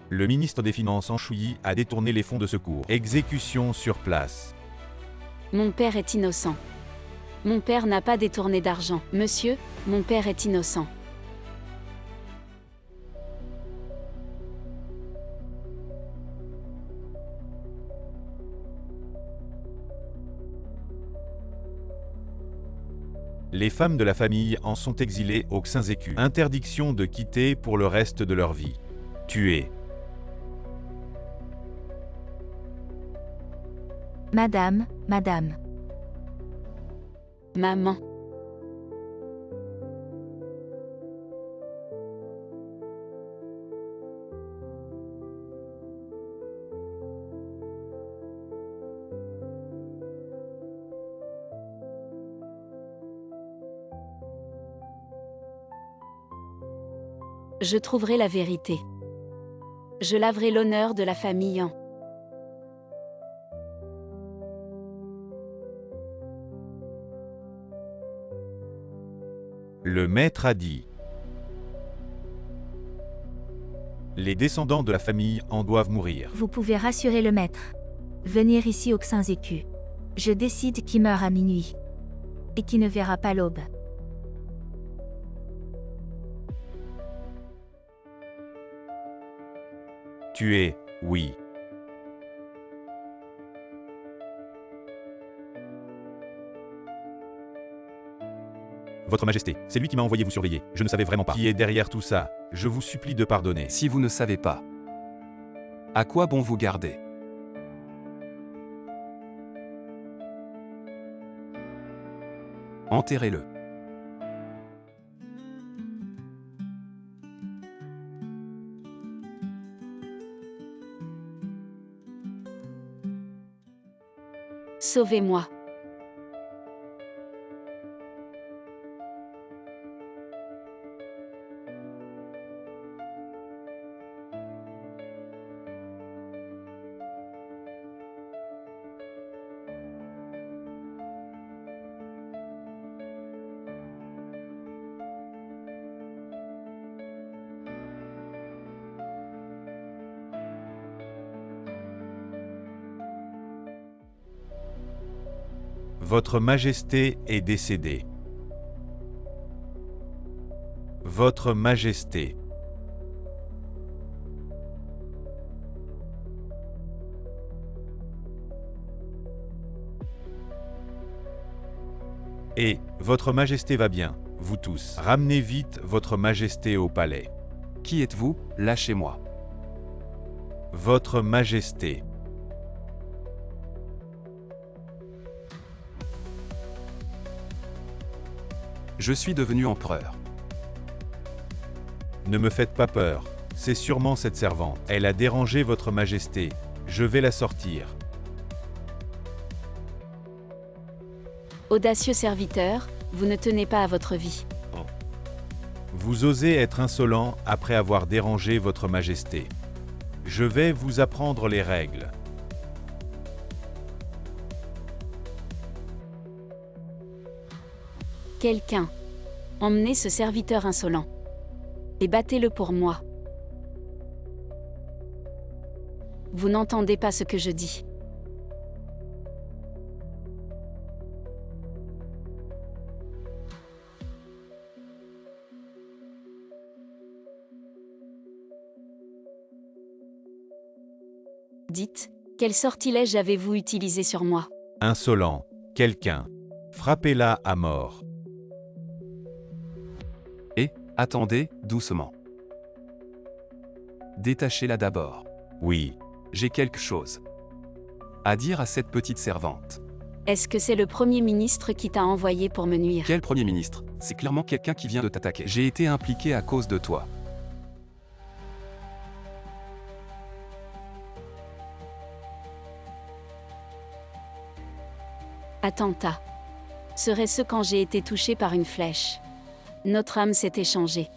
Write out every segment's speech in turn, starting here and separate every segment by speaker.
Speaker 1: Le ministre des Finances Anchouilly a détourné les fonds de secours. Exécution sur place.
Speaker 2: Mon père est innocent. Mon père n'a pas détourné d'argent. Monsieur, mon père est innocent.
Speaker 1: Les femmes de la famille en sont exilées au Xinzécu. Interdiction de quitter pour le reste de leur vie. Tuées.
Speaker 3: Madame, madame.
Speaker 2: Maman. Je trouverai la vérité. Je laverai l'honneur de la famille en.
Speaker 1: Le maître a dit. Les descendants de la famille en doivent mourir.
Speaker 3: Vous pouvez rassurer le maître. Venir ici au Xinzécu. Je décide qui meurt à minuit. Et qui ne verra pas l'aube.
Speaker 1: Tué, oui. Votre Majesté, c'est lui qui m'a envoyé vous surveiller. Je ne savais vraiment pas. Qui est derrière tout ça? Je vous supplie de pardonner.
Speaker 4: Si vous ne savez pas, à quoi bon vous garder? Enterrez-le.
Speaker 2: Sauvez-moi.
Speaker 1: Votre Majesté est décédée. Votre Majesté. Et, Votre Majesté va bien, vous tous. Ramenez vite Votre Majesté au palais.
Speaker 4: Qui êtes-vous? Lâchez-moi.
Speaker 1: Votre Majesté.
Speaker 4: Je suis devenu empereur.
Speaker 1: Ne me faites pas peur, c'est sûrement cette servante. Elle a dérangé Votre Majesté, je vais la sortir.
Speaker 2: Audacieux serviteur, vous ne tenez pas à votre vie.
Speaker 1: Vous osez être insolent après avoir dérangé Votre Majesté. Je vais vous apprendre les règles.
Speaker 2: Quelqu'un. Emmenez ce serviteur insolent. Et battez-le pour moi. Vous n'entendez pas ce que je dis. Dites, quel sortilège avez-vous utilisé sur moi?
Speaker 1: Insolent, quelqu'un. Frappez-la à mort.
Speaker 4: Et, attendez, doucement. Détachez-la d'abord.
Speaker 1: Oui.
Speaker 4: J'ai quelque chose à dire à cette petite servante.
Speaker 2: Est-ce que c'est le Premier ministre qui t'a envoyé pour me nuire?
Speaker 4: Quel Premier ministre? C'est clairement quelqu'un qui vient de t'attaquer. J'ai été impliqué à cause de toi.
Speaker 2: Attentat. Serait-ce quand j'ai été touché par une flèche? Notre âme s'est échangée.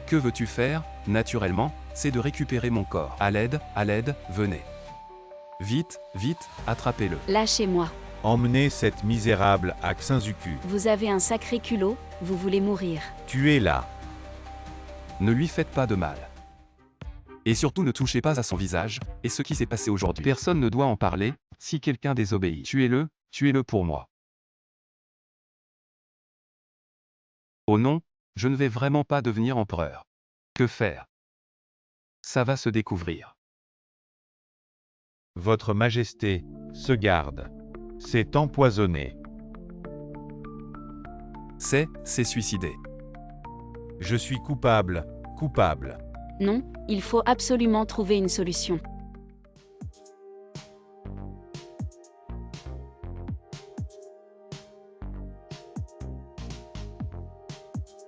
Speaker 4: Que veux-tu faire? Naturellement, c'est de récupérer mon corps. À l'aide, venez. Vite, vite, attrapez-le.
Speaker 2: Lâchez-moi.
Speaker 1: Emmenez cette misérable à Xinzuku.
Speaker 2: Vous avez un sacré culot, vous voulez mourir.
Speaker 1: Tuez-la.
Speaker 4: Ne lui faites pas de mal. Et surtout ne touchez pas à son visage, et ce qui s'est passé aujourd'hui. Personne ne doit en parler, si quelqu'un désobéit. Tuez-le pour moi. Oh non, je ne vais vraiment pas devenir empereur. Que faire? Ça va se découvrir.
Speaker 1: Votre Majesté, se garde. C'est empoisonné.
Speaker 4: C'est suicidé.
Speaker 1: Je suis coupable, coupable.
Speaker 2: Non, il faut absolument trouver une solution.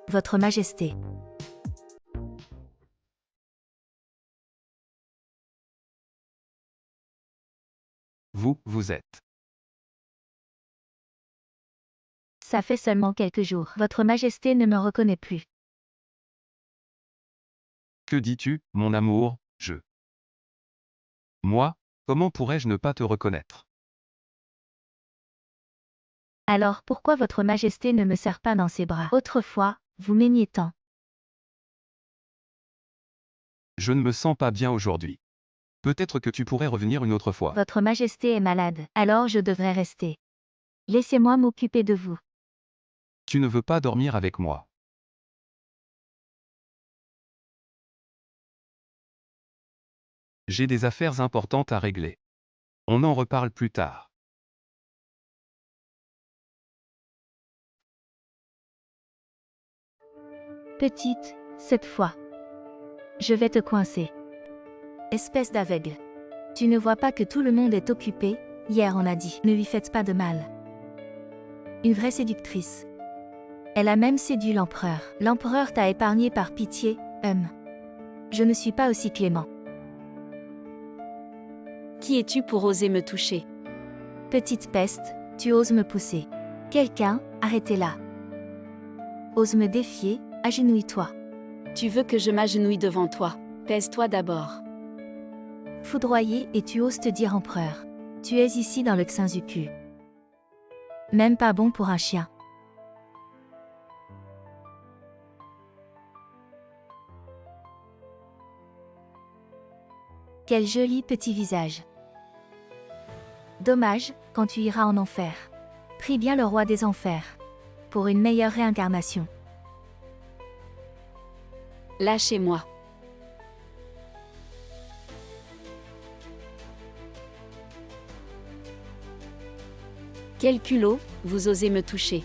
Speaker 3: Votre Majesté.
Speaker 4: Vous êtes.
Speaker 3: Ça fait seulement quelques jours. Votre Majesté ne me reconnaît plus.
Speaker 4: Que dis-tu, mon amour, Moi, comment pourrais-je ne pas te reconnaître?
Speaker 3: Alors pourquoi votre Majesté ne me serre pas dans ses bras? Autrefois, vous m'aimiez tant.
Speaker 4: Je ne me sens pas bien aujourd'hui. Peut-être que tu pourrais revenir une autre fois.
Speaker 3: Votre Majesté est malade, alors je devrais rester. Laissez-moi m'occuper de vous.
Speaker 4: Tu ne veux pas dormir avec moi. J'ai des affaires importantes à régler. On en reparle plus tard.
Speaker 3: Petite, cette fois. Je vais te coincer. Espèce d'aveugle. Tu ne vois pas que tout le monde est occupé, hier on a dit, ne lui faites pas de mal. Une vraie séductrice. Elle a même séduit l'empereur. L'empereur t'a épargné par pitié, Je ne suis pas aussi clément.
Speaker 2: Qui es-tu pour oser me toucher?
Speaker 3: Petite peste, tu oses me pousser. Quelqu'un, arrêtez-la. Ose me défier, agenouille-toi.
Speaker 2: Tu veux que je m'agenouille devant toi? Pèse-toi d'abord.
Speaker 3: Foudroyé et tu oses te dire empereur. Tu es ici dans le Xinzuku. Même pas bon pour un chien. Quel joli petit visage. Dommage, quand tu iras en enfer. Prie bien le roi des enfers. Pour une meilleure réincarnation.
Speaker 2: Lâchez-moi. Quel culot, vous osez me toucher.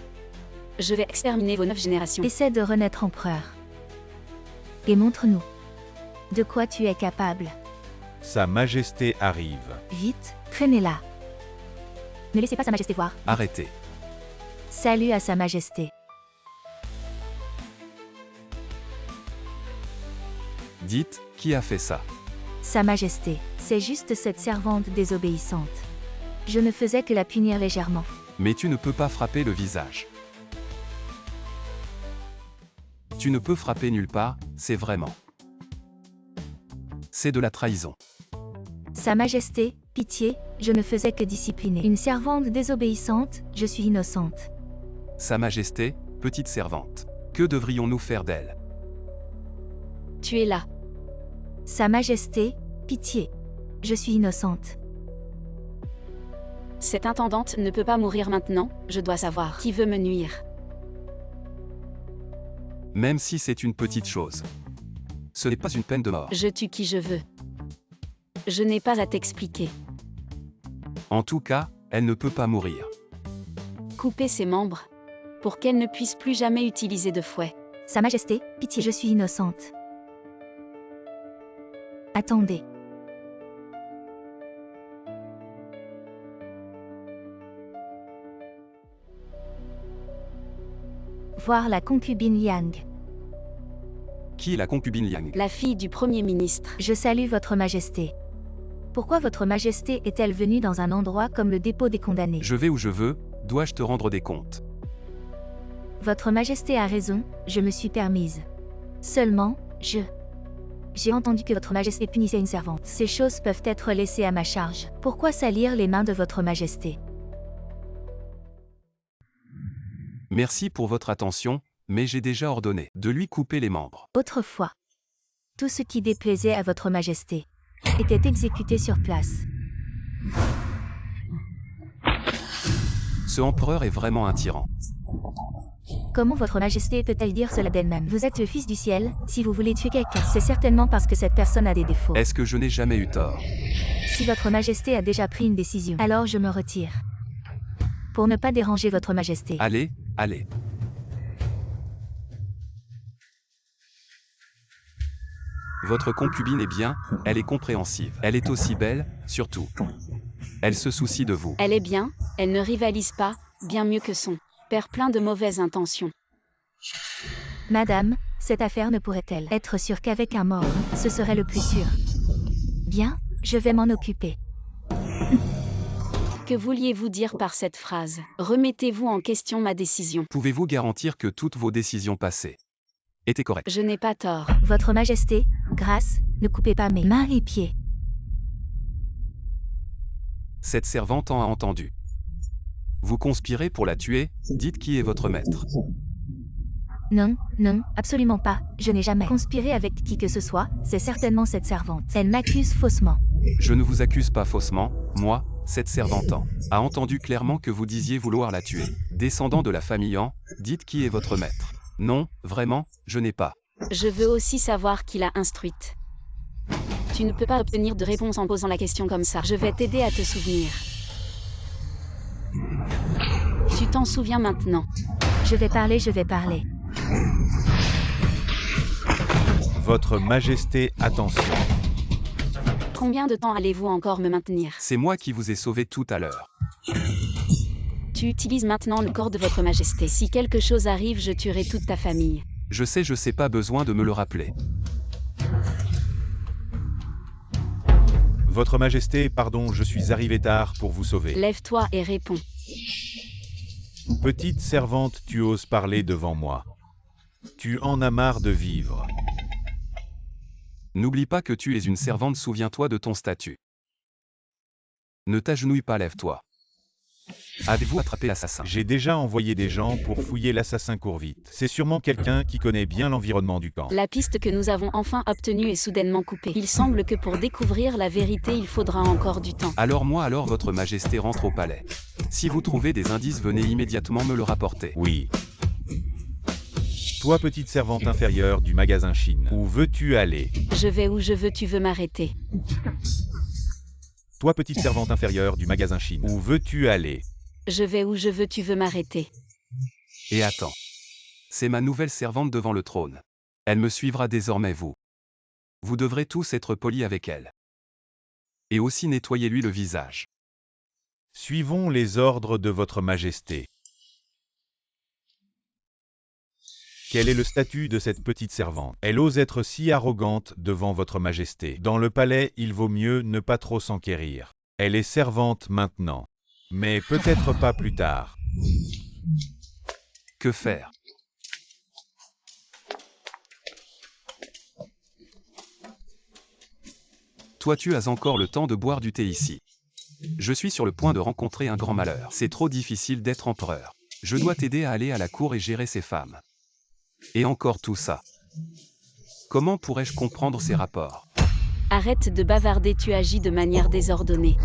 Speaker 2: Je vais exterminer vos 9 générations.
Speaker 3: Essaie de renaître empereur. Et montre-nous. De quoi tu es capable.
Speaker 1: Sa Majesté arrive.
Speaker 3: Vite, traînez-la. Ne laissez pas Sa Majesté voir.
Speaker 4: Arrêtez.
Speaker 3: Salut à Sa Majesté.
Speaker 4: Dites, qui a fait ça?
Speaker 3: Sa Majesté, c'est juste cette servante désobéissante. Je ne faisais que la punir légèrement.
Speaker 4: Mais tu ne peux pas frapper le visage. Tu ne peux frapper nulle part, c'est vraiment. C'est de la trahison.
Speaker 3: Sa Majesté, pitié, je ne faisais que discipliner. Une servante désobéissante, je suis innocente.
Speaker 4: Sa Majesté, petite servante. Que devrions-nous faire d'elle?
Speaker 2: Tu es là.
Speaker 3: Sa Majesté, pitié. Je suis innocente.
Speaker 2: Cette intendante ne peut pas mourir maintenant, je dois savoir qui veut me nuire.
Speaker 4: Même si c'est une petite chose. Ce n'est pas une peine de mort.
Speaker 2: Je tue qui je veux. Je n'ai pas à t'expliquer.
Speaker 4: En tout cas, elle ne peut pas mourir.
Speaker 2: Couper ses membres. Pour qu'elle ne puisse plus jamais utiliser de fouet.
Speaker 3: Sa Majesté, pitié, je suis innocente. Attendez. Voir la concubine Yang.
Speaker 4: Qui est la concubine Yang?
Speaker 2: La fille du Premier ministre.
Speaker 3: Je salue votre Majesté. Pourquoi votre Majesté est-elle venue dans un endroit comme le dépôt des condamnés?
Speaker 4: Je vais où je veux, dois-je te rendre des comptes?
Speaker 3: Votre Majesté a raison, je me suis permise. Seulement, J'ai entendu que votre Majesté punissait une servante. Ces choses peuvent être laissées à ma charge. Pourquoi salir les mains de votre Majesté?
Speaker 4: Merci pour votre attention, mais j'ai déjà ordonné de lui couper les membres.
Speaker 3: Autrefois, tout ce qui déplaisait à votre majesté était exécuté sur place.
Speaker 4: Ce empereur est vraiment un tyran.
Speaker 3: Comment votre majesté peut-elle dire cela d'elle-même? Vous êtes le fils du ciel, si vous voulez tuer quelqu'un, c'est certainement parce que cette personne a des défauts.
Speaker 4: Est-ce que je n'ai jamais eu tort?
Speaker 3: Si votre majesté a déjà pris une décision, alors je me retire. Pour ne pas déranger votre majesté.
Speaker 4: Allez, allez. Votre concubine est bien, elle est compréhensive. Elle est aussi belle, surtout. Elle se soucie de vous.
Speaker 2: Elle est bien, elle ne rivalise pas, bien mieux que son père plein de mauvaises intentions.
Speaker 3: Madame, cette affaire ne pourrait-elle être sûre qu'avec un mort, ce serait le plus sûr? Bien, je vais m'en occuper.
Speaker 2: Que vouliez-vous dire par cette phrase? Remettez-vous en question ma décision.
Speaker 4: Pouvez-vous garantir que toutes vos décisions passées étaient correctes?
Speaker 2: Je n'ai pas tort.
Speaker 3: Votre majesté, grâce, ne coupez pas mes mains et pieds.
Speaker 4: Cette servante en a entendu. Vous conspirez pour la tuer, dites qui est votre maître.
Speaker 3: Non, non, absolument pas. Je n'ai jamais conspiré avec qui que ce soit, c'est certainement cette servante. Elle m'accuse faussement.
Speaker 4: Je ne vous accuse pas faussement, moi, cette servante a entendu clairement que vous disiez vouloir la tuer. Descendant de la famille En, dites qui est votre maître. Non, vraiment, je n'ai pas.
Speaker 2: Je veux aussi savoir qui l'a instruite. Tu ne peux pas obtenir de réponse en posant la question comme ça. Je vais t'aider à te souvenir. Tu t'en souviens maintenant.
Speaker 3: Je vais parler, je vais parler.
Speaker 1: Votre Majesté, attention.
Speaker 2: Combien de temps allez-vous encore me maintenir?
Speaker 4: C'est moi qui vous ai sauvé tout à l'heure.
Speaker 2: Tu utilises maintenant le corps de votre majesté. Si quelque chose arrive, je tuerai toute ta famille.
Speaker 4: Je sais, pas besoin de me le rappeler.
Speaker 1: Votre Majesté, pardon, je suis arrivé tard pour vous sauver.
Speaker 2: Lève-toi et réponds.
Speaker 1: Petite servante, tu oses parler devant moi. Tu en as marre de vivre.
Speaker 4: N'oublie pas que tu es une servante, souviens-toi de ton statut. Ne t'agenouille pas, lève-toi. Avez-vous attrapé l'assassin?
Speaker 1: J'ai déjà envoyé des gens pour fouiller l'assassin, court vite. C'est sûrement quelqu'un qui connaît bien l'environnement du camp.
Speaker 2: La piste que nous avons enfin obtenue est soudainement coupée. Il semble que pour découvrir la vérité, il faudra encore du temps.
Speaker 4: Alors votre majesté rentre au palais. Si vous trouvez des indices, venez immédiatement me le rapporter.
Speaker 1: Oui. Toi, petite servante inférieure du magasin Chine, où veux-tu aller?
Speaker 2: Je vais où je veux, tu veux m'arrêter.
Speaker 1: Toi, petite servante inférieure du magasin Chine, où veux-tu aller?
Speaker 2: Je vais où je veux, tu veux m'arrêter.
Speaker 4: Et attends. C'est ma nouvelle servante devant le trône. Elle me suivra désormais, vous. Vous devrez tous être polis avec elle. Et aussi nettoyez-lui le visage.
Speaker 1: Suivons les ordres de votre Majesté. Quel est le statut de cette petite servante? Elle ose être si arrogante devant votre Majesté. Dans le palais, il vaut mieux ne pas trop s'enquérir. Elle est servante maintenant, mais peut-être pas plus tard.
Speaker 4: Que faire? Toi, tu as encore le temps de boire du thé ici. Je suis sur le point de rencontrer un grand malheur. C'est trop difficile d'être empereur. Je dois t'aider à aller à la cour et gérer ces femmes. Et encore tout ça. Comment pourrais-je comprendre ces rapports?
Speaker 2: Arrête de bavarder, tu agis de manière désordonnée.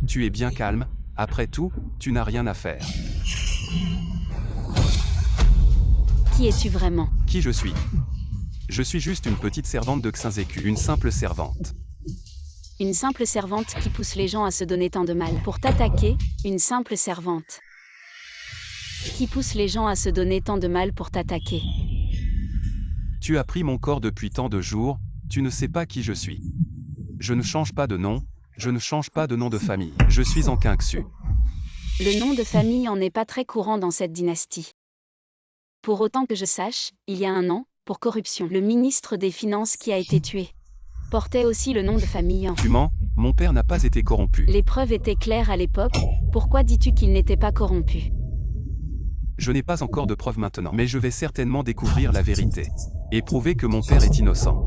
Speaker 4: Tu es bien calme, après tout, tu n'as rien à faire.
Speaker 2: Qui es-tu vraiment?
Speaker 4: Qui je suis? Je suis juste une petite servante de Xinzéku, une simple servante.
Speaker 2: Une simple servante qui pousse les gens à se donner tant de mal. Pour t'attaquer, une simple servante qui pousse les gens à se donner tant de mal pour t'attaquer.
Speaker 4: Tu as pris mon corps depuis tant de jours, tu ne sais pas qui je suis. Je ne change pas de nom, je ne change pas de nom de famille. Je suis en Qingxu.
Speaker 2: Le nom de famille en est pas très courant dans cette dynastie. Pour autant que je sache, il y a un an, pour corruption, le ministre des Finances qui a été tué portait aussi le nom de famille En.
Speaker 4: Tu mens, mon père n'a pas été corrompu.
Speaker 2: Les preuves étaient claires à l'époque, pourquoi dis-tu qu'il n'était pas corrompu?
Speaker 4: Je n'ai pas encore de preuves maintenant, mais je vais certainement découvrir la vérité et prouver que mon père est innocent.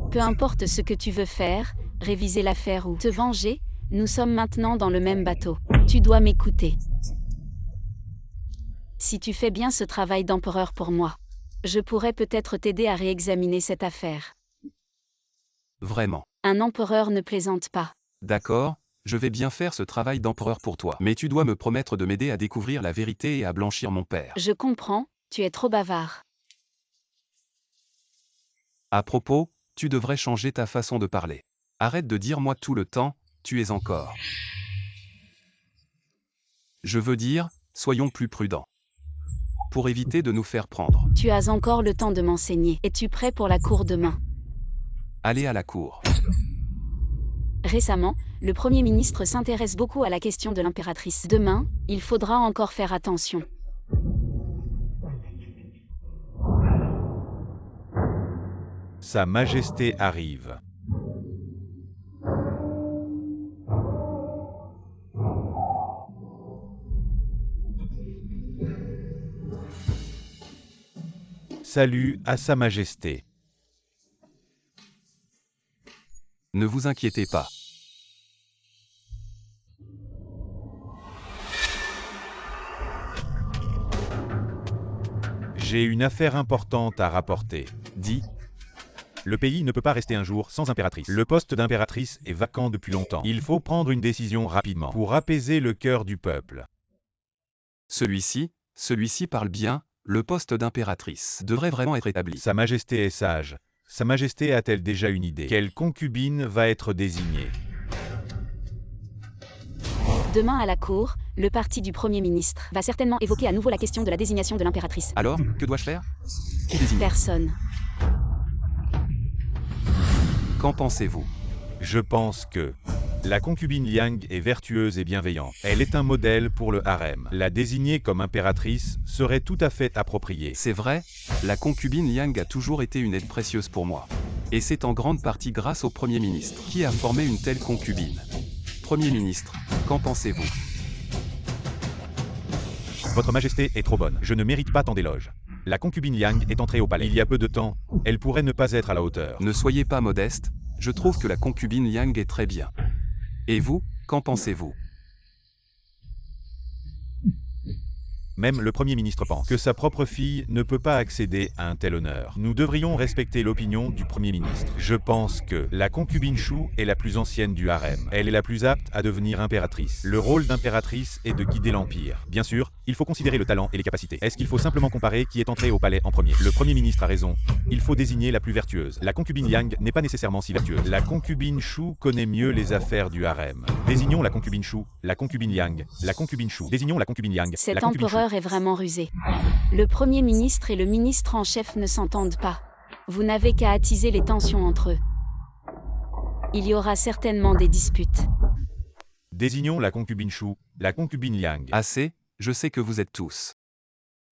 Speaker 2: Peu importe ce que tu veux faire, réviser l'affaire ou te venger, nous sommes maintenant dans le même bateau. Tu dois m'écouter. Si tu fais bien ce travail d'empereur pour moi, je pourrais peut-être t'aider à réexaminer cette affaire.
Speaker 4: Vraiment.
Speaker 2: Un empereur ne plaisante pas.
Speaker 4: D'accord, je vais bien faire ce travail d'empereur pour toi. Mais tu dois me promettre de m'aider à découvrir la vérité et à blanchir mon père.
Speaker 2: Je comprends, tu es trop bavard.
Speaker 4: À propos, tu devrais changer ta façon de parler. Arrête de dire moi tout le temps, tu es encore. Je veux dire, soyons plus prudents. Pour éviter de nous faire prendre.
Speaker 2: Tu as encore le temps de m'enseigner. Es-tu prêt pour la cour demain?
Speaker 4: Allez à la cour.
Speaker 2: Récemment, le Premier ministre s'intéresse beaucoup à la question de l'impératrice. Demain, il faudra encore faire attention.
Speaker 1: Sa Majesté arrive. Salut à Sa Majesté.
Speaker 4: Ne vous inquiétez pas.
Speaker 1: J'ai une affaire importante à rapporter. Dis. Le pays ne peut pas rester un jour sans impératrice. Le poste d'impératrice est vacant depuis longtemps. Il faut prendre une décision rapidement pour apaiser le cœur du peuple.
Speaker 4: Celui-ci parle bien, le poste d'impératrice devrait vraiment être établi.
Speaker 1: Sa Majesté est sage. Sa Majesté a-t-elle déjà une idée? Quelle concubine va être désignée?
Speaker 2: Demain à la cour, le parti du Premier ministre va certainement évoquer à nouveau la question de la désignation de l'impératrice.
Speaker 4: Alors, que dois-je faire? Qui désigne?
Speaker 2: Personne.
Speaker 4: Qu'en pensez-vous?
Speaker 1: Je pense que la concubine Liang est vertueuse et bienveillante. Elle est un modèle pour le harem. La désigner comme impératrice serait tout à fait approprié.
Speaker 4: C'est vrai, la concubine Liang a toujours été une aide précieuse pour moi. Et c'est en grande partie grâce au Premier ministre qui a formé une telle concubine. Premier ministre, qu'en pensez-vous?
Speaker 1: Votre Majesté est trop bonne. Je ne mérite pas tant d'éloges. La concubine Liang est entrée au palais il y a peu de temps. Elle pourrait ne pas être à la hauteur.
Speaker 4: Ne soyez pas modeste, je trouve que la concubine Liang est très bien. Et vous, qu'en pensez-vous?
Speaker 1: Même le Premier ministre pense que sa propre fille ne peut pas accéder à un tel honneur. Nous devrions respecter l'opinion du Premier ministre. Je pense que la concubine Shu est la plus ancienne du harem. Elle est la plus apte à devenir impératrice. Le rôle d'impératrice est de guider l'Empire. Bien sûr, il faut considérer le talent et les capacités. Est-ce qu'il faut simplement comparer qui est entré au palais en premier? Le Premier ministre a raison. Il faut désigner la plus vertueuse. La concubine Liang n'est pas nécessairement si vertueuse. La concubine Shu connaît mieux les affaires du harem. Désignons la concubine Shu, la concubine Liang, la concubine Shu. Désignons la concubine Liang,
Speaker 2: Cet
Speaker 1: la concubine Shu.
Speaker 2: empereur est vraiment rusé. Le Premier ministre et le ministre en chef ne s'entendent pas. Vous n'avez qu'à attiser les tensions entre eux. Il y aura certainement des disputes.
Speaker 1: Désignons la concubine Shu, la concubine Liang.
Speaker 4: Assez, je sais que vous êtes tous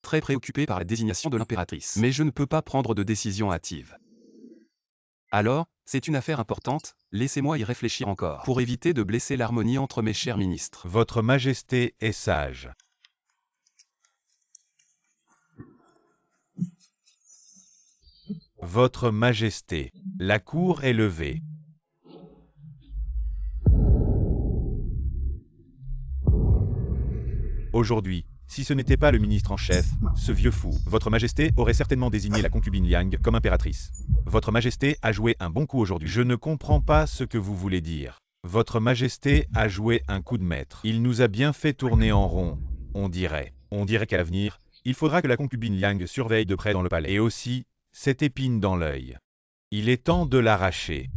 Speaker 4: très préoccupés par la désignation de l'impératrice. Mais je ne peux pas prendre de décision hâtive. Alors, c'est une affaire importante, laissez-moi y réfléchir encore, pour éviter de blesser l'harmonie entre mes chers ministres.
Speaker 1: Votre Majesté est sage. Votre Majesté, la cour est levée. Aujourd'hui, si ce n'était pas le ministre en chef, ce vieux fou, Votre Majesté aurait certainement désigné la concubine Liang comme impératrice. Votre Majesté a joué un bon coup aujourd'hui. Je ne comprends pas ce que vous voulez dire. Votre Majesté a joué un coup de maître. Il nous a bien fait tourner en rond, on dirait. On dirait qu'à l'avenir, il faudra que la concubine Liang surveille de près dans le palais. Et aussi, cette épine dans l'œil. Il est temps de l'arracher.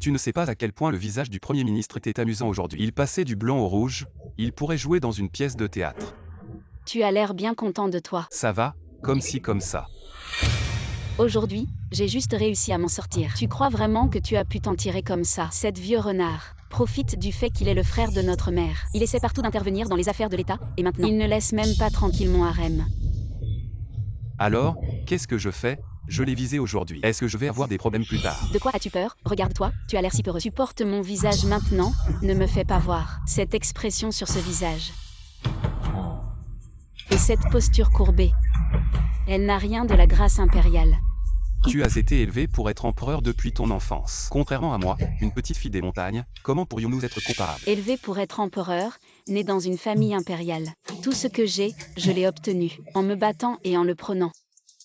Speaker 4: Tu ne sais pas à quel point le visage du Premier ministre était amusant aujourd'hui. Il passait du blanc au rouge, il pourrait jouer dans une pièce de théâtre.
Speaker 2: Tu as l'air bien content de toi.
Speaker 4: Ça va, comme ci comme ça.
Speaker 2: Aujourd'hui, j'ai juste réussi à m'en sortir. Tu crois vraiment que tu as pu t'en tirer comme ça? Cet vieux renard profite du fait qu'il est le frère de notre mère. Il essaie partout d'intervenir dans les affaires de l'État, et maintenant, il ne laisse même pas tranquille mon harem.
Speaker 4: Alors, qu'est-ce que je fais? Je l'ai visé aujourd'hui. Est-ce que je vais avoir des problèmes plus tard?
Speaker 2: De quoi as-tu peur? Regarde-toi, tu as l'air si peureux. Tu portes mon visage maintenant, ne me fais pas voir. Cette expression sur ce visage. Et cette posture courbée. Elle n'a rien de la grâce impériale.
Speaker 4: Tu as été élevé pour être empereur depuis ton enfance. Contrairement à moi, une petite fille des montagnes, comment pourrions-nous être comparables?
Speaker 2: Élevé pour être empereur, né dans une famille impériale. Tout ce que j'ai, je l'ai obtenu, en me battant et en le prenant.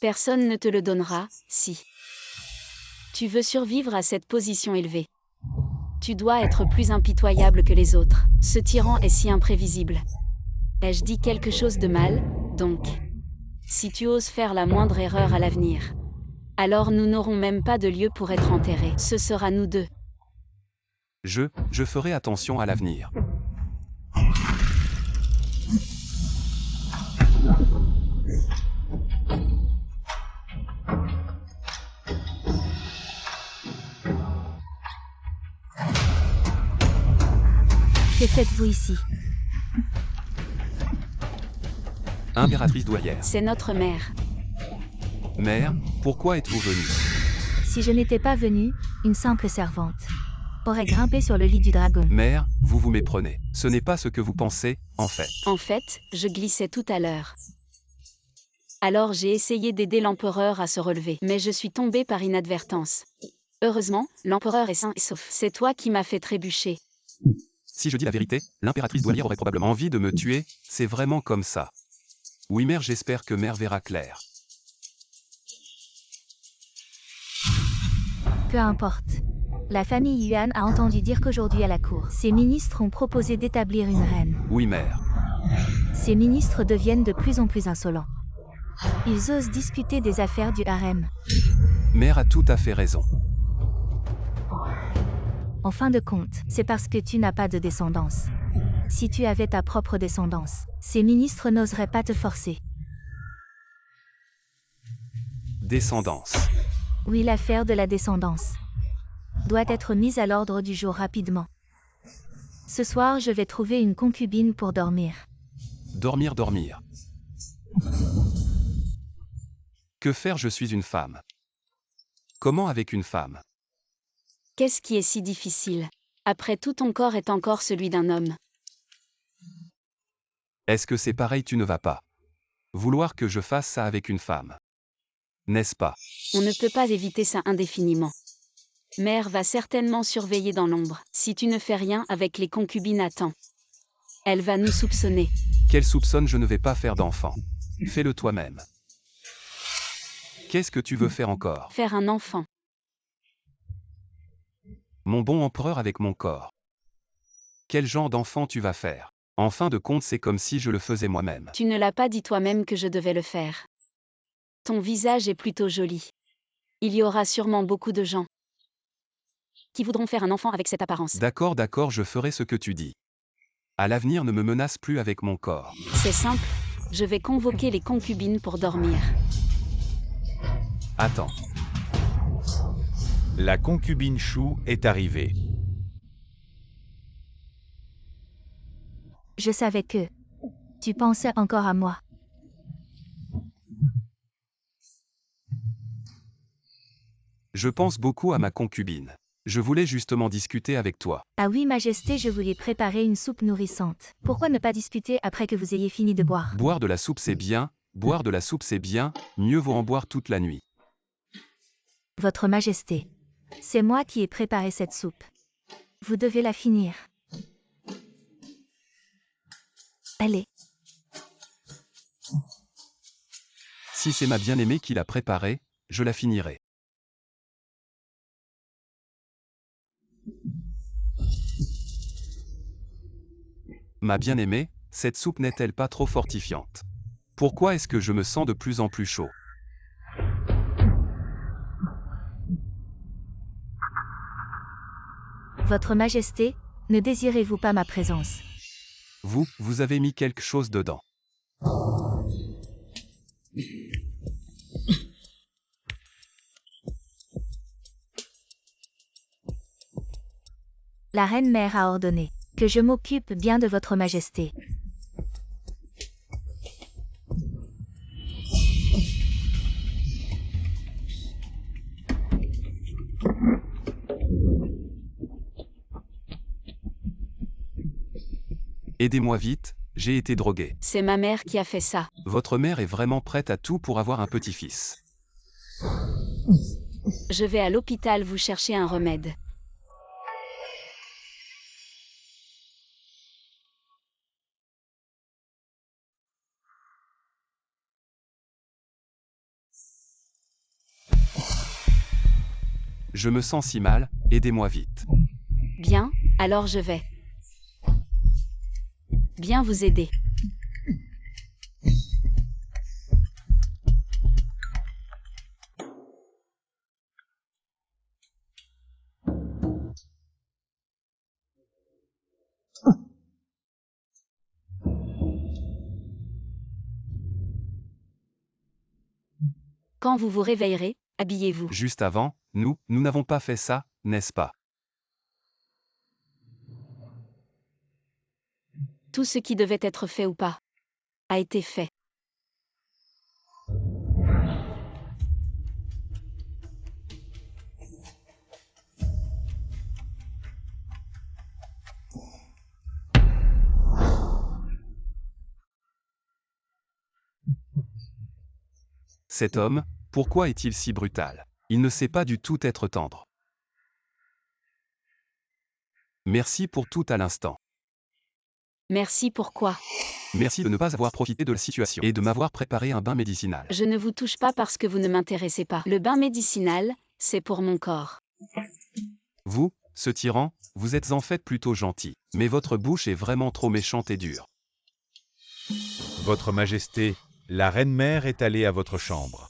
Speaker 2: Personne ne te le donnera, si tu veux survivre à cette position élevée. Tu dois être plus impitoyable que les autres. Ce tyran est si imprévisible. Ai-je dit quelque chose de mal, donc? Si tu oses faire la moindre erreur à l'avenir, alors nous n'aurons même pas de lieu pour être enterrés. Ce sera nous deux.
Speaker 4: Je ferai attention à l'avenir.
Speaker 3: Que faites-vous ici?
Speaker 4: Impératrice douairière.
Speaker 2: C'est notre mère.
Speaker 4: Mère, pourquoi êtes-vous venue?
Speaker 3: Si je n'étais pas venue, une simple servante aurait grimpé sur le lit du dragon.
Speaker 4: Mère, vous vous méprenez. Ce n'est pas ce que vous pensez, en fait.
Speaker 2: En fait, je glissais tout à l'heure. Alors j'ai essayé d'aider l'empereur à se relever, mais je suis tombée par inadvertance. Heureusement, l'empereur est sain et sauf. C'est toi qui m'as fait trébucher.
Speaker 4: Si je dis la vérité, l'impératrice douairière aurait probablement envie de me tuer, c'est vraiment comme ça. Oui mère, j'espère que mère verra clair.
Speaker 3: Peu importe. La famille Yuan a entendu dire qu'aujourd'hui à la cour, ses ministres ont proposé d'établir une reine.
Speaker 4: Oui mère.
Speaker 3: Ces ministres deviennent de plus en plus insolents. Ils osent discuter des affaires du harem.
Speaker 4: Mère a tout à fait raison.
Speaker 3: En fin de compte, c'est parce que tu n'as pas de descendance. Si tu avais ta propre descendance, ces ministres n'oseraient pas te forcer.
Speaker 4: Descendance.
Speaker 3: Oui, l'affaire de la descendance doit être mise à l'ordre du jour rapidement. Ce soir, je vais trouver une concubine pour dormir.
Speaker 4: Dormir, dormir. Que faire? Je suis une femme. Comment avec une femme?
Speaker 2: Qu'est-ce qui est si difficile? Après tout, ton corps est encore celui d'un homme.
Speaker 4: Est-ce que c'est pareil? Tu ne vas pas vouloir que je fasse ça avec une femme, n'est-ce pas?
Speaker 2: On ne peut pas éviter ça indéfiniment. Mère va certainement surveiller dans l'ombre. Si tu ne fais rien avec les concubines à temps, elle va nous soupçonner.
Speaker 4: Qu'elle soupçonne? Je ne vais pas faire d'enfant. Fais-le toi-même. Qu'est-ce que tu veux faire encore?
Speaker 2: Faire un enfant.
Speaker 4: Mon bon empereur avec mon corps. Quel genre d'enfant tu vas faire? En fin de compte, c'est comme si je le faisais moi-même.
Speaker 2: Tu ne l'as pas dit toi-même que je devais le faire. Ton visage est plutôt joli. Il y aura sûrement beaucoup de gens qui voudront faire un enfant avec cette apparence.
Speaker 4: D'accord, d'accord, je ferai ce que tu dis. À l'avenir, ne me menace plus avec mon corps.
Speaker 2: C'est simple, je vais convoquer les concubines pour dormir.
Speaker 4: Attends.
Speaker 1: La concubine Chou est arrivée.
Speaker 3: Je savais que tu pensais encore à moi.
Speaker 4: Je pense beaucoup à ma concubine. Je voulais justement discuter avec toi.
Speaker 3: Ah oui, Majesté, je voulais préparer une soupe nourrissante. Pourquoi ne pas discuter après que vous ayez fini de boire?
Speaker 4: Boire de la soupe c'est bien, boire de la soupe c'est bien, mieux vaut en boire toute la nuit.
Speaker 3: Votre Majesté, c'est moi qui ai préparé cette soupe. Vous devez la finir. Allez.
Speaker 4: Si c'est ma bien-aimée qui l'a préparée, je la finirai. Ma bien-aimée, cette soupe n'est-elle pas trop fortifiante? Pourquoi est-ce que je me sens de plus en plus chaud?
Speaker 3: Votre Majesté, ne désirez-vous pas ma présence?
Speaker 4: Vous avez mis quelque chose dedans.
Speaker 3: La reine-mère a ordonné que je m'occupe bien de votre Majesté.
Speaker 4: Aidez-moi vite, j'ai été drogué.
Speaker 2: C'est ma mère qui a fait ça.
Speaker 4: Votre mère est vraiment prête à tout pour avoir un petit-fils.
Speaker 2: Je vais à l'hôpital vous chercher un remède.
Speaker 4: Je me sens si mal, aidez-moi vite.
Speaker 2: Bien, alors je vais bien vous aider. Quand vous vous réveillerez, habillez-vous.
Speaker 4: Juste avant, nous n'avons pas fait ça, n'est-ce pas?
Speaker 2: Tout ce qui devait être fait ou pas a été fait.
Speaker 4: Cet homme, pourquoi est-il si brutal? Il ne sait pas du tout être tendre. Merci pour tout à l'instant.
Speaker 2: Merci pourquoi.
Speaker 4: Merci de ne pas avoir profité de la situation et de m'avoir préparé un bain médicinal.
Speaker 2: Je ne vous touche pas parce que vous ne m'intéressez pas. Le bain médicinal, c'est pour mon corps.
Speaker 4: Vous, ce tyran, vous êtes en fait plutôt gentil, mais votre bouche est vraiment trop méchante et dure.
Speaker 1: Votre Majesté, la reine-mère est allée à votre chambre.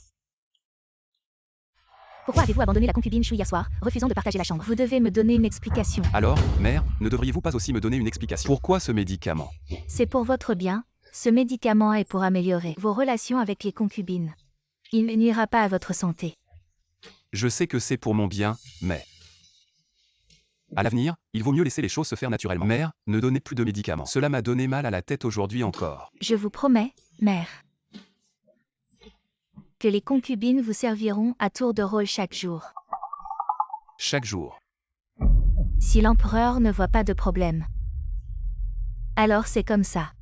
Speaker 3: Pourquoi avez-vous abandonné la concubine Chou hier soir, refusant de partager la chambre? Vous devez me donner une explication.
Speaker 4: Alors, mère, ne devriez-vous pas aussi me donner une explication? Pourquoi ce médicament?
Speaker 3: C'est pour votre bien, ce médicament est pour améliorer vos relations avec les concubines. Il ne nuira pas à votre santé.
Speaker 4: Je sais que c'est pour mon bien, mais... À l'avenir, il vaut mieux laisser les choses se faire naturellement. Mère, ne donnez plus de médicaments. Cela m'a donné mal à la tête aujourd'hui encore.
Speaker 3: Je vous promets, mère, que les concubines vous serviront à tour de rôle chaque jour.
Speaker 4: Chaque jour.
Speaker 3: Si l'empereur ne voit pas de problème, alors c'est comme ça.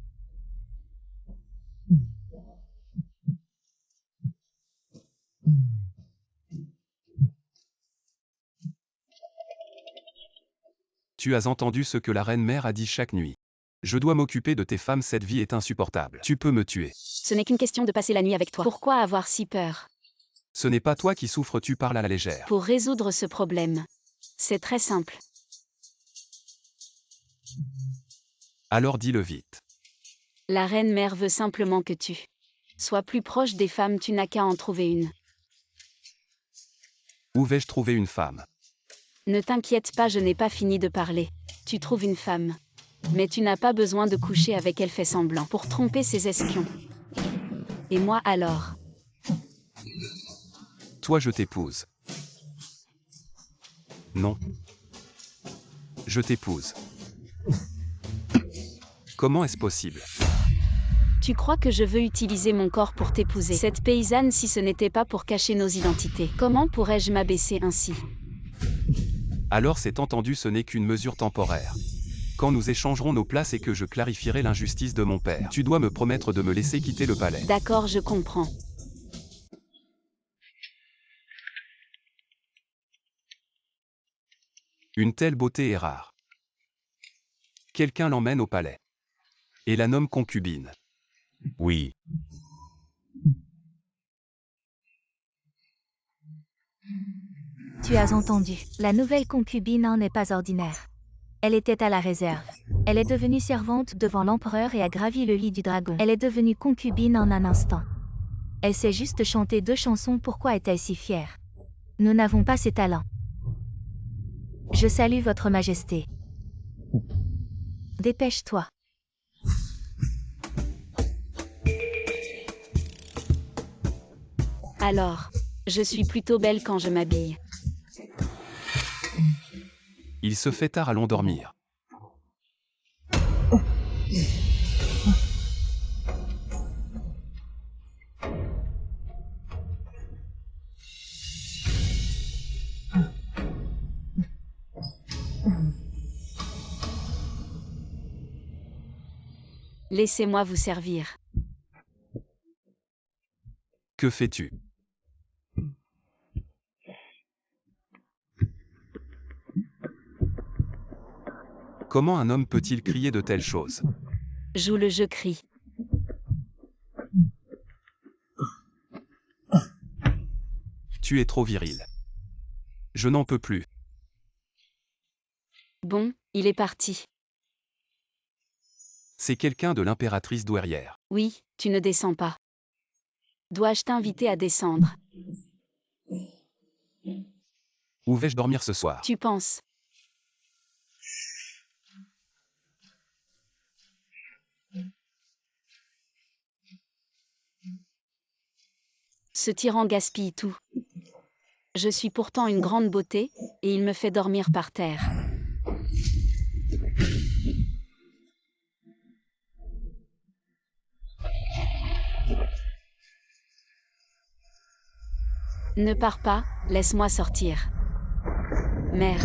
Speaker 4: Tu as entendu ce que la reine-mère a dit chaque nuit. Je dois m'occuper de tes femmes, cette vie est insupportable. Tu peux me tuer.
Speaker 2: Ce n'est qu'une question de passer la nuit avec toi. Pourquoi avoir si peur?
Speaker 4: Ce n'est pas toi qui souffres, tu parles à la légère.
Speaker 2: Pour résoudre ce problème, c'est très simple.
Speaker 4: Alors dis-le vite.
Speaker 2: La reine-mère veut simplement que tu sois plus proche des femmes, tu n'as qu'à en trouver une.
Speaker 4: Où vais-je trouver une femme?
Speaker 2: Ne t'inquiète pas, je n'ai pas fini de parler. Tu trouves une femme. Mais tu n'as pas besoin de coucher avec elle, fait semblant pour tromper ses espions. Et moi alors?
Speaker 4: Toi, je t'épouse. Non. Je t'épouse. Comment est-ce possible?
Speaker 2: Tu crois que je veux utiliser mon corps pour t'épouser? Cette paysanne, si ce n'était pas pour cacher nos identités, comment pourrais-je m'abaisser ainsi?
Speaker 4: Alors c'est entendu, ce n'est qu'une mesure temporaire. Quand nous échangerons nos places et que je clarifierai l'injustice de mon père, tu dois me promettre de me laisser quitter le palais.
Speaker 2: D'accord, je comprends.
Speaker 4: Une telle beauté est rare. Quelqu'un l'emmène au palais. Et la nomme concubine.
Speaker 1: Oui.
Speaker 3: Tu as entendu, la nouvelle concubine n'est pas ordinaire. Elle était à la réserve. Elle est devenue servante devant l'empereur et a gravi le lit du dragon. Elle est devenue concubine en un instant. Elle sait juste chanter 2 chansons, pourquoi est-elle si fière? Nous n'avons pas ces talents. Je salue votre majesté. Dépêche-toi.
Speaker 2: Alors, je suis plutôt belle quand je m'habille.
Speaker 4: Il se fait tard, allons dormir.
Speaker 2: Laissez-moi vous servir.
Speaker 4: Que fais-tu? Comment un homme peut-il crier de telles choses?
Speaker 2: Joue le jeu, crie.
Speaker 4: Tu es trop viril. Je n'en peux plus.
Speaker 2: Bon, il est parti.
Speaker 4: C'est quelqu'un de l'impératrice douairière.
Speaker 2: Oui, tu ne descends pas. Dois-je t'inviter à descendre?
Speaker 4: Où vais-je dormir ce soir?
Speaker 2: Tu penses? Ce tyran gaspille tout. Je suis pourtant une grande beauté, et il me fait dormir par terre. Ne pars pas, laisse-moi sortir. Mère.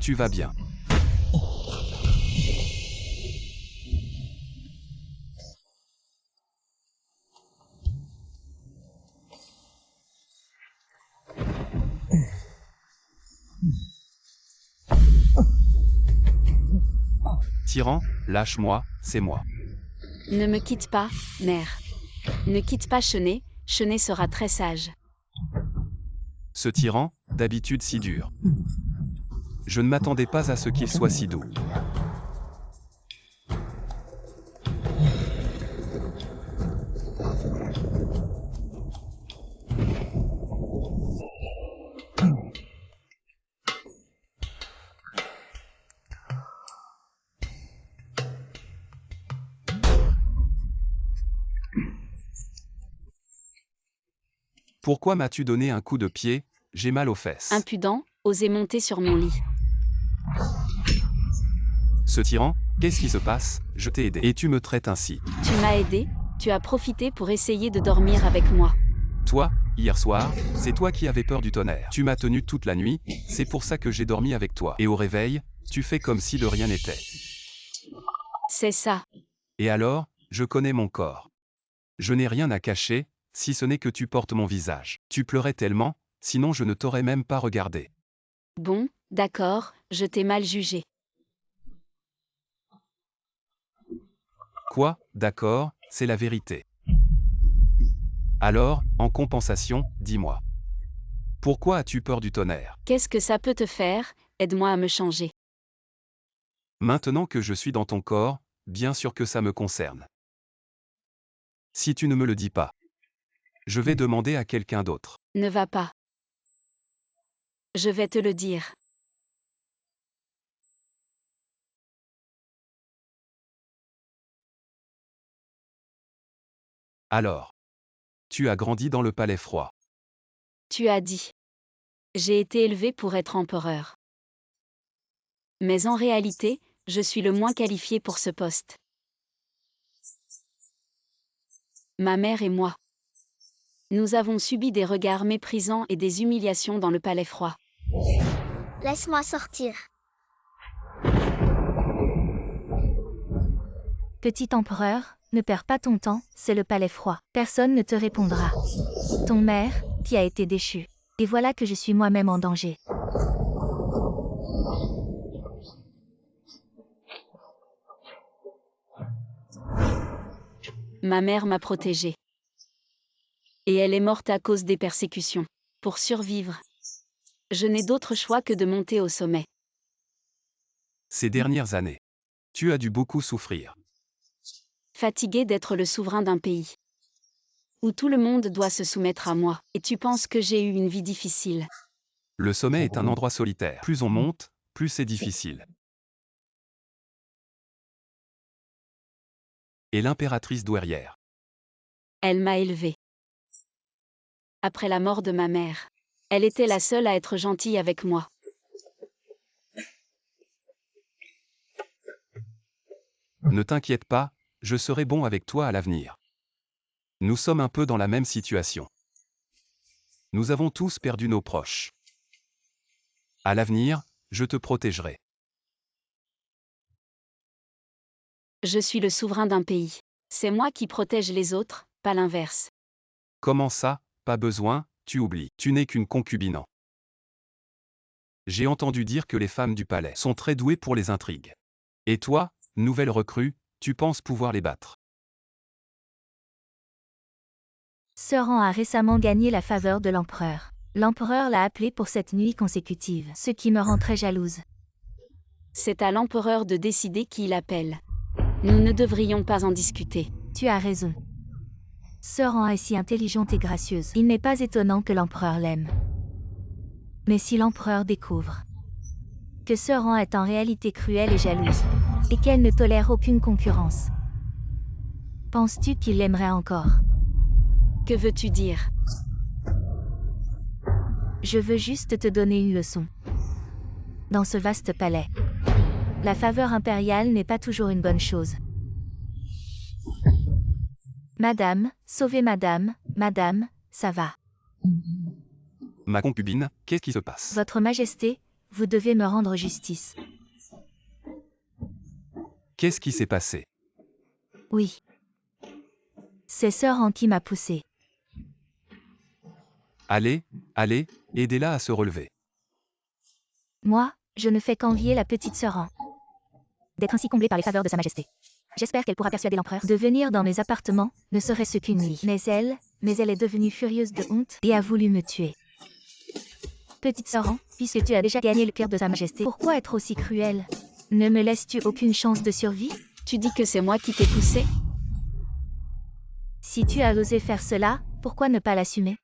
Speaker 4: Tu vas bien. Tyran, lâche-moi, c'est moi.
Speaker 2: Ne me quitte pas, mère. Ne quitte pas Chenet, Chenet sera très sage.
Speaker 4: Ce tyran, d'habitude si dur. Je ne m'attendais pas à ce qu'il soit si doux. Pourquoi m'as-tu donné un coup de pied? J'ai mal aux fesses.
Speaker 2: Impudent, osez monter sur mon lit.
Speaker 4: Ce tyran, qu'est-ce qui se passe? Je t'ai aidé. Et tu me traites ainsi.
Speaker 2: Tu m'as aidé, tu as profité pour essayer de dormir avec moi.
Speaker 4: Toi, hier soir, c'est toi qui avais peur du tonnerre. Tu m'as tenu toute la nuit, c'est pour ça que j'ai dormi avec toi. Et au réveil, tu fais comme si de rien n'était.
Speaker 2: C'est ça.
Speaker 4: Et alors, je connais mon corps. Je n'ai rien à cacher, si ce n'est que tu portes mon visage. Tu pleurais tellement, sinon je ne t'aurais même pas regardé.
Speaker 2: Bon, d'accord, je t'ai mal jugé.
Speaker 4: Quoi, d'accord, c'est la vérité. Alors, en compensation, dis-moi. Pourquoi as-tu peur du tonnerre?
Speaker 2: Qu'est-ce que ça peut te faire? Aide-moi à me changer.
Speaker 4: Maintenant que je suis dans ton corps, bien sûr que ça me concerne. Si tu ne me le dis pas, je vais demander à quelqu'un d'autre.
Speaker 2: Ne va pas. Je vais te le dire.
Speaker 4: Alors, tu as grandi dans le palais froid.
Speaker 2: Tu as dit. J'ai été élevé pour être empereur. Mais en réalité, je suis le moins qualifié pour ce poste. Ma mère et moi. Nous avons subi des regards méprisants et des humiliations dans le palais froid.
Speaker 5: Laisse-moi sortir.
Speaker 3: Petit empereur, ne perds pas ton temps, c'est le palais froid. Personne ne te répondra. Ton maire, qui a été déchu. Et voilà que je suis moi-même en danger.
Speaker 2: Ma mère m'a protégée. Et elle est morte à cause des persécutions. Pour survivre, je n'ai d'autre choix que de monter au sommet.
Speaker 4: Ces dernières années, tu as dû beaucoup souffrir.
Speaker 2: Fatiguée d'être le souverain d'un pays où tout le monde doit se soumettre à moi, et tu penses que j'ai eu une vie difficile.
Speaker 4: Le sommet est un endroit solitaire. Plus on monte, plus c'est difficile. Et l'impératrice douairière.
Speaker 2: Elle m'a élevée. Après la mort de ma mère, elle était la seule à être gentille avec moi.
Speaker 4: Ne t'inquiète pas, je serai bon avec toi à l'avenir. Nous sommes un peu dans la même situation. Nous avons tous perdu nos proches. À l'avenir, je te protégerai.
Speaker 2: Je suis le souverain d'un pays. C'est moi qui protège les autres, pas l'inverse.
Speaker 4: Comment ça, pas besoin, tu oublies, tu n'es qu'une concubine. J'ai entendu dire que les femmes du palais sont très douées pour les intrigues. Et toi, nouvelle recrue, tu penses pouvoir les battre?
Speaker 3: Sœur a récemment gagné la faveur de l'empereur. L'empereur l'a appelé pour cette nuit consécutive, ce qui me rend très jalouse.
Speaker 2: C'est à l'empereur de décider qui il appelle. Nous ne devrions pas en discuter.
Speaker 3: Tu as raison. Sœur est si intelligente et gracieuse. Il n'est pas étonnant que l'empereur l'aime. Mais si l'empereur découvre que Sœur est en réalité cruelle et jalouse, et qu'elle ne tolère aucune concurrence, penses-tu qu'il l'aimerait encore?
Speaker 2: Que veux-tu dire?
Speaker 3: Je veux juste te donner une leçon. Dans ce vaste palais, la faveur impériale n'est pas toujours une bonne chose. Madame, sauvez madame, madame, ça va.
Speaker 4: Ma concubine, qu'est-ce qui se passe?
Speaker 3: Votre Majesté, vous devez me rendre justice.
Speaker 4: Qu'est-ce qui s'est passé?
Speaker 3: Oui. C'est Sœur en qui m'a poussé.
Speaker 4: Allez, allez, aidez-la à se relever.
Speaker 3: Moi, je ne fais qu'envier la petite Sœur An d'être ainsi comblée par les faveurs de Sa Majesté. J'espère qu'elle pourra persuader l'empereur de venir dans mes appartements, ne serait-ce qu'une nuit. Mais elle est devenue furieuse de honte et a voulu me tuer. Petite Sœur An, puisque tu as déjà gagné le cœur de Sa Majesté, pourquoi être aussi cruelle? Ne me laisses-tu aucune chance de survie?
Speaker 2: Tu dis que c'est moi qui t'ai poussé?
Speaker 3: Si tu as osé faire cela, pourquoi ne pas l'assumer?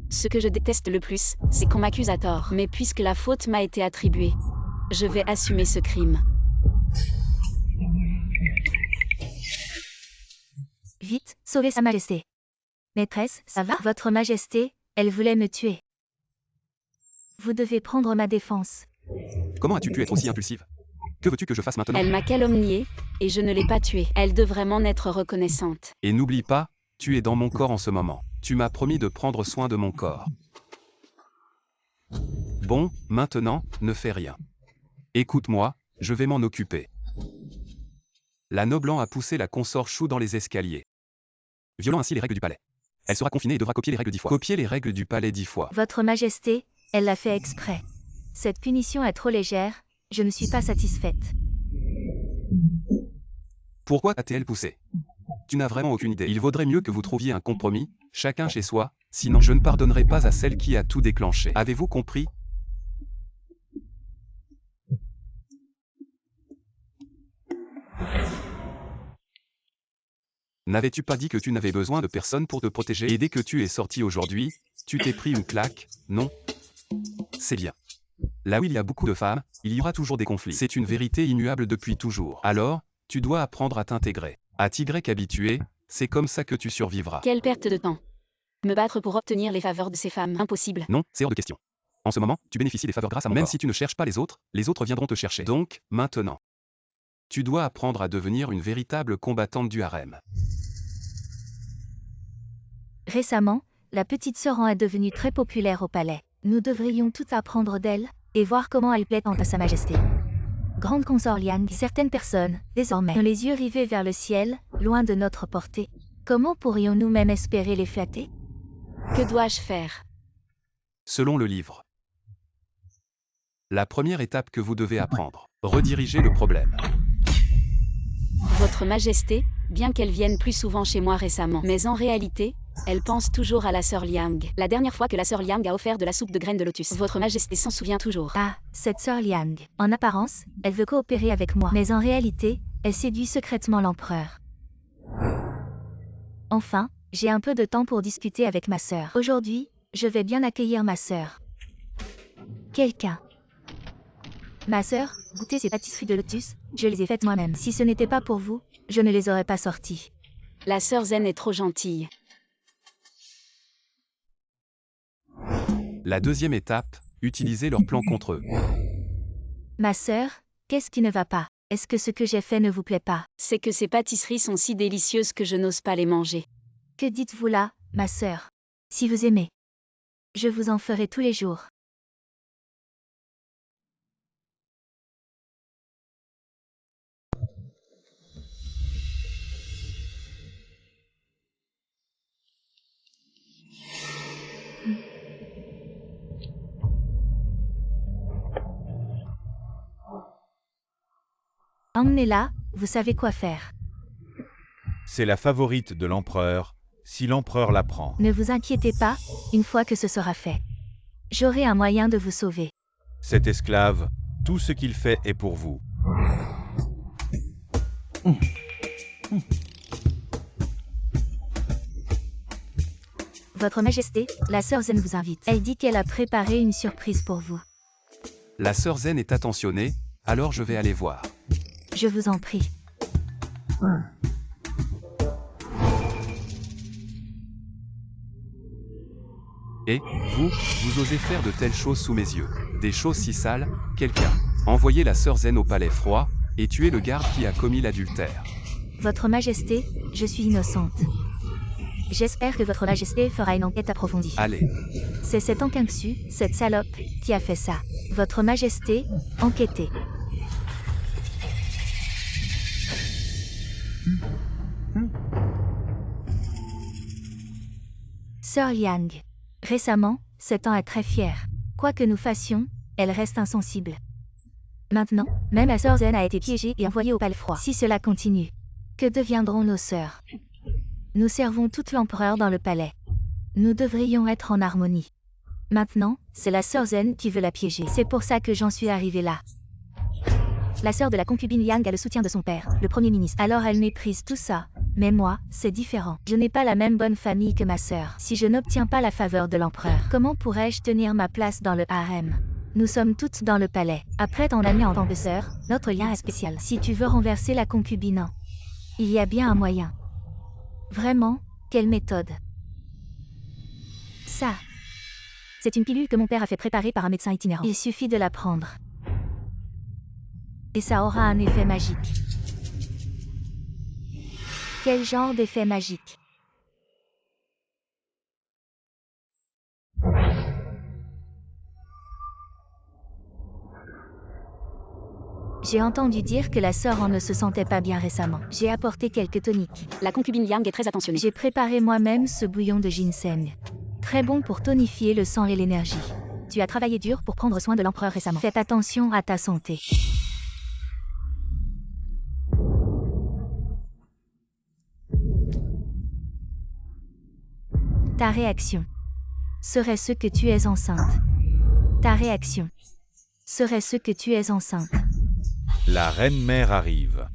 Speaker 2: Ce que je déteste le plus, c'est qu'on m'accuse à tort. Mais puisque la faute m'a été attribuée, je vais assumer ce crime.
Speaker 3: Vite, sauvez Sa Majesté. Maîtresse, ça va? Votre Majesté, elle voulait me tuer. Vous devez prendre ma défense.
Speaker 4: Comment as-tu pu être aussi impulsive? Que veux-tu que je fasse maintenant?
Speaker 2: Elle m'a calomniée, et je ne l'ai pas tuée. Elle devrait m'en être reconnaissante.
Speaker 4: Et n'oublie pas, tu es dans mon corps en ce moment. Tu m'as promis de prendre soin de mon corps. Bon, maintenant, ne fais rien. Écoute-moi, je vais m'en occuper. La Noblan a poussé la consort Chou dans les escaliers, violant ainsi les règles du palais. Elle sera confinée et devra copier les règles 10 fois. Copier les règles du palais 10 fois.
Speaker 3: Votre Majesté, elle l'a fait exprès. Cette punition est trop légère, je ne suis pas satisfaite.
Speaker 4: Pourquoi a-t-elle poussé? Tu n'as vraiment aucune idée. Il vaudrait mieux que vous trouviez un compromis, chacun chez soi, sinon je ne pardonnerai pas à celle qui a tout déclenché. Avez-vous compris? N'avais-tu pas dit que tu n'avais besoin de personne pour te protéger? Et dès que tu es sorti aujourd'hui, tu t'es pris une claque, non? C'est bien. Là où il y a beaucoup de femmes, il y aura toujours des conflits. C'est une vérité immuable depuis toujours. Alors, tu dois apprendre à t'intégrer. À t'y habituer, c'est comme ça que tu survivras.
Speaker 2: Quelle perte de temps. Me battre pour obtenir les faveurs de ces femmes, impossible.
Speaker 4: Non, c'est hors de question. En ce moment, tu bénéficies des faveurs grâce à moi. Même si tu ne cherches pas les autres viendront te chercher. Donc, maintenant, tu dois apprendre à devenir une véritable combattante du harem.
Speaker 3: Récemment, la petite Sœur An est devenue très populaire au palais. Nous devrions tout apprendre d'elle, et voir comment elle plaît à Sa Majesté. Grande consort Liang, certaines personnes, désormais, ont les yeux rivés vers le ciel, loin de notre portée. Comment pourrions-nous même espérer les flatter?
Speaker 2: Que dois-je faire?
Speaker 4: Selon le livre, la première étape que vous devez apprendre, rediriger le problème.
Speaker 2: Votre Majesté, bien qu'elle vienne plus souvent chez moi récemment, mais en réalité, elle pense toujours à la sœur Liang. La dernière fois que la sœur Liang a offert de la soupe de graines de lotus, votre Majesté s'en souvient toujours.
Speaker 3: Ah, cette Sœur Liang. En apparence, elle veut coopérer avec moi. Mais en réalité, elle séduit secrètement l'empereur. Enfin, j'ai un peu de temps pour discuter avec ma sœur. Aujourd'hui, je vais bien accueillir ma sœur. Quelqu'un. Ma sœur, goûtez ces pâtisseries de lotus, je les ai faites moi-même. Si ce n'était pas pour vous, je ne les aurais pas sorties.
Speaker 2: La sœur Zen est trop gentille.
Speaker 4: La deuxième étape, utiliser leur plan contre eux.
Speaker 3: Ma sœur, qu'est-ce qui ne va pas? Est-ce que ce que j'ai fait ne vous plaît pas?
Speaker 2: C'est que ces pâtisseries sont si délicieuses que je n'ose pas les manger.
Speaker 3: Que dites-vous là, ma sœur? Si vous aimez, je vous en ferai tous les jours. Emmenez-la, vous savez quoi faire.
Speaker 1: C'est la favorite de l'empereur, si l'empereur la prend.
Speaker 3: Ne vous inquiétez pas, une fois que ce sera fait. J'aurai un moyen de vous sauver.
Speaker 1: Cet esclave, tout ce qu'il fait est pour vous.
Speaker 3: Votre Majesté, la sœur Zen vous invite. Elle dit qu'elle a préparé une surprise pour vous.
Speaker 4: La sœur Zen est attentionnée, alors je vais aller voir.
Speaker 3: Je vous en prie.
Speaker 4: Et, vous osez faire de telles choses sous mes yeux. Des choses si sales, quelqu'un. Envoyez la sœur Zen au palais froid, et tuez le garde qui a commis l'adultère.
Speaker 3: Votre Majesté, je suis innocente. J'espère que Votre Majesté fera une enquête approfondie.
Speaker 4: Allez.
Speaker 3: C'est cet Anqingsu, cette salope, qui a fait ça. Votre Majesté, enquêtez. Sœur Liang. Récemment, cet an est très fière. Quoi que nous fassions, elle reste insensible. Maintenant, même la sœur Zen a été piégée et envoyée au palais froid. Si cela continue, que deviendront nos sœurs? Nous servons toute l'empereur dans le palais. Nous devrions être en harmonie. Maintenant, c'est la sœur Zen qui veut la piéger. C'est pour ça que j'en suis arrivée là. La sœur de la concubine Liang a le soutien de son père, le premier ministre. Alors elle méprise tout ça. Mais moi, c'est différent. Je n'ai pas la même bonne famille que ma sœur. Si je n'obtiens pas la faveur de l'empereur, comment pourrais-je tenir ma place dans le harem? Nous sommes toutes dans le palais. Après ton année en tant que sœur, notre lien est spécial. Si tu veux renverser la concubine, il y a bien un moyen. Vraiment, quelle méthode? Ça. C'est une pilule que mon père a fait préparer par un médecin itinérant. Il suffit de la prendre. Et ça aura un effet magique. Quel genre d'effet magique? J'ai entendu dire que la sœur en ne se sentait pas bien récemment. J'ai apporté quelques toniques.
Speaker 2: La concubine Liang est très attentionnée.
Speaker 3: J'ai préparé moi-même ce bouillon de ginseng. Très bon pour tonifier le sang et l'énergie. Tu as travaillé dur pour prendre soin de l'empereur récemment. Faites attention à ta santé. Ta réaction serait-ce que tu es enceinte? Ta réaction serait-ce que tu es enceinte?
Speaker 1: La reine-mère arrive.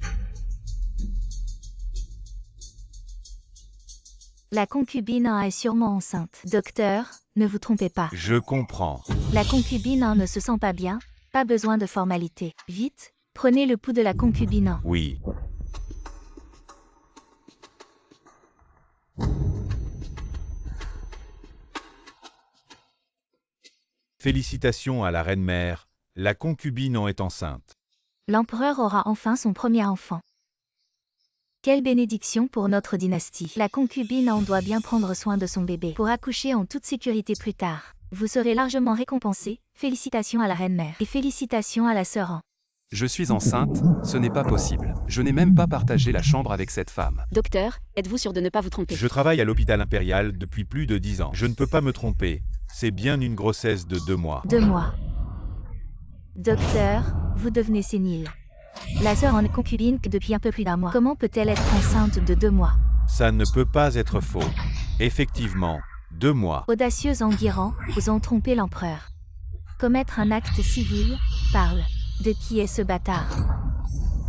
Speaker 3: La concubine est sûrement enceinte. Docteur, ne vous trompez pas.
Speaker 1: Je comprends.
Speaker 3: La concubine ne se sent pas bien, pas besoin de formalité. Vite, prenez le pouls de la concubine.
Speaker 1: Oui. Félicitations à la reine-mère, la concubine en est enceinte.
Speaker 3: L'empereur aura enfin son premier enfant. Quelle bénédiction pour notre dynastie. La concubine en doit bien prendre soin de son bébé pour accoucher en toute sécurité plus tard. Vous serez largement récompensé. Félicitations à la reine-mère et félicitations à la sœur An.
Speaker 4: Je suis enceinte, ce n'est pas possible. Je n'ai même pas partagé la chambre avec cette femme.
Speaker 2: Docteur, êtes-vous sûr de ne pas vous tromper?
Speaker 1: Je travaille à l'hôpital impérial depuis plus de 10 ans. Je ne peux pas me tromper. C'est bien une grossesse de 2 mois.
Speaker 3: 2 mois. Docteur, vous devenez sénile. La sœur en est concubine que depuis un peu plus d'un mois. Comment peut-elle être enceinte de 2 mois?
Speaker 1: Ça ne peut pas être faux. Effectivement, 2 mois.
Speaker 3: Audacieuse Enguerrand, osant tromper l'empereur. Commettre un acte civil, parle. De qui est ce bâtard?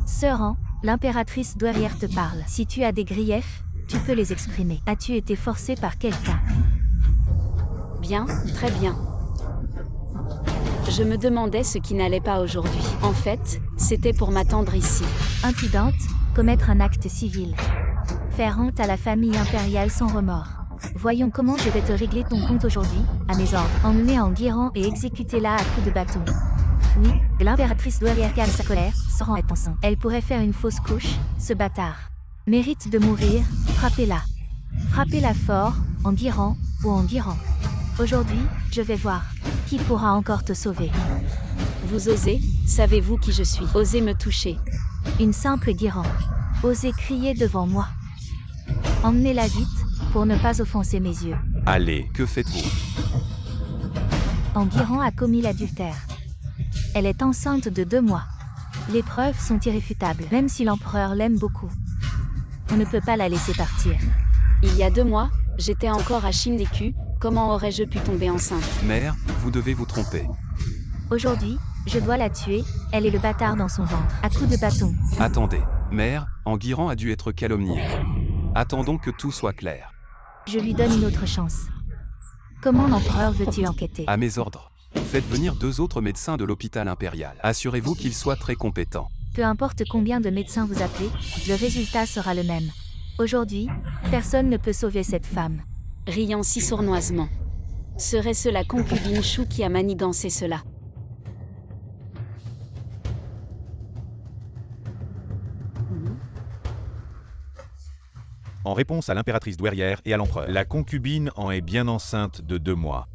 Speaker 3: Sœur An, l'impératrice douairière te parle. Si tu as des griefs, tu peux les exprimer. As-tu été forcé par quelqu'un?
Speaker 2: Bien, très bien. Je me demandais ce qui n'allait pas aujourd'hui. En fait, c'était pour m'attendre ici.
Speaker 3: Impudente, commettre un acte civil. Faire honte à la famille impériale sans remords. Voyons comment je vais te régler ton compte aujourd'hui, à mes ordres. Emmenez Enguerrand et exécutez-la à coups de bâton. Oui, l'impératrice douairière calme sa colère, Soran est enceinte. Elle pourrait faire une fausse couche, ce bâtard. Mérite de mourir, frappez-la. Frappez-la fort, Enguerrand, ou Enguerrand. Aujourd'hui, je vais voir. Qui pourra encore te sauver?
Speaker 2: Vous osez? Savez-vous qui je suis? Osez me toucher.
Speaker 3: Une simple Enguerrand. Osez crier devant moi. Emmenez-la vite, pour ne pas offenser mes yeux.
Speaker 1: Allez,
Speaker 4: Que faites-vous?
Speaker 3: Enguerrand a commis l'adultère. Elle est enceinte de 2 mois. Les preuves sont irréfutables, même si l'empereur l'aime beaucoup. On ne peut pas la laisser partir.
Speaker 2: Il y a 2 mois, j'étais encore à Shindeku, comment aurais-je pu tomber enceinte?
Speaker 4: Mère, vous devez vous tromper.
Speaker 3: Aujourd'hui, je dois la tuer, elle est le bâtard dans son ventre, à coups de bâton.
Speaker 4: Attendez. Mère, Enguerrand a dû être calomnié. Attendons que tout soit clair.
Speaker 3: Je lui donne une autre chance. Comment l'empereur veut-il enquêter?
Speaker 4: À mes ordres. Faites venir 2 autres médecins de l'hôpital impérial. Assurez-vous qu'ils soient très compétents.
Speaker 3: Peu importe combien de médecins vous appelez, le résultat sera le même. Aujourd'hui, personne ne peut sauver cette femme.
Speaker 2: Riant si sournoisement. Serait-ce la concubine Chou qui a manigancé cela?
Speaker 1: En réponse à l'impératrice douairière et à l'empereur, la concubine en est bien enceinte de 2 mois.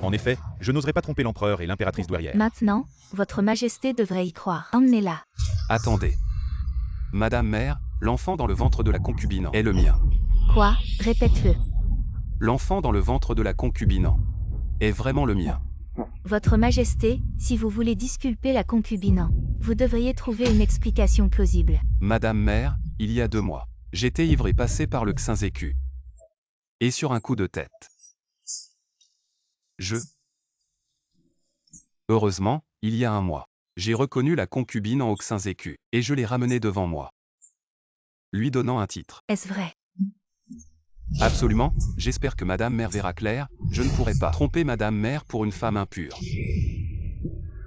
Speaker 1: En effet, je n'oserais pas tromper l'empereur et l'impératrice douairière.
Speaker 3: Maintenant, votre majesté devrait y croire. Emmenez-la.
Speaker 4: Attendez. Madame Mère, l'enfant dans le ventre de la concubine est le mien.
Speaker 3: Quoi? Répète-le.
Speaker 4: L'enfant dans le ventre de la concubine est vraiment le mien.
Speaker 3: Votre majesté, si vous voulez disculper la concubine, vous devriez trouver une explication plausible.
Speaker 4: Madame Mère, il y a 2 mois, j'étais ivre et passé par le Xinzeku. Et sur un coup de tête. Heureusement, il y a 1 mois, j'ai reconnu la concubine en Xinzeku, et je l'ai ramenée devant moi. Lui donnant un titre.
Speaker 3: Est-ce vrai?
Speaker 4: Absolument, j'espère que Madame Mère verra clair, je ne pourrai pas tromper Madame Mère pour une femme impure.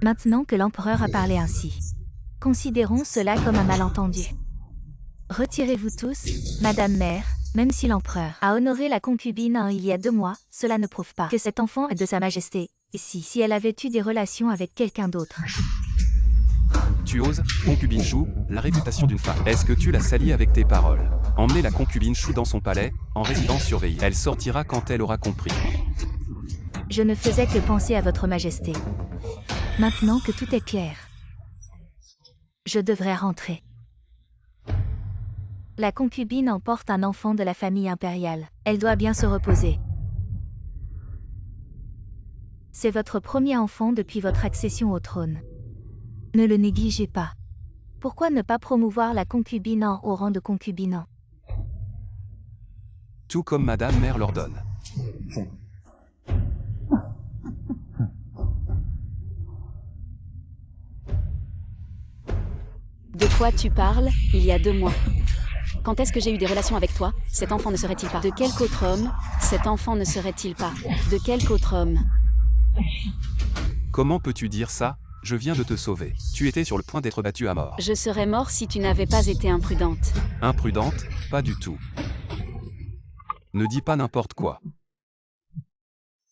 Speaker 3: Maintenant que l'empereur a parlé ainsi, considérons cela comme un malentendu. Retirez-vous tous, Madame Mère, même si l'empereur a honoré la concubine il y a 2 mois, cela ne prouve pas que cet enfant est de sa majesté, et si elle avait eu des relations avec quelqu'un d'autre.
Speaker 4: Tu oses, concubine Chou, la réputation d'une femme. Est-ce que tu l'as salie avec tes paroles? Emmenez la concubine Chou dans son palais, en résidence surveillée. Elle sortira quand elle aura compris.
Speaker 3: Je ne faisais que penser à votre majesté. Maintenant que tout est clair, je devrais rentrer. La concubine emporte un enfant de la famille impériale. Elle doit bien se reposer. C'est votre premier enfant depuis votre accession au trône. Ne le négligez pas. Pourquoi ne pas promouvoir la concubine au rang de concubine?
Speaker 4: Tout comme Madame Mère l'ordonne.
Speaker 2: De quoi tu parles? Il y a 2 mois. Quand est-ce que j'ai eu des relations avec toi? Cet enfant ne serait-il pas? De quelque autre homme? Cet enfant ne serait-il pas? De quelque autre homme?
Speaker 4: Comment peux-tu dire ça? Je viens de te sauver. Tu étais sur le point d'être battue à mort.
Speaker 2: Je serais mort si tu n'avais pas été imprudente.
Speaker 4: Imprudente? Pas du tout. Ne dis pas n'importe quoi.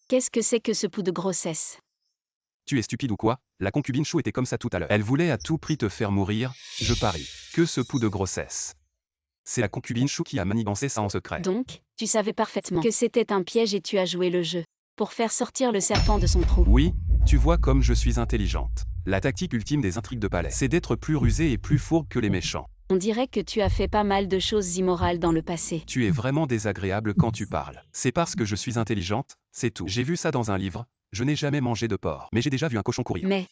Speaker 2: Qu'est-ce que c'est que ce pouls de grossesse?
Speaker 4: Tu es stupide ou quoi? La concubine Chou était comme ça tout à l'heure. Elle voulait à tout prix te faire mourir, je parie. Que ce pouls de grossesse. C'est la concubine Chou qui a manigancé ça en secret.
Speaker 2: Donc, tu savais parfaitement que c'était un piège et tu as joué le jeu. Pour faire sortir le serpent de son trou.
Speaker 4: Oui, tu vois comme je suis intelligente. La tactique ultime des intrigues de palais, c'est d'être plus rusé et plus fourbe que les méchants.
Speaker 2: On dirait que tu as fait pas mal de choses immorales dans le passé.
Speaker 4: Tu es vraiment désagréable quand tu parles. C'est parce que je suis intelligente, c'est tout. J'ai vu ça dans un livre, je n'ai jamais mangé de porc. Mais j'ai déjà vu un cochon courir.
Speaker 2: Mais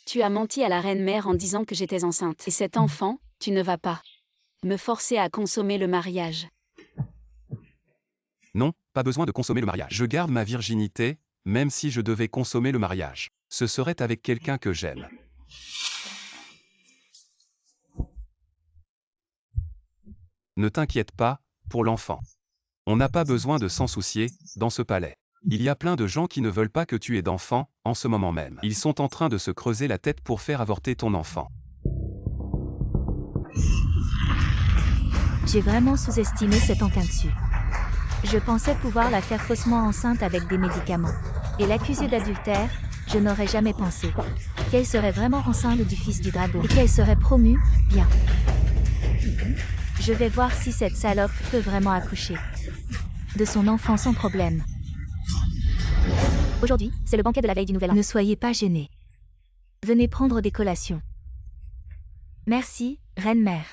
Speaker 2: tu as menti à la reine mère en disant que j'étais enceinte. Et cet enfant, tu ne vas pas me forcer à consommer le mariage.
Speaker 4: Non, pas besoin de consommer le mariage. Je garde ma virginité, même si je devais consommer le mariage. Ce serait avec quelqu'un que j'aime. Ne t'inquiète pas, pour l'enfant. On n'a pas besoin de s'en soucier, dans ce palais. Il y a plein de gens qui ne veulent pas que tu aies d'enfant, en ce moment même. Ils sont en train de se creuser la tête pour faire avorter ton enfant.
Speaker 3: J'ai vraiment sous-estimé cet enquinsu. Je pensais pouvoir la faire faussement enceinte avec des médicaments. Et l'accuser d'adultère, je n'aurais jamais pensé qu'elle serait vraiment enceinte du fils du dragon et qu'elle serait promue, bien. Je vais voir si cette salope peut vraiment accoucher de son enfant sans problème. Aujourd'hui, c'est le banquet de la veille du nouvel an. Ne soyez pas gênés. Venez prendre des collations. Merci, reine-mère.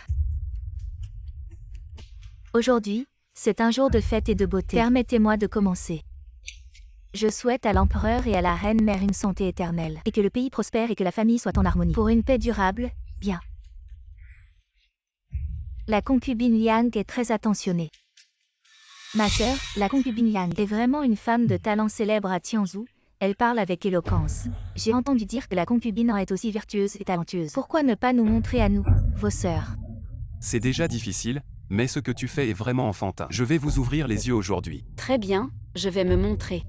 Speaker 3: Aujourd'hui, c'est un jour de fête et de beauté. Permettez-moi de commencer. Je souhaite à l'empereur et à la reine mère une santé éternelle, et que le pays prospère et que la famille soit en harmonie. Pour une paix durable, bien. La concubine Yang est très attentionnée. Ma sœur, la concubine Yang, est vraiment une femme de talent célèbre à Tianzhou. Elle parle avec éloquence. J'ai entendu dire que la concubine en est aussi vertueuse et talentueuse. Pourquoi ne pas nous montrer à nous, vos sœurs?
Speaker 4: C'est déjà difficile, mais ce que tu fais est vraiment enfantin. Je vais vous ouvrir les yeux aujourd'hui.
Speaker 2: Très bien, je vais me montrer.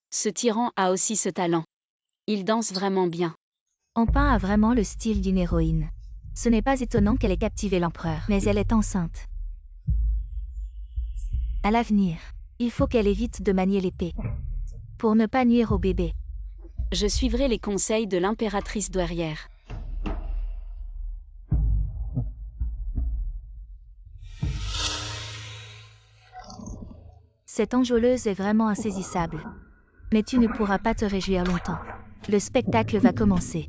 Speaker 2: Ce tyran a aussi ce talent. Il danse vraiment bien.
Speaker 3: Empin a vraiment le style d'une héroïne. Ce n'est pas étonnant qu'elle ait captivé l'empereur, mais elle est enceinte. À l'avenir, il faut qu'elle évite de manier l'épée, pour ne pas nuire au bébé.
Speaker 2: Je suivrai les conseils de l'impératrice douairière.
Speaker 3: Cette enjôleuse est vraiment insaisissable. Mais tu ne pourras pas te réjouir longtemps. Le spectacle va commencer.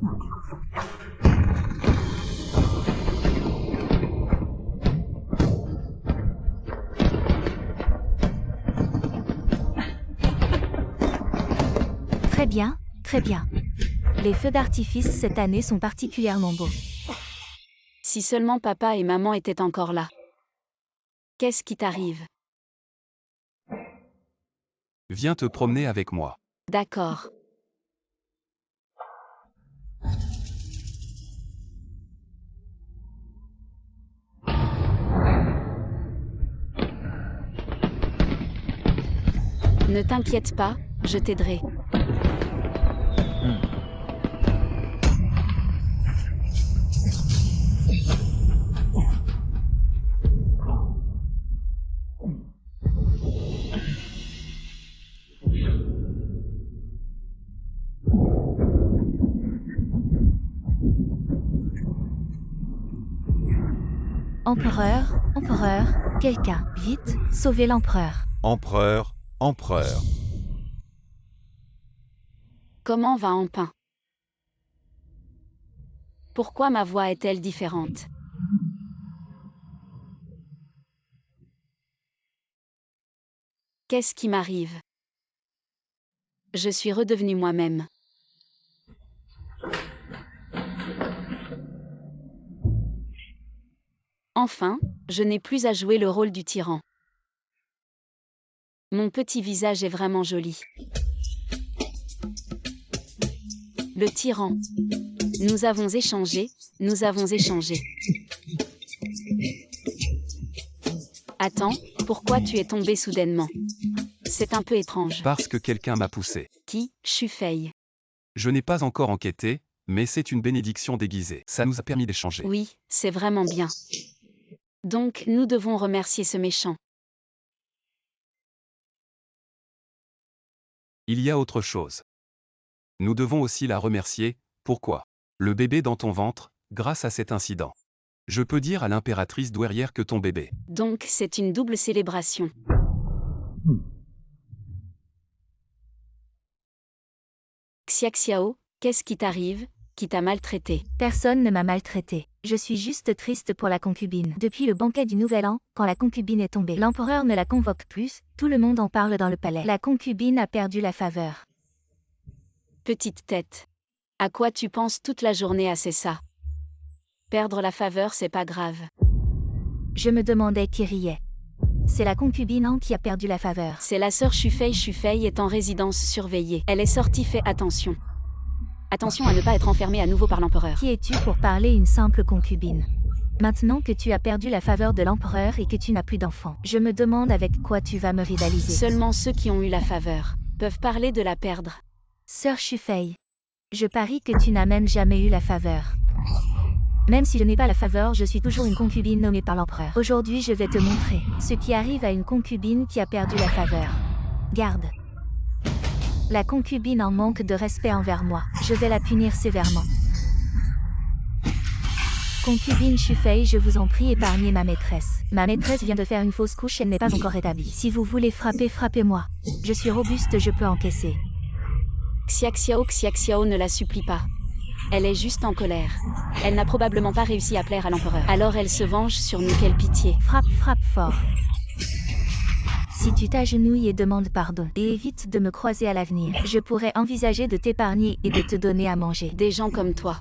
Speaker 3: Très bien, très bien. Les feux d'artifice cette année sont particulièrement beaux.
Speaker 2: Si seulement papa et maman étaient encore là. Qu'est-ce qui t'arrive?
Speaker 4: Viens te promener avec moi.
Speaker 2: D'accord. Ne t'inquiète pas, je t'aiderai.
Speaker 3: Empereur, empereur, quelqu'un, vite, sauvez l'empereur.
Speaker 1: Empereur, empereur.
Speaker 2: Comment va Empin? Pourquoi ma voix est-elle différente? Qu'est-ce qui m'arrive? Je suis redevenue moi-même. Enfin, je n'ai plus à jouer le rôle du tyran. Mon petit visage est vraiment joli. Le tyran. Nous avons échangé, nous avons échangé. Attends, pourquoi tu es tombé soudainement? C'est un peu étrange.
Speaker 4: Parce que quelqu'un m'a poussé.
Speaker 2: Qui? Shufei.
Speaker 4: Je n'ai pas encore enquêté, mais c'est une bénédiction déguisée. Ça nous a permis d'échanger.
Speaker 2: Oui, c'est vraiment bien. Donc, nous devons remercier ce méchant.
Speaker 4: Il y a autre chose. Nous devons aussi la remercier. Pourquoi? Le bébé dans ton ventre, grâce à cet incident. Je peux dire à l'impératrice douairière que ton bébé.
Speaker 2: Donc, c'est une double célébration. Xiaxiao, qu'est-ce qui t'arrive? Qui t'a maltraité?
Speaker 3: Personne ne m'a maltraité. Je suis juste triste pour la concubine. Depuis le banquet du Nouvel An, quand la concubine est tombée, l'empereur ne la convoque plus, tout le monde en parle dans le palais. La concubine a perdu la faveur.
Speaker 2: Petite tête. À quoi tu penses toute la journée? C'est ça. Perdre la faveur, c'est pas grave.
Speaker 3: Je me demandais qui riait. C'est la concubine An qui a perdu la faveur.
Speaker 2: C'est la sœur Shufei. Shufei est en résidence surveillée. Elle est sortie, fais attention. Attention à ne pas être enfermé à nouveau par l'empereur.
Speaker 3: Qui es-tu pour parler une simple concubine? Maintenant que tu as perdu la faveur de l'empereur et que tu n'as plus d'enfants, je me demande avec quoi tu vas me rivaliser.
Speaker 2: Seulement ceux qui ont eu la faveur peuvent parler de la perdre.
Speaker 3: Sœur Shufei, je parie que tu n'as même jamais eu la faveur. Même si je n'ai pas la faveur, je suis toujours une concubine nommée par l'empereur. Aujourd'hui, je vais te montrer ce qui arrive à une concubine qui a perdu la faveur. Garde. La concubine en manque de respect envers moi. Je vais la punir sévèrement. Concubine Shufei, je vous en prie, épargnez ma maîtresse. Ma maîtresse vient de faire une fausse couche, elle n'est pas encore rétablie. Si vous voulez frapper, frappez-moi. Je suis robuste, je peux encaisser.
Speaker 2: Xiaxiao ne la supplie pas. Elle est juste en colère. Elle n'a probablement pas réussi à plaire à l'empereur. Alors elle se venge sur nous, quelle pitié.
Speaker 3: Frappe, frappe fort. Si tu t'agenouilles et demandes pardon, et évite de me croiser à l'avenir, je pourrais envisager de t'épargner et de te donner à manger.
Speaker 2: Des gens comme toi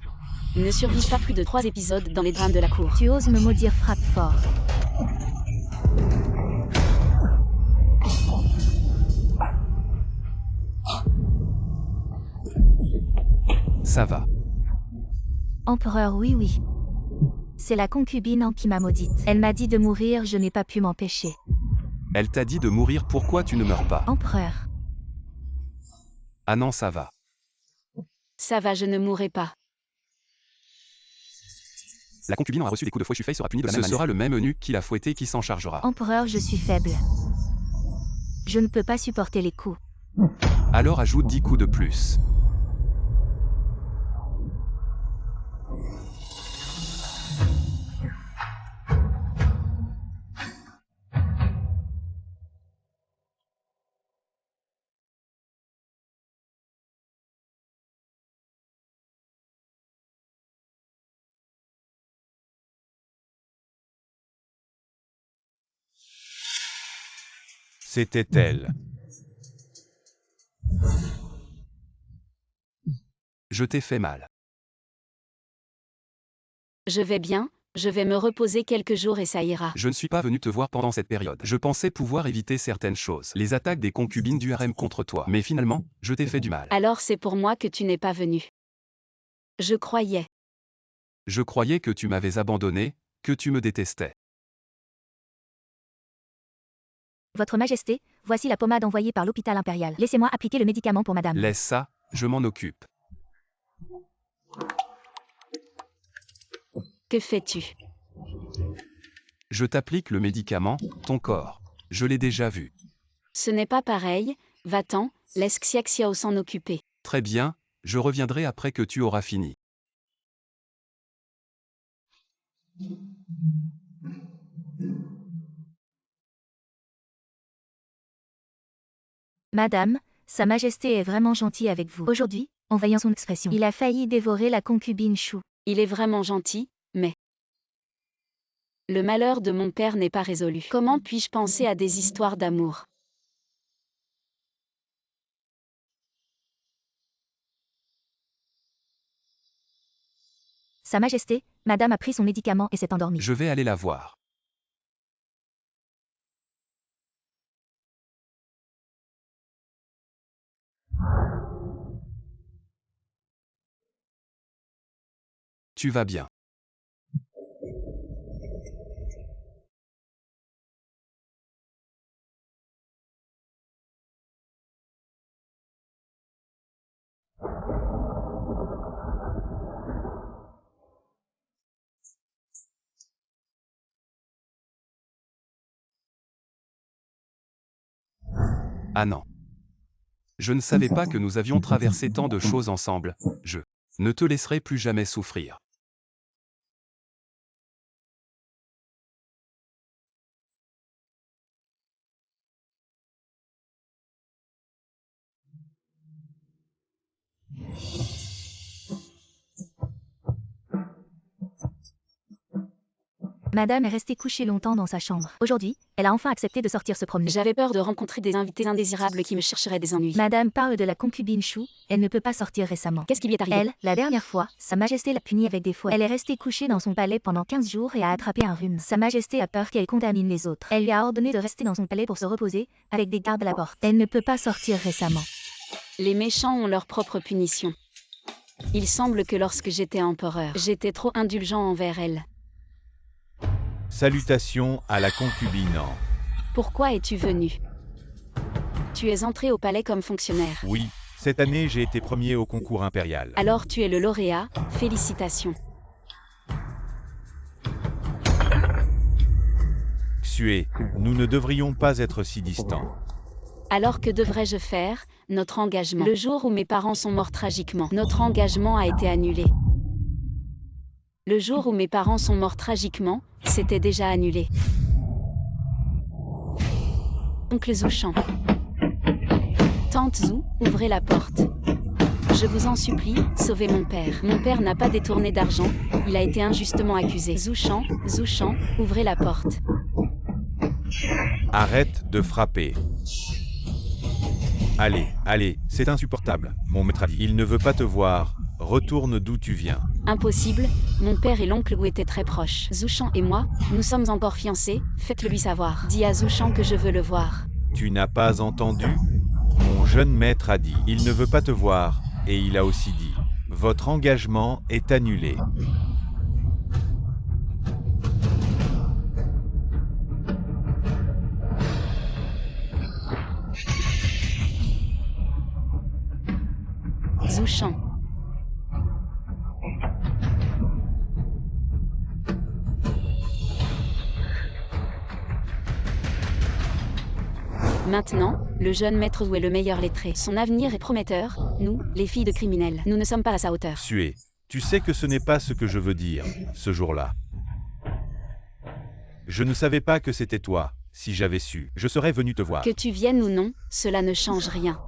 Speaker 2: ne survivent pas plus de 3 épisodes dans les drames de la cour.
Speaker 3: Tu oses me maudire, frappe fort.
Speaker 4: Ça va.
Speaker 3: Empereur, oui. C'est la concubine en qui m'a maudite. Elle m'a dit de mourir, je n'ai pas pu m'empêcher.
Speaker 4: Elle t'a dit de mourir, pourquoi tu ne meurs pas?
Speaker 3: Empereur.
Speaker 4: Ah non, ça va.
Speaker 2: Ça va, je ne mourrai pas.
Speaker 4: La concubine aura reçu des coups de fouet, Shufei sera punie de la même manière. Ce sera le même eunuque qui l'a fouetté qui s'en chargera.
Speaker 3: Empereur, je suis faible. Je ne peux pas supporter les coups.
Speaker 4: Alors ajoute 10 coups de plus.
Speaker 1: C'était elle.
Speaker 4: Je t'ai fait mal.
Speaker 2: Je vais bien, je vais me reposer quelques jours et ça ira.
Speaker 4: Je ne suis pas venu te voir pendant cette période. Je pensais pouvoir éviter certaines choses. Les attaques des concubines du harem contre toi. Mais finalement, je t'ai fait du mal.
Speaker 2: Alors c'est pour moi que tu n'es pas venu. Je croyais.
Speaker 4: Je croyais que tu m'avais abandonné, que tu me détestais.
Speaker 3: Votre Majesté, voici la pommade envoyée par l'hôpital impérial. Laissez-moi appliquer le médicament pour madame.
Speaker 4: Laisse ça, je m'en occupe.
Speaker 2: Que fais-tu?
Speaker 4: Je t'applique le médicament, ton corps. Je l'ai déjà vu.
Speaker 2: Ce n'est pas pareil, va-t'en, laisse Xiaxiao s'en occuper.
Speaker 4: Très bien, je reviendrai après que tu auras fini.
Speaker 3: Madame, Sa Majesté est vraiment gentille avec vous. Aujourd'hui, en voyant son expression, il a failli dévorer la concubine Chou.
Speaker 2: Il est vraiment gentil, mais... Le malheur de mon père n'est pas résolu. Comment puis-je penser à des histoires d'amour?
Speaker 3: Sa Majesté, Madame a pris son médicament et s'est endormie.
Speaker 4: Je vais aller la voir. Tu vas bien. Ah non. Je ne savais pas que nous avions traversé tant de choses ensemble. Je ne te laisserai plus jamais souffrir.
Speaker 3: Madame est restée couchée longtemps dans sa chambre. Aujourd'hui, elle a enfin accepté de sortir se promener.
Speaker 2: J'avais peur de rencontrer des invités indésirables qui me chercheraient des ennuis.
Speaker 3: Madame parle de la concubine Chou, elle ne peut pas sortir récemment.
Speaker 2: Qu'est-ce qui lui est arrivé?
Speaker 3: Elle, la dernière fois, Sa Majesté l'a punie avec des fouets. Elle est restée couchée dans son palais pendant 15 jours et a attrapé un rhume. Sa Majesté a peur qu'elle contamine les autres. Elle lui a ordonné de rester dans son palais pour se reposer, avec des gardes à la porte. Elle ne peut pas sortir récemment.
Speaker 2: Les méchants ont leur propre punition. Il semble que lorsque j'étais empereur, j'étais trop indulgent envers elle.
Speaker 1: Salutations à la concubine.
Speaker 2: Pourquoi es-tu venu? Tu es entré au palais comme fonctionnaire.
Speaker 1: Oui, cette année j'ai été premier au concours impérial.
Speaker 2: Alors tu es le lauréat, félicitations.
Speaker 1: Xué, nous ne devrions pas être si distants.
Speaker 2: Alors que devrais-je faire? Notre engagement. Le jour où mes parents sont morts tragiquement, notre engagement a été annulé. Le jour où mes parents sont morts tragiquement, c'était déjà annulé. Oncle Zouchan. Tante Zou, ouvrez la porte. Je vous en supplie, sauvez mon père. Mon père n'a pas détourné d'argent, il a été injustement accusé. Zouchan, ouvrez la porte.
Speaker 1: Arrête de frapper. Allez, c'est insupportable. Mon maître a dit, il ne veut pas te voir. Retourne d'où tu viens.
Speaker 2: Impossible, mon père et l'oncle Wu étaient très proches. Zouchan et moi, nous sommes encore fiancés, faites-le lui savoir. Dis à Zouchan que je veux le voir.
Speaker 1: Tu n'as pas entendu? Mon jeune maître a dit, il ne veut pas te voir, et il a aussi dit, votre engagement est annulé.
Speaker 2: Zouchan. Maintenant, le jeune maître Wu est le meilleur lettré. Son avenir est prometteur. Nous, les filles de criminels, nous ne sommes pas à sa hauteur.
Speaker 1: Xué, tu sais que ce n'est pas ce que je veux dire, ce jour-là. Je ne savais pas que c'était toi. Si j'avais su, je serais venu te voir.
Speaker 2: Que tu viennes ou non, cela ne change rien.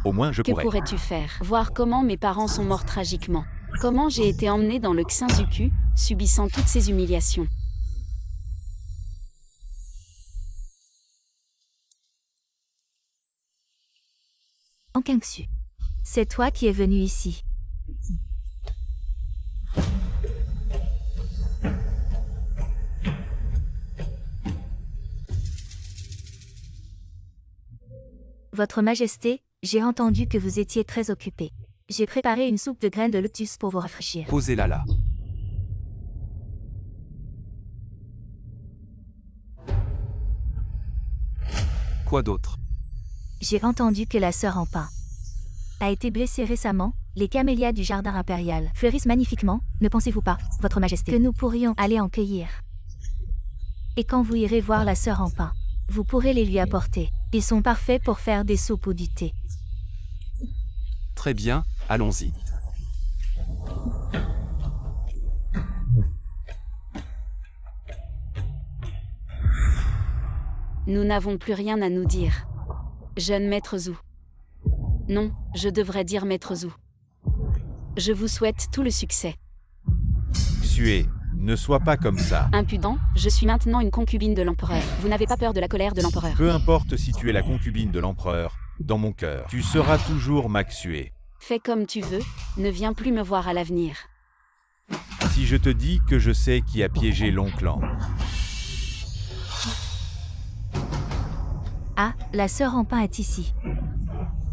Speaker 1: Au moins je
Speaker 2: Que
Speaker 1: pourrais.
Speaker 2: pourrais-tu faire? Voir comment mes parents sont morts tragiquement. Comment j'ai été emmené dans le Xinzuku, subissant toutes ces humiliations.
Speaker 3: Ankingsu. C'est toi qui es venu ici. Votre Majesté, j'ai entendu que vous étiez très occupé. J'ai préparé une soupe de graines de lotus pour vous rafraîchir.
Speaker 4: Posez-la là. Quoi d'autre?
Speaker 3: J'ai entendu que la sœur en pain a été blessée récemment. Les camélias du jardin impérial fleurissent magnifiquement, ne pensez-vous pas, Votre Majesté, que nous pourrions aller en cueillir? Et quand vous irez voir la sœur en pain, vous pourrez les lui apporter. Ils sont parfaits pour faire des soupes ou du thé.
Speaker 4: Très bien, allons-y.
Speaker 2: Nous n'avons plus rien à nous dire. Jeune maître Zou. Non, je devrais dire maître Zou. Je vous souhaite tout le succès.
Speaker 1: Xué, ne sois pas comme ça.
Speaker 2: Impudent, je suis maintenant une concubine de l'empereur. Vous n'avez pas peur de la colère de l'empereur?
Speaker 1: Peu importe si tu es la concubine de l'empereur, dans mon cœur, tu seras toujours ma Xué.
Speaker 2: Fais comme tu veux, ne viens plus me voir à l'avenir.
Speaker 1: Si je te dis que je sais qui a piégé l'oncle An.
Speaker 3: Ah, la sœur en pain est ici.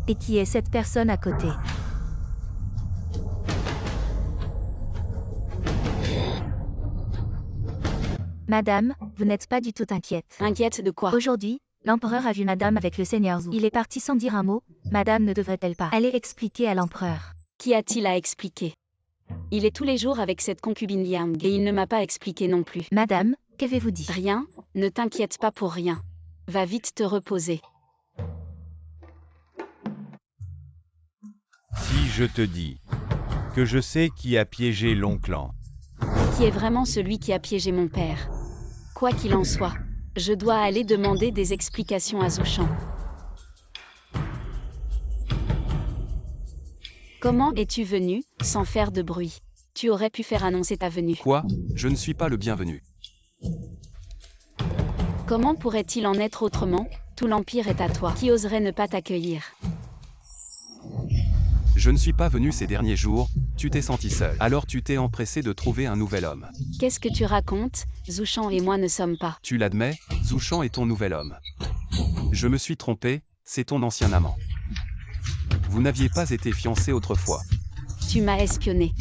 Speaker 3: Et qui est cette personne à côté? Madame, vous n'êtes pas du tout inquiète.
Speaker 2: Inquiète de quoi?
Speaker 3: Aujourd'hui, l'empereur a vu madame avec le seigneur Zou. Il est parti sans dire un mot. Madame ne devrait-elle pas aller expliquer à l'empereur?
Speaker 2: Qu'y a-t-il à expliquer? Il est tous les jours avec cette concubine Liang et il ne m'a pas expliqué non plus.
Speaker 3: Madame, qu'avez-vous dit?
Speaker 2: Rien, ne t'inquiète pas pour rien. Va vite te reposer.
Speaker 1: Si je te dis que je sais qui a piégé l'oncle An.
Speaker 2: Qui est vraiment celui qui a piégé mon père? Quoi qu'il en soit, je dois aller demander des explications à Zouchan. Comment es-tu venu, sans faire de bruit? Tu aurais pu faire annoncer ta venue.
Speaker 4: Quoi? Je ne suis pas le bienvenu.
Speaker 2: Comment pourrait-il en être autrement? Tout l'Empire est à toi. Qui oserait ne pas t'accueillir?
Speaker 4: Je ne suis pas venu ces derniers jours, tu t'es senti seul. Alors tu t'es empressé de trouver un nouvel homme.
Speaker 2: Qu'est-ce que tu racontes? Zouchan et moi ne sommes pas.
Speaker 4: Tu l'admets, Zouchan est ton nouvel homme. Je me suis trompé, c'est ton ancien amant. Vous n'aviez pas été fiancé autrefois.
Speaker 2: Tu m'as espionné.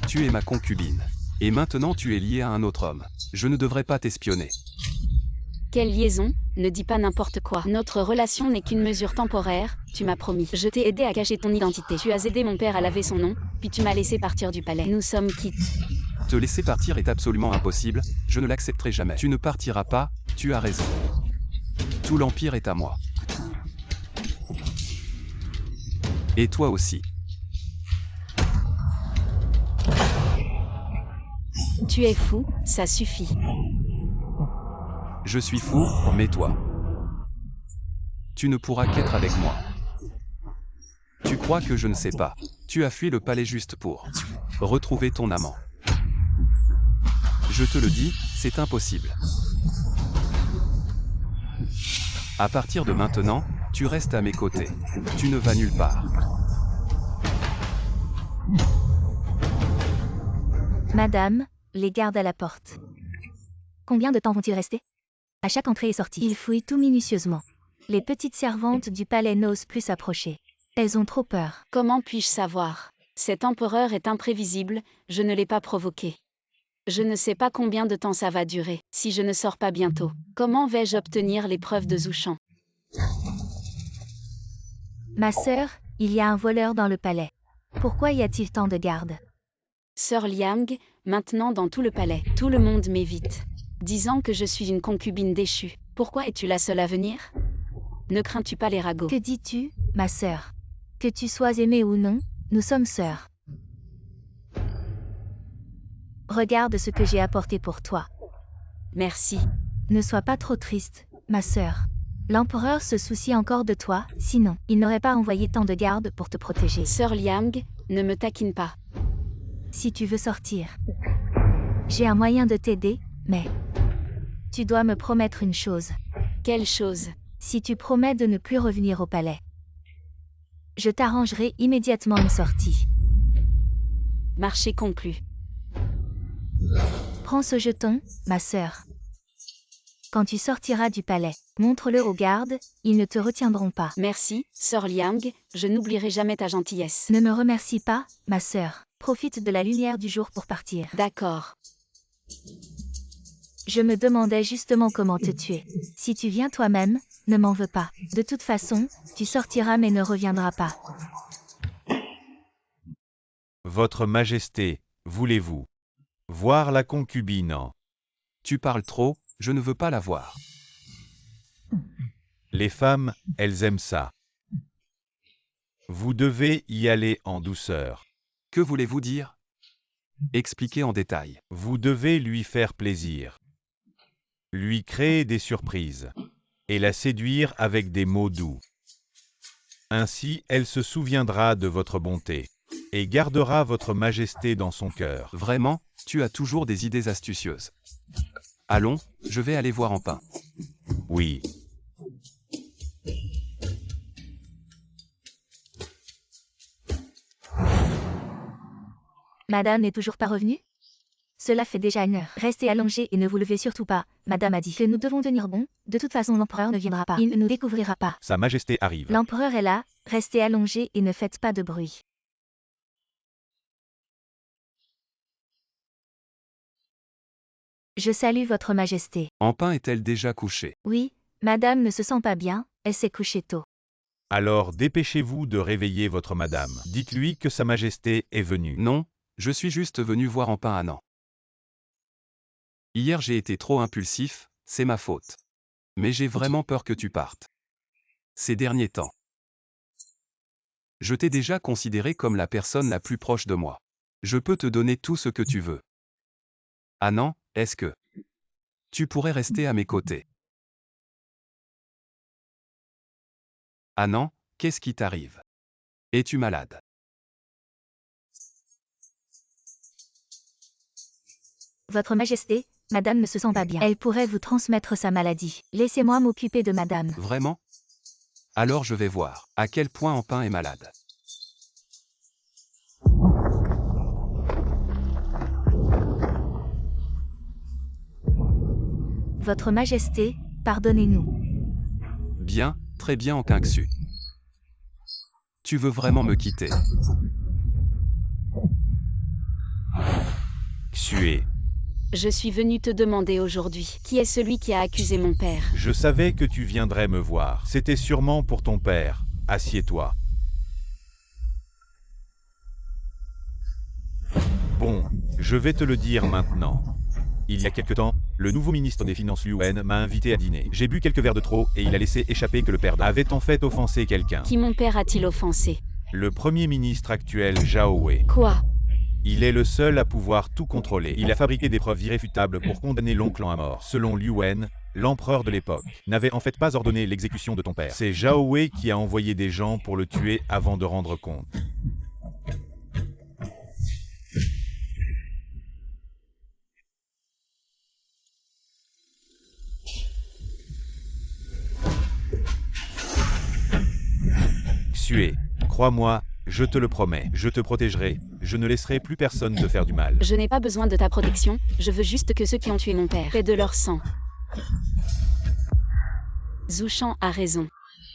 Speaker 4: Tu es ma concubine. Et maintenant tu es lié à un autre homme. Je ne devrais pas t'espionner.
Speaker 2: Quelle liaison? Ne dis pas n'importe quoi. Notre relation n'est qu'une mesure temporaire, tu m'as promis. Je t'ai aidé à cacher ton identité. Tu as aidé mon père à laver son nom, puis tu m'as laissé partir du palais. Nous sommes quittes.
Speaker 4: Te laisser partir est absolument impossible, je ne l'accepterai jamais. Tu ne partiras pas, tu as raison. Tout l'Empire est à moi. Et toi aussi.
Speaker 2: Tu es fou, ça suffit.
Speaker 4: Je suis fou, mais toi. Tu ne pourras qu'être avec moi. Tu crois que je ne sais pas. Tu as fui le palais juste pour retrouver ton amant. Je te le dis, c'est impossible. À partir de maintenant, tu restes à mes côtés. Tu ne vas nulle part.
Speaker 3: Madame, les gardes à la porte. Combien de temps vont-ils rester? À chaque entrée et sortie, ils fouillent tout minutieusement. Les petites servantes du palais n'osent plus s'approcher. Elles ont trop peur.
Speaker 2: Comment puis-je savoir? Cet empereur est imprévisible, je ne l'ai pas provoqué. Je ne sais pas combien de temps ça va durer, si je ne sors pas bientôt. Comment vais-je obtenir les preuves de Zhoushan?
Speaker 3: Ma sœur, il y a un voleur dans le palais. Pourquoi y a-t-il tant de gardes?
Speaker 2: Sœur Liang, maintenant dans tout le palais, tout le monde m'évite, disant que je suis une concubine déchue. Pourquoi es-tu la seule à venir? Ne crains-tu pas les ragots?
Speaker 3: Que dis-tu, ma sœur? Que tu sois aimée ou non, nous sommes sœurs. Regarde ce que j'ai apporté pour toi.
Speaker 2: Merci.
Speaker 3: Ne sois pas trop triste, ma sœur. L'empereur se soucie encore de toi, sinon, il n'aurait pas envoyé tant de gardes pour te protéger.
Speaker 2: Sœur Liang, ne me taquine pas.
Speaker 3: Si tu veux sortir, j'ai un moyen de t'aider, mais tu dois me promettre une chose.
Speaker 2: Quelle chose?
Speaker 3: Si tu promets de ne plus revenir au palais, je t'arrangerai immédiatement une sortie.
Speaker 2: Marché conclu.
Speaker 3: Prends ce jeton, ma sœur. Quand tu sortiras du palais, montre-le aux gardes, ils ne te retiendront pas.
Speaker 2: Merci, sœur Liang, je n'oublierai jamais ta gentillesse.
Speaker 3: Ne me remercie pas, ma sœur. Profite de la lumière du jour pour partir.
Speaker 2: D'accord.
Speaker 3: Je me demandais justement comment te tuer. Si tu viens toi-même, ne m'en veux pas. De toute façon, tu sortiras mais ne reviendras pas.
Speaker 1: Votre Majesté, voulez-vous voir la concubine en...
Speaker 4: Tu parles trop, je ne veux pas la voir.
Speaker 1: Les femmes, elles aiment ça. Vous devez y aller en douceur.
Speaker 4: Que voulez-vous dire? Expliquez en détail.
Speaker 1: Vous devez lui faire plaisir. Lui créer des surprises. Et la séduire avec des mots doux. Ainsi, elle se souviendra de votre bonté. Et gardera votre majesté dans son cœur.
Speaker 4: Vraiment, tu as toujours des idées astucieuses. Allons, je vais aller voir Empin.
Speaker 1: Oui.
Speaker 3: Madame n'est toujours pas revenue? Cela fait déjà 1 heure. Restez allongée et ne vous levez surtout pas. Madame a dit que nous devons tenir bon. De toute façon, l'empereur ne viendra pas. Il ne nous découvrira pas.
Speaker 1: Sa Majesté arrive.
Speaker 3: L'empereur est là. Restez allongée et ne faites pas de bruit. Je salue votre majesté.
Speaker 4: Empin est-elle déjà couchée?
Speaker 3: Oui, madame ne se sent pas bien, elle s'est couchée tôt.
Speaker 1: Alors dépêchez-vous de réveiller votre madame. Dites-lui que sa Majesté est venue.
Speaker 4: Non, je suis juste venu voir Empin à Nan. Hier j'ai été trop impulsif, c'est ma faute. Mais j'ai vraiment peur que tu partes. Ces derniers temps. Je t'ai déjà considéré comme la personne la plus proche de moi. Je peux te donner tout ce que tu veux. Nan, est-ce que tu pourrais rester à mes côtés? Nan, qu'est-ce qui t'arrive? Es-tu malade?
Speaker 3: Votre majesté, madame ne se sent pas bien. Elle pourrait vous transmettre sa maladie. Laissez-moi m'occuper de madame.
Speaker 4: Vraiment? Alors je vais voir à quel point Empin est malade.
Speaker 3: Votre majesté, pardonnez-nous.
Speaker 4: Bien, très bien en Quinxu. Tu veux vraiment me quitter?
Speaker 1: Xue.
Speaker 2: Je suis venu te demander aujourd'hui, qui est celui qui a accusé mon père?
Speaker 1: Je savais que tu viendrais me voir. C'était sûrement pour ton père. Assieds-toi. Bon, je vais te le dire maintenant. Il y a quelque temps, le nouveau ministre des Finances Liu Wen m'a invité à dîner. J'ai bu quelques verres de trop et il a laissé échapper que le perdant avait en fait offensé quelqu'un.
Speaker 2: Qui mon père a-t-il offensé?
Speaker 1: Le premier ministre actuel, Zhao Wei.
Speaker 2: Quoi?
Speaker 1: Il est le seul à pouvoir tout contrôler. Il a fabriqué des preuves irréfutables pour condamner l'oncle à mort. Selon Liu Wen, l'empereur de l'époque n'avait en fait pas ordonné l'exécution de ton père. C'est Zhao Wei qui a envoyé des gens pour le tuer avant de rendre compte. Xue, crois-moi, je te le promets, je te protégerai, je ne laisserai plus personne te faire du mal.
Speaker 2: Je n'ai pas besoin de ta protection, je veux juste que ceux qui ont tué mon père paient de leur sang. Zhu Shan a raison.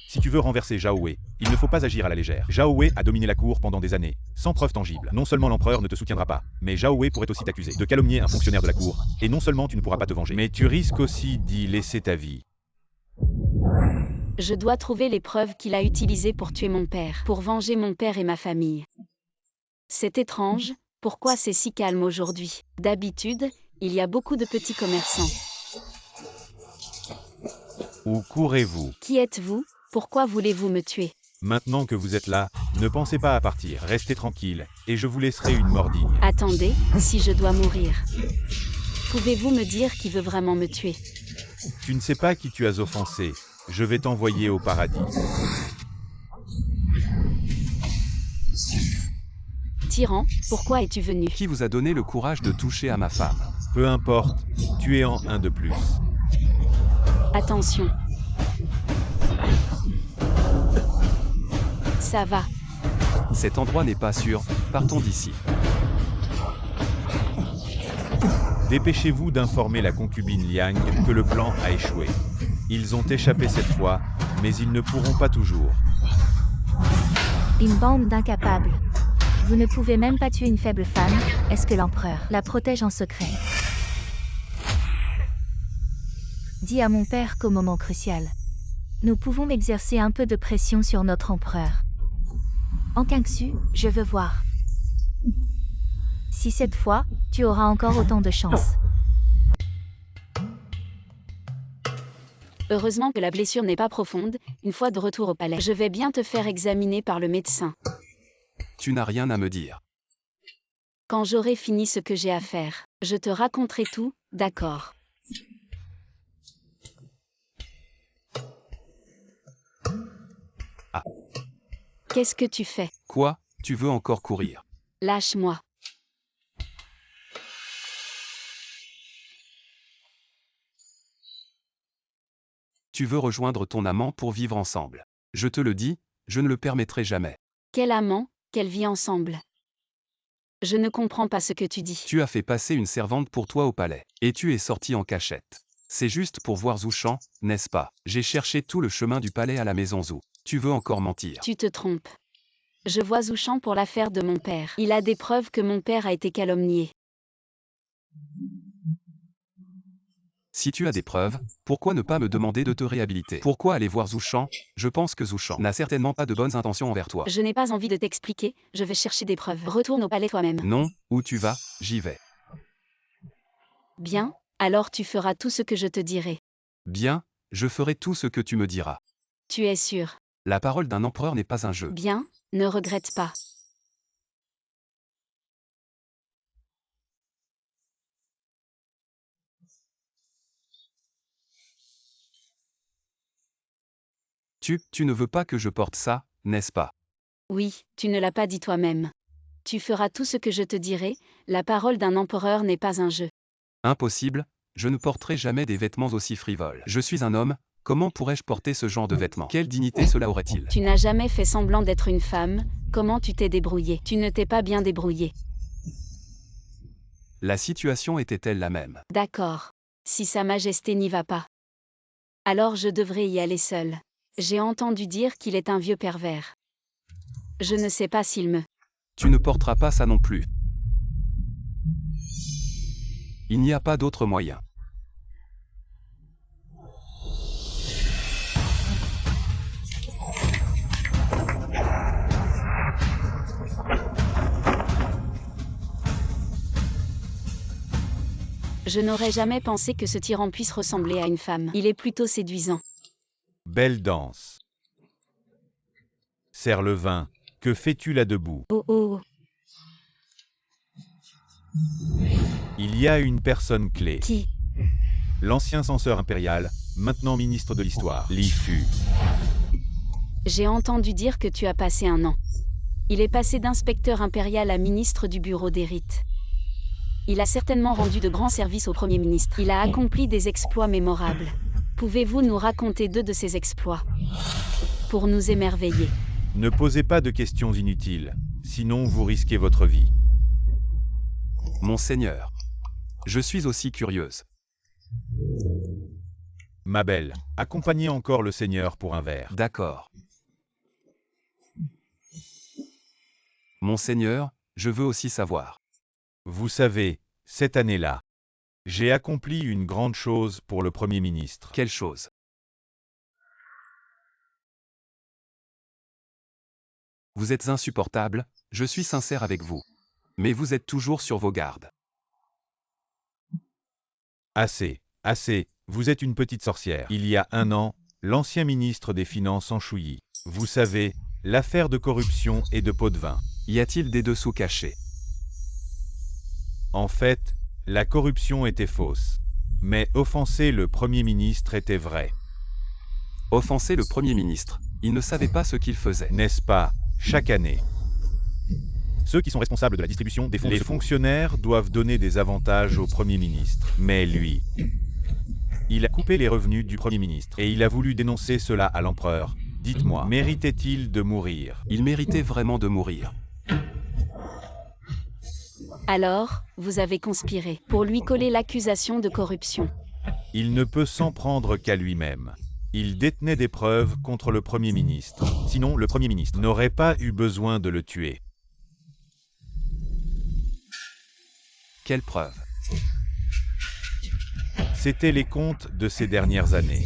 Speaker 1: Si tu veux renverser Zhao Wei, il ne faut pas agir à la légère. Zhao Wei a dominé la cour pendant des années, sans preuve tangible. Non seulement l'empereur ne te soutiendra pas, mais Zhao Wei pourrait aussi t'accuser de calomnier un fonctionnaire de la cour, et non seulement tu ne pourras pas te venger, mais tu risques aussi d'y laisser ta vie.
Speaker 2: Je dois trouver les preuves qu'il a utilisées pour tuer mon père, pour venger mon père et ma famille. C'est étrange, pourquoi c'est si calme aujourd'hui? D'habitude, il y a beaucoup de petits commerçants.
Speaker 1: Où courez-vous?
Speaker 2: Qui êtes-vous? Pourquoi voulez-vous me tuer?
Speaker 1: Maintenant que vous êtes là, ne pensez pas à partir, restez tranquille, et je vous laisserai une mort digne.
Speaker 2: Attendez, si je dois mourir. Pouvez-vous me dire qui veut vraiment me tuer?
Speaker 1: Tu ne sais pas qui tu as offensé, je vais t'envoyer au paradis.
Speaker 2: Tyran, pourquoi es-tu venu?
Speaker 4: Qui vous a donné le courage de toucher à ma femme?
Speaker 1: Peu importe, tu es en un de plus.
Speaker 2: Attention. Ça va.
Speaker 4: Cet endroit n'est pas sûr, partons d'ici.
Speaker 1: Dépêchez-vous d'informer la concubine Liang que le plan a échoué. Ils ont échappé cette fois, mais ils ne pourront pas toujours.
Speaker 3: Une bande d'incapables. Vous ne pouvez même pas tuer une faible femme, est-ce que l'empereur la protège en secret? Dis à mon père qu'au moment crucial, nous pouvons exercer un peu de pression sur notre empereur. En Kangxu, je veux voir. Si cette fois, tu auras encore autant de chance.
Speaker 2: Heureusement que la blessure n'est pas profonde, une fois de retour au palais. Je vais bien te faire examiner par le médecin.
Speaker 4: Tu n'as rien à me dire.
Speaker 2: Quand j'aurai fini ce que j'ai à faire, je te raconterai tout, d'accord?
Speaker 4: Ah.
Speaker 2: Qu'est-ce que tu fais?
Speaker 4: Quoi? Tu veux encore courir?
Speaker 2: Lâche-moi.
Speaker 4: Tu veux rejoindre ton amant pour vivre ensemble. Je te le dis, je ne le permettrai jamais.
Speaker 2: Quel amant, quelle vie ensemble? Je ne comprends pas ce que tu dis.
Speaker 4: Tu as fait passer une servante pour toi au palais, et tu es sorti en cachette. C'est juste pour voir Zhu Shan, n'est-ce pas? J'ai cherché tout le chemin du palais à la maison Zhu. Tu veux encore mentir?
Speaker 2: Tu te trompes. Je vois Zhu Shan pour l'affaire de mon père. Il a des preuves que mon père a été calomnié.
Speaker 4: Si tu as des preuves, pourquoi ne pas me demander de te réhabiliter? Pourquoi aller voir Zhu Shan? Je pense que Zhu Shan n'a certainement pas de bonnes intentions envers toi.
Speaker 2: Je n'ai pas envie de t'expliquer, je vais chercher des preuves. Retourne au palais toi-même.
Speaker 4: Non, où tu vas, j'y vais.
Speaker 2: Bien, alors tu feras tout ce que je te dirai.
Speaker 4: Bien, je ferai tout ce que tu me diras.
Speaker 2: Tu es sûr?
Speaker 4: La parole d'un empereur n'est pas un jeu.
Speaker 2: Bien, ne regrette pas.
Speaker 4: Tu ne veux pas que je porte ça, n'est-ce pas?
Speaker 2: Oui, tu ne l'as pas dit toi-même. Tu feras tout ce que je te dirai, la parole d'un empereur n'est pas un jeu.
Speaker 4: Impossible, je ne porterai jamais des vêtements aussi frivoles. Je suis un homme, comment pourrais-je porter ce genre de vêtements? Quelle dignité cela aurait-il?
Speaker 2: Tu n'as jamais fait semblant d'être une femme, comment tu t'es débrouillé? Tu ne t'es pas bien débrouillé.
Speaker 4: La situation était-elle la même?
Speaker 2: D'accord. Si Sa Majesté n'y va pas, alors je devrais y aller seule. J'ai entendu dire qu'il est un vieux pervers. Je ne sais pas s'il me...
Speaker 4: Tu ne porteras pas ça non plus. Il n'y a pas d'autre moyen.
Speaker 2: Je n'aurais jamais pensé que ce tyran puisse ressembler à une femme. Il est plutôt séduisant.
Speaker 1: Belle danse. Serre le vin. Que fais-tu là debout?
Speaker 2: Oh oh.
Speaker 1: Il y a une personne clé.
Speaker 2: Qui?
Speaker 1: L'ancien censeur impérial, maintenant ministre de l'Histoire, Li Fu.
Speaker 2: J'ai entendu dire que tu as passé un an. Il est passé d'inspecteur impérial à ministre du bureau des rites. Il a certainement rendu de grands services au Premier ministre. Il a accompli des exploits mémorables. Pouvez-vous nous raconter 2 de ces exploits? Pour nous émerveiller.
Speaker 1: Ne posez pas de questions inutiles, sinon vous risquez votre vie.
Speaker 4: Monseigneur. Je suis aussi curieuse.
Speaker 1: Ma belle, accompagnez encore le Seigneur pour un verre.
Speaker 4: D'accord. Monseigneur, je veux aussi savoir.
Speaker 1: Vous savez, cette année-là, j'ai accompli une grande chose pour le Premier ministre.
Speaker 4: Quelle chose? Vous êtes insupportable, je suis sincère avec vous. Mais vous êtes toujours sur vos gardes.
Speaker 1: Assez, assez, vous êtes une petite sorcière. Il y a un an, l'ancien ministre des Finances en chouillis. Vous savez, l'affaire de corruption et de pot de vin.
Speaker 4: Y a-t-il des dessous cachés?
Speaker 1: En fait, la corruption était fausse. Mais offenser le Premier ministre était vrai.
Speaker 4: Offenser le Premier ministre, il ne savait pas ce qu'il faisait.
Speaker 1: N'est-ce pas, chaque année? Ceux qui sont responsables de la distribution des fonds. Les fonctionnaires doivent donner des avantages au Premier ministre. Mais lui, il a coupé les revenus du Premier ministre. Et il a voulu dénoncer cela à l'empereur. Dites-moi, méritait-il de mourir?
Speaker 4: Il méritait vraiment de mourir.
Speaker 2: Alors, vous avez conspiré pour lui coller l'accusation de corruption.
Speaker 1: Il ne peut s'en prendre qu'à lui-même. Il détenait des preuves contre le Premier ministre. Sinon, le Premier ministre n'aurait pas eu besoin de le tuer.
Speaker 4: Quelle preuve?
Speaker 1: C'étaient les comptes de ces dernières années.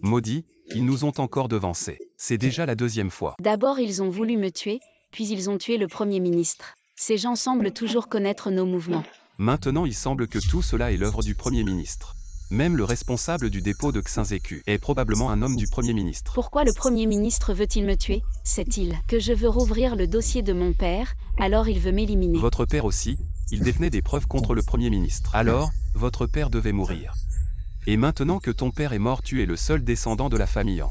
Speaker 4: Maudits, ils nous ont encore devancés. C'est déjà la 2e fois.
Speaker 2: D'abord ils ont voulu me tuer, puis ils ont tué le Premier ministre. Ces gens semblent toujours connaître nos mouvements.
Speaker 4: Maintenant il semble que tout cela est l'œuvre du Premier ministre. Même le responsable du dépôt de Xinzécu est probablement un homme du Premier ministre.
Speaker 2: Pourquoi le Premier ministre veut-il me tuer? Sait-il que je veux rouvrir le dossier de mon père, alors il veut m'éliminer?
Speaker 4: Votre père aussi, il détenait des preuves contre le Premier ministre. Alors, votre père devait mourir. Et maintenant que ton père est mort, tu es le seul descendant de la famille.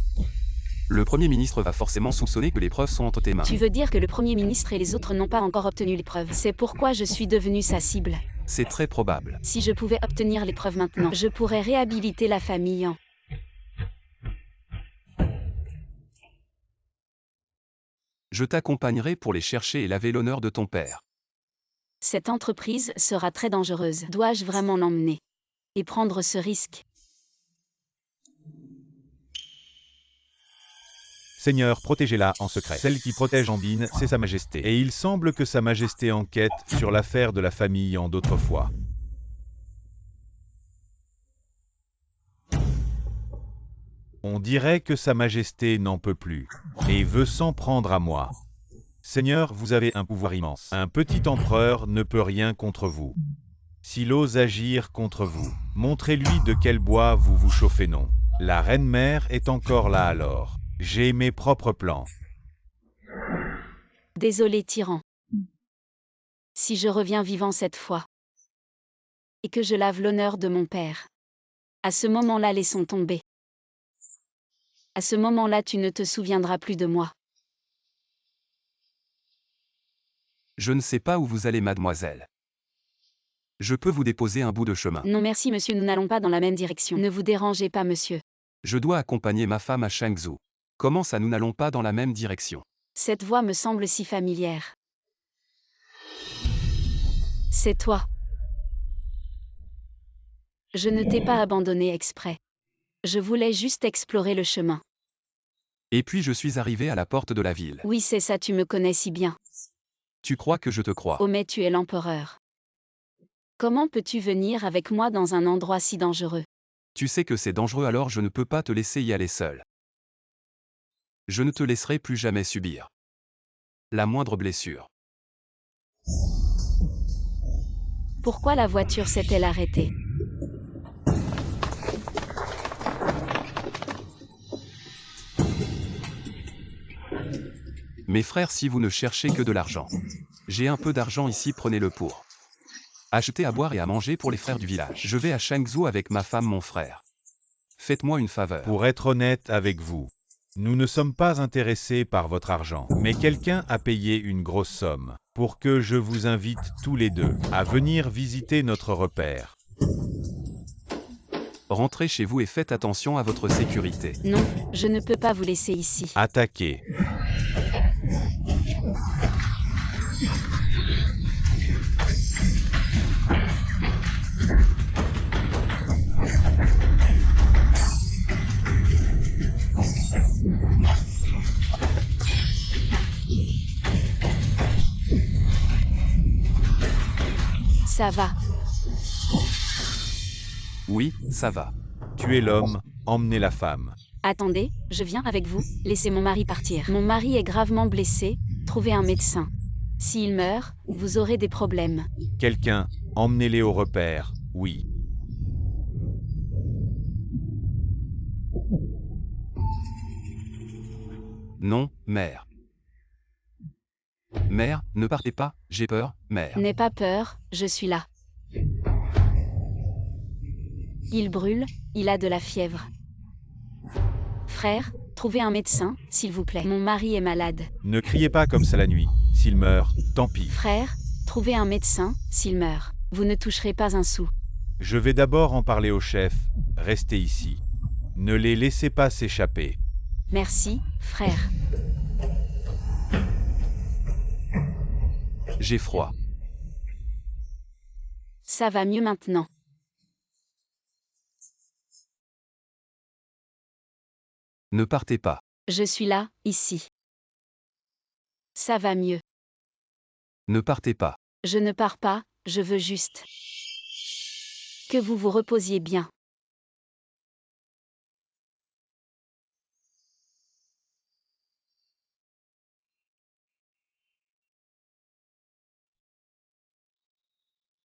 Speaker 4: Le Premier ministre va forcément soupçonner que les preuves sont entre tes mains.
Speaker 2: Tu veux dire que le Premier ministre et les autres n'ont pas encore obtenu les preuves? C'est pourquoi je suis devenue sa cible.
Speaker 4: C'est très probable.
Speaker 2: Si je pouvais obtenir les preuves maintenant, je pourrais réhabiliter la famille.
Speaker 4: Je t'accompagnerai pour les chercher et laver l'honneur de ton père.
Speaker 2: Cette entreprise sera très dangereuse. Dois-je vraiment l'emmener et prendre ce risque?
Speaker 1: Seigneur, protégez-la en secret. Celle qui protège Ambine, c'est Sa Majesté. Et il semble que Sa Majesté enquête sur l'affaire de la famille en d'autrefois. On dirait que Sa Majesté n'en peut plus, et veut s'en prendre à moi. Seigneur, vous avez un pouvoir immense. Un petit empereur ne peut rien contre vous. S'il ose agir contre vous, montrez-lui de quel bois vous vous chauffez, non. La reine-mère est encore là alors. J'ai mes propres plans.
Speaker 2: Désolé, tyran. Si je reviens vivant cette fois, et que je lave l'honneur de mon père, à ce moment-là, laissons tomber. À ce moment-là, tu ne te souviendras plus de moi.
Speaker 4: Je ne sais pas où vous allez, mademoiselle. Je peux vous déposer un bout de chemin.
Speaker 2: Non merci monsieur, nous n'allons pas dans la même direction. Ne vous dérangez pas monsieur.
Speaker 4: Je dois accompagner ma femme à Shangzhou. Comment ça, nous n'allons pas dans la même direction?
Speaker 2: Cette voix me semble si familière. C'est toi. Je ne t'ai pas abandonné exprès. Je voulais juste explorer le chemin.
Speaker 4: Et puis je suis arrivé à la porte de la ville.
Speaker 2: Oui, c'est ça, tu me connais si bien.
Speaker 4: Tu crois que je te crois?
Speaker 2: Oh mais tu es l'empereur. Comment peux-tu venir avec moi dans un endroit si dangereux?
Speaker 4: Tu sais que c'est dangereux, alors je ne peux pas te laisser y aller seul. Je ne te laisserai plus jamais subir la moindre blessure.
Speaker 2: Pourquoi la voiture s'est-elle arrêtée?
Speaker 4: Mes frères, si vous ne cherchez que de l'argent, j'ai un peu d'argent ici, prenez-le pour acheter à boire et à manger pour les frères du village. Je vais à Shangzhou avec ma femme, mon frère. Faites-moi une faveur.
Speaker 1: Pour être honnête avec vous, nous ne sommes pas intéressés par votre argent, mais quelqu'un a payé une grosse somme pour que je vous invite tous les deux à venir visiter notre repère.
Speaker 4: Rentrez chez vous et faites attention à votre sécurité.
Speaker 2: Non, je ne peux pas vous laisser ici.
Speaker 1: Attaquez.
Speaker 2: Ça va.
Speaker 4: Oui, ça va.
Speaker 1: Tuez l'homme, emmenez la femme.
Speaker 2: Attendez, je viens avec vous, laissez mon mari partir. Mon mari est gravement blessé, trouvez un médecin. S'il meurt, vous aurez des problèmes.
Speaker 1: Quelqu'un, emmenez-les au repère, oui.
Speaker 4: Non, mère. Mère, ne partez pas, j'ai peur, mère.
Speaker 2: N'aie pas peur, je suis là. Il brûle, il a de la fièvre. Frère, trouvez un médecin, s'il vous plaît. Mon mari est malade.
Speaker 1: Ne criez pas comme ça la nuit. S'il meurt, tant pis.
Speaker 2: Frère, trouvez un médecin, s'il meurt. Vous ne toucherez pas un sou.
Speaker 1: Je vais d'abord en parler au chef. Restez ici. Ne les laissez pas s'échapper.
Speaker 2: Merci, frère.
Speaker 4: J'ai froid.
Speaker 2: Ça va mieux maintenant.
Speaker 4: Ne partez pas.
Speaker 2: Je suis là, ici. Ça va mieux.
Speaker 4: Ne partez pas.
Speaker 2: Je ne pars pas, je veux juste que vous vous reposiez bien.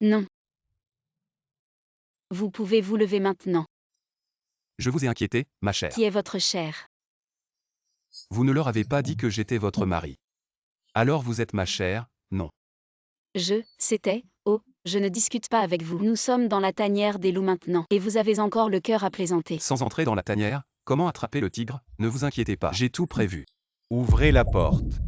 Speaker 2: Non. Vous pouvez vous lever maintenant.
Speaker 4: Je vous ai inquiété, ma chère.
Speaker 2: Qui est votre chère?
Speaker 4: Vous ne leur avez pas dit que j'étais votre mari. Alors vous êtes ma chère, non.
Speaker 2: Je ne discute pas avec vous. Nous sommes dans la tanière des loups maintenant, et vous avez encore le cœur à plaisanter.
Speaker 4: Sans entrer dans la tanière, comment attraper le tigre? Ne vous inquiétez pas, j'ai tout prévu.
Speaker 1: Ouvrez la porte.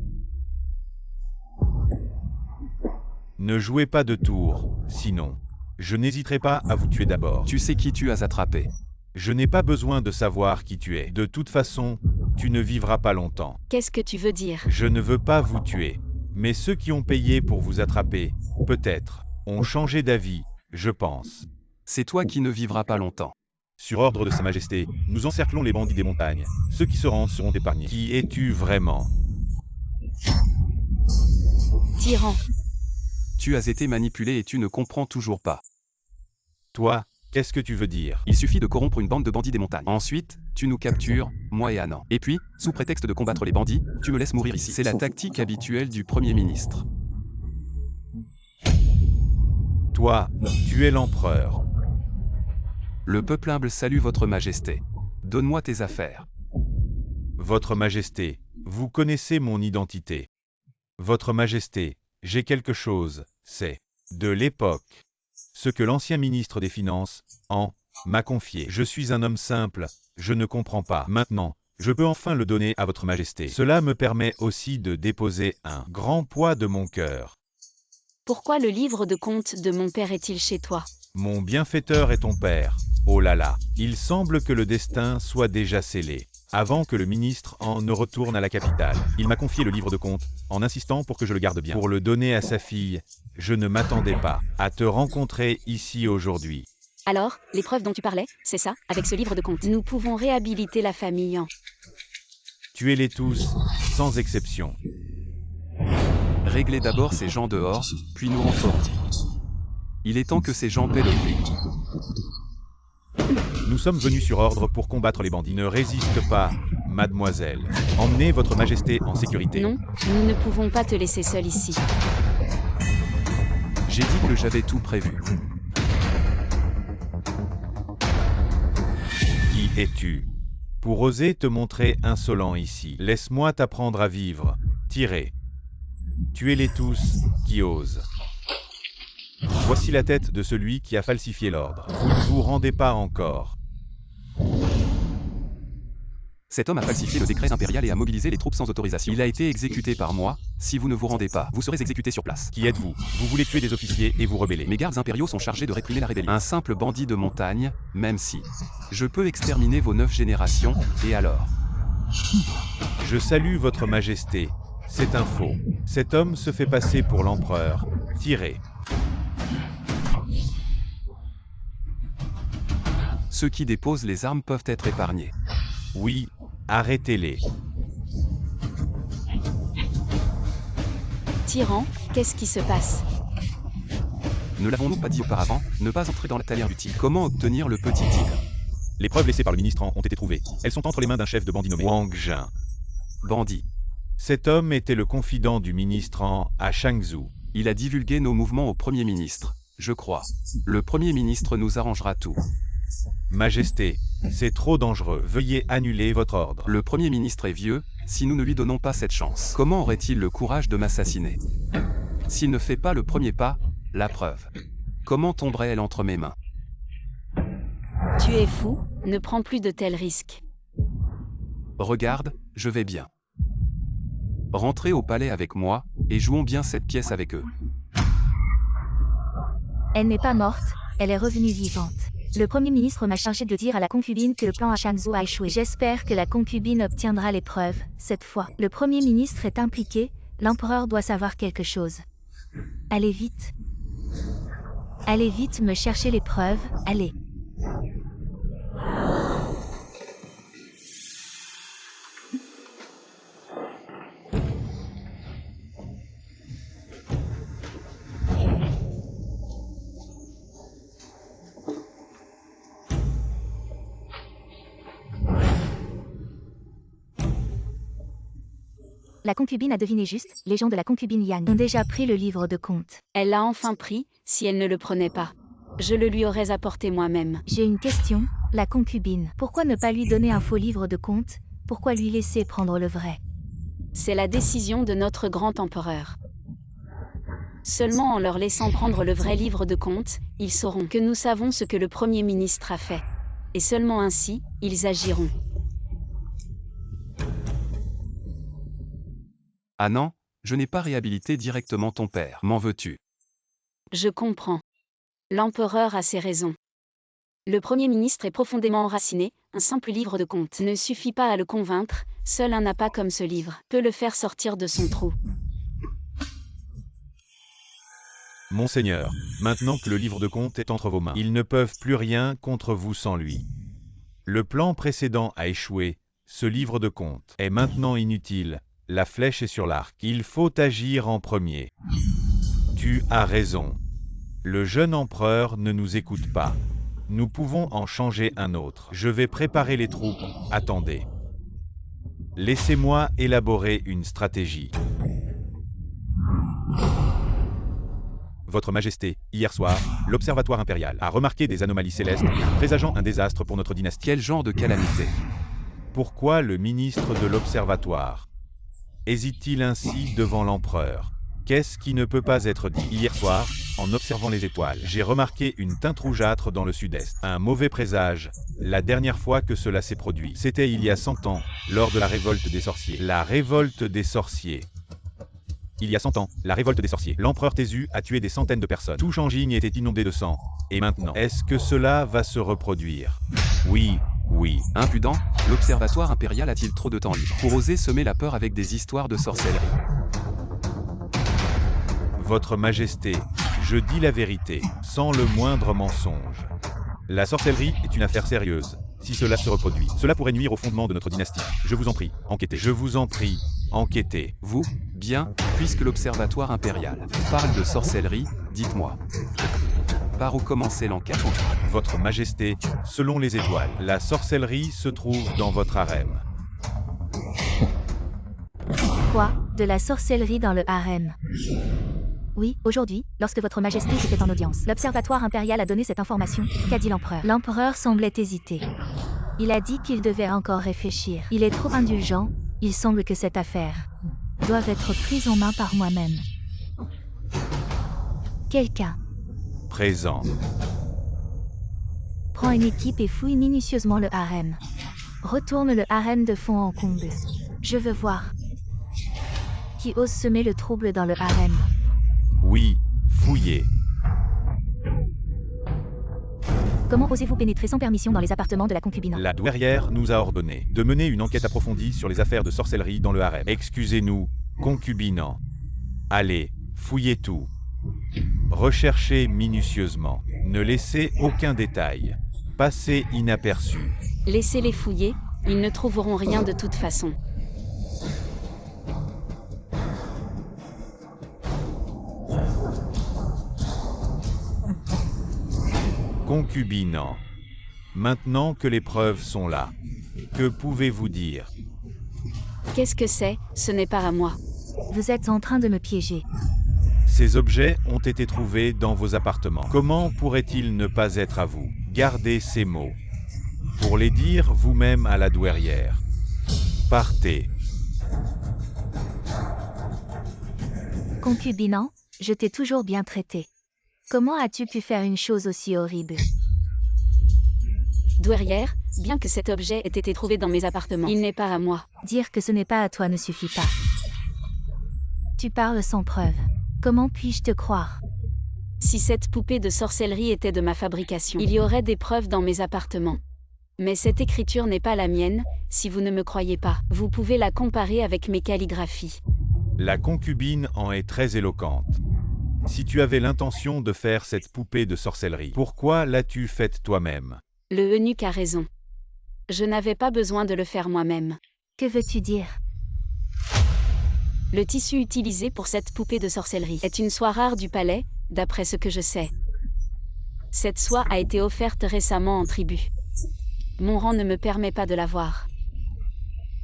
Speaker 1: Ne jouez pas de tour, sinon, je n'hésiterai pas à vous tuer d'abord.
Speaker 4: Tu sais qui tu as attrapé.
Speaker 1: Je n'ai pas besoin de savoir qui tu es. De toute façon, tu ne vivras pas longtemps.
Speaker 2: Qu'est-ce que tu veux dire?
Speaker 1: Je ne veux pas vous tuer. Mais ceux qui ont payé pour vous attraper, peut-être, ont changé d'avis, je pense.
Speaker 4: C'est toi qui ne vivras pas longtemps.
Speaker 1: Sur ordre de Sa Majesté, nous encerclons les bandits des montagnes. Ceux qui se rendent seront épargnés. Qui es-tu vraiment?
Speaker 2: Tyran.
Speaker 4: Tu as été manipulé et tu ne comprends toujours pas.
Speaker 1: Toi, qu'est-ce que tu veux dire?
Speaker 4: Il suffit de corrompre une bande de bandits des montagnes. Ensuite, tu nous captures, moi et Annan. Et puis, sous prétexte de combattre les bandits, tu me laisses mourir ici. C'est la tactique habituelle du Premier ministre.
Speaker 1: Toi, tu es l'empereur.
Speaker 4: Le peuple humble salue votre majesté. Donne-moi tes affaires.
Speaker 1: Votre Majesté, vous connaissez mon identité. Votre Majesté, j'ai quelque chose, c'est de l'époque. Ce que l'ancien ministre des Finances, m'a confié. Je suis un homme simple, je ne comprends pas. Maintenant, je peux enfin le donner à votre Majesté. Cela me permet aussi de déposer un grand poids de mon cœur.
Speaker 2: Pourquoi le livre de comptes de mon père est-il chez toi?
Speaker 1: Mon bienfaiteur est ton père. Oh là là, il semble que le destin soit déjà scellé. avant que le ministre en ne retourne à la capitale. Il m'a confié le livre de comptes, en insistant pour que je le garde bien. Pour le donner à sa fille, je ne m'attendais pas à te rencontrer ici aujourd'hui.
Speaker 2: Alors, les preuves dont tu parlais, c'est ça, avec ce livre de comptes. Nous pouvons réhabiliter la famille en...
Speaker 1: Tuez-les tous, sans exception.
Speaker 4: Réglez d'abord ces gens dehors, puis nous renforcer. Il est temps que ces gens paient le prix.
Speaker 1: Nous sommes venus sur ordre pour combattre les bandits. Ne résiste pas, mademoiselle. Emmenez votre majesté en sécurité.
Speaker 2: Non, nous ne pouvons pas te laisser seule ici.
Speaker 4: J'ai dit que j'avais tout prévu.
Speaker 1: Qui es-tu pour oser te montrer insolent ici? Laisse-moi t'apprendre à vivre. Tirez. Tuez-les tous qui osent. Voici la tête de celui qui a falsifié l'ordre. Vous ne vous rendez pas encore.
Speaker 4: Cet homme a falsifié le décret impérial et a mobilisé les troupes sans autorisation. Il a été exécuté par moi. Si vous ne vous rendez pas, vous serez exécuté sur place.
Speaker 1: Qui êtes-vous? Vous voulez tuer des officiers et vous rebeller.
Speaker 4: Mes gardes impériaux sont chargés de réprimer la rébellion. Un simple bandit de montagne, même si je peux exterminer vos 9 générations, et alors?
Speaker 1: Je salue votre majesté. C'est un faux. Cet homme se fait passer pour l'empereur. Tirez.
Speaker 4: Ceux qui déposent les armes peuvent être épargnés.
Speaker 1: Oui, arrêtez-les.
Speaker 2: Tyran, qu'est-ce qui se passe?
Speaker 4: Ne l'avons-nous pas dit auparavant, ne pas entrer dans la tanière du tigre? Comment obtenir le petit tigre?
Speaker 1: Les preuves laissées par le ministre ont été trouvées. Elles sont entre les mains d'un chef de bandit nommé Wang Jin.
Speaker 4: Bandit.
Speaker 1: Cet homme était le confident du ministre à Shangzhou.
Speaker 4: Il a divulgué nos mouvements au Premier ministre, je crois. Le Premier ministre nous arrangera tout.
Speaker 1: Majesté, c'est trop dangereux. Veuillez annuler votre ordre.
Speaker 4: Le Premier ministre est vieux, si nous ne lui donnons pas cette chance. Comment aurait-il le courage de m'assassiner? S'il ne fait pas le premier pas, la preuve. Comment tomberait-elle entre mes mains?
Speaker 2: Tu es fou, ne prends plus de tels risques.
Speaker 4: Regarde, je vais bien. Rentrez au palais avec moi, et jouons bien cette pièce avec eux.
Speaker 3: Elle n'est pas morte, elle est revenue vivante. Le Premier ministre m'a chargé de dire à la concubine que le plan à Shangzhou a échoué. J'espère que la concubine obtiendra les preuves, cette fois. Le Premier ministre est impliqué, l'empereur doit savoir quelque chose. Allez vite. Allez vite me chercher les preuves, allez. La concubine a deviné juste, les gens de la concubine Yang ont déjà pris le livre de comptes.
Speaker 2: Elle l'a enfin pris, si elle ne le prenait pas. Je le lui aurais apporté moi-même.
Speaker 3: J'ai une question, la concubine. Pourquoi ne pas lui donner un faux livre de comptes? Pourquoi lui laisser prendre le vrai?
Speaker 2: C'est la décision de notre grand empereur. Seulement en leur laissant prendre le vrai livre de comptes, ils sauront que nous savons ce que le Premier ministre a fait. Et seulement ainsi, ils agiront.
Speaker 4: Ah non, je n'ai pas réhabilité directement ton père. M'en veux-tu?
Speaker 2: Je comprends. L'empereur a ses raisons. Le Premier ministre est profondément enraciné, un simple livre de comptes ne suffit pas à le convaincre, seul un appât comme ce livre peut le faire sortir de son trou.
Speaker 1: Monseigneur, maintenant que le livre de comptes est entre vos mains, ils ne peuvent plus rien contre vous sans lui. Le plan précédent a échoué, ce livre de comptes est maintenant inutile. La flèche est sur l'arc. Il faut agir en premier. Tu as raison. Le jeune empereur ne nous écoute pas. Nous pouvons en changer un autre. Je vais préparer les troupes. Attendez. Laissez-moi élaborer une stratégie. Votre Majesté, hier soir, l'Observatoire impérial a remarqué des anomalies célestes, présageant un désastre pour notre dynastie.
Speaker 4: Quel genre de calamité?
Speaker 1: Pourquoi le ministre de l'Observatoire hésite-t-il ainsi devant l'empereur? Qu'est-ce qui ne peut pas être dit? Hier soir, en observant les étoiles, j'ai remarqué une teinte rougeâtre dans le sud-est. Un mauvais présage. La dernière fois que cela s'est produit, c'était il y a 100 ans, lors de la révolte des sorciers. La révolte des sorciers. Il y a 100 ans, la révolte des sorciers. L'empereur Tézu a tué des centaines de personnes. Tout Shanjing était inondé de sang. Et maintenant, est-ce que cela va se reproduire? Oui, Oui.
Speaker 4: Impudent, l'Observatoire impérial a-t-il trop de temps libre pour oser semer la peur avec des histoires de sorcellerie?
Speaker 1: Votre Majesté, je dis la vérité, sans le moindre mensonge. La sorcellerie est une affaire sérieuse. Si cela se reproduit, cela pourrait nuire au fondement de notre dynastie. Je vous en prie, enquêtez. Je vous en prie, enquêtez.
Speaker 4: Vous, bien, puisque l'Observatoire impérial parle de sorcellerie, dites-moi. Par où commencer l'enquête?
Speaker 1: Votre Majesté, selon les étoiles, la sorcellerie se trouve dans votre harem.
Speaker 3: Quoi? De la sorcellerie dans le harem? Oui, aujourd'hui, lorsque votre majesté était en audience, l'Observatoire impérial a donné cette information. Qu'a dit l'empereur? L'empereur semblait hésiter. Il a dit qu'il devait encore réfléchir. Il est trop indulgent, il semble que cette affaire doit être prise en main par moi-même. Quelqu'un
Speaker 1: Présent.
Speaker 3: prend une équipe et fouille minutieusement le harem. Retourne le harem de fond en comble. Je veux voir qui ose semer le trouble dans le harem.
Speaker 1: Oui, fouillez.
Speaker 3: Comment osez-vous pénétrer sans permission dans les appartements de la concubine?
Speaker 1: La douairière nous a ordonné de mener une enquête approfondie sur les affaires de sorcellerie dans le harem. Excusez-nous, concubinant. Allez, fouillez tout. Recherchez minutieusement. Ne laissez aucun détail. Passez inaperçu.
Speaker 2: Laissez-les fouiller, ils ne trouveront rien de toute façon.
Speaker 1: Concubinant. Maintenant que les preuves sont là, que pouvez-vous dire?
Speaker 2: Qu'est-ce que c'est? Ce n'est pas à moi.
Speaker 3: Vous êtes en train de me piéger.
Speaker 1: Ces objets ont été trouvés dans vos appartements. Comment pourraient-ils ne pas être à vous? Gardez ces mots pour les dire vous-même à la douairière. Partez.
Speaker 3: Concubinant, je t'ai toujours bien traité. Comment as-tu pu faire une chose aussi horrible?
Speaker 2: Douairière, bien que cet objet ait été trouvé dans mes appartements, il n'est pas à moi.
Speaker 3: Dire que ce n'est pas à toi ne suffit pas. Tu parles sans preuve. Comment puis-je te croire?
Speaker 2: Si cette poupée de sorcellerie était de ma fabrication, il y aurait des preuves dans mes appartements. Mais cette écriture n'est pas la mienne, si vous ne me croyez pas, vous pouvez la comparer avec mes calligraphies.
Speaker 1: La concubine en est très éloquente. Si tu avais l'intention de faire cette poupée de sorcellerie, pourquoi l'as-tu faite toi-même?
Speaker 2: Le eunuque a raison. Je n'avais pas besoin de le faire moi-même.
Speaker 3: Que veux-tu dire?
Speaker 2: Le tissu utilisé pour cette poupée de sorcellerie est une soie rare du palais, d'après ce que je sais. Cette soie a été offerte récemment en tribut. Mon rang ne me permet pas de l'avoir.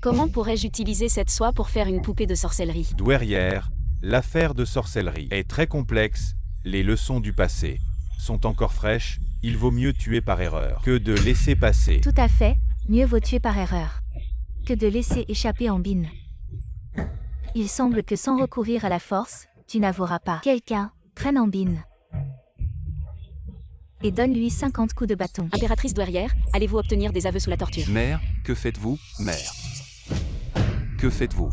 Speaker 2: Comment pourrais-je utiliser cette soie pour faire une poupée de sorcellerie?
Speaker 1: Douairière, l'affaire de sorcellerie est très complexe, les leçons du passé sont encore fraîches, il vaut mieux tuer par erreur que de laisser passer.
Speaker 3: Tout à fait, mieux vaut tuer par erreur que de laisser échapper Ambine. Il semble que sans recourir à la force, tu n'avoueras pas. Quelqu'un prenne Ambine et donne-lui 50 coups de bâton.
Speaker 2: Impératrice douairière, allez-vous obtenir des aveux sous la torture?
Speaker 4: Mère, que faites-vous, mère? Que faites-vous?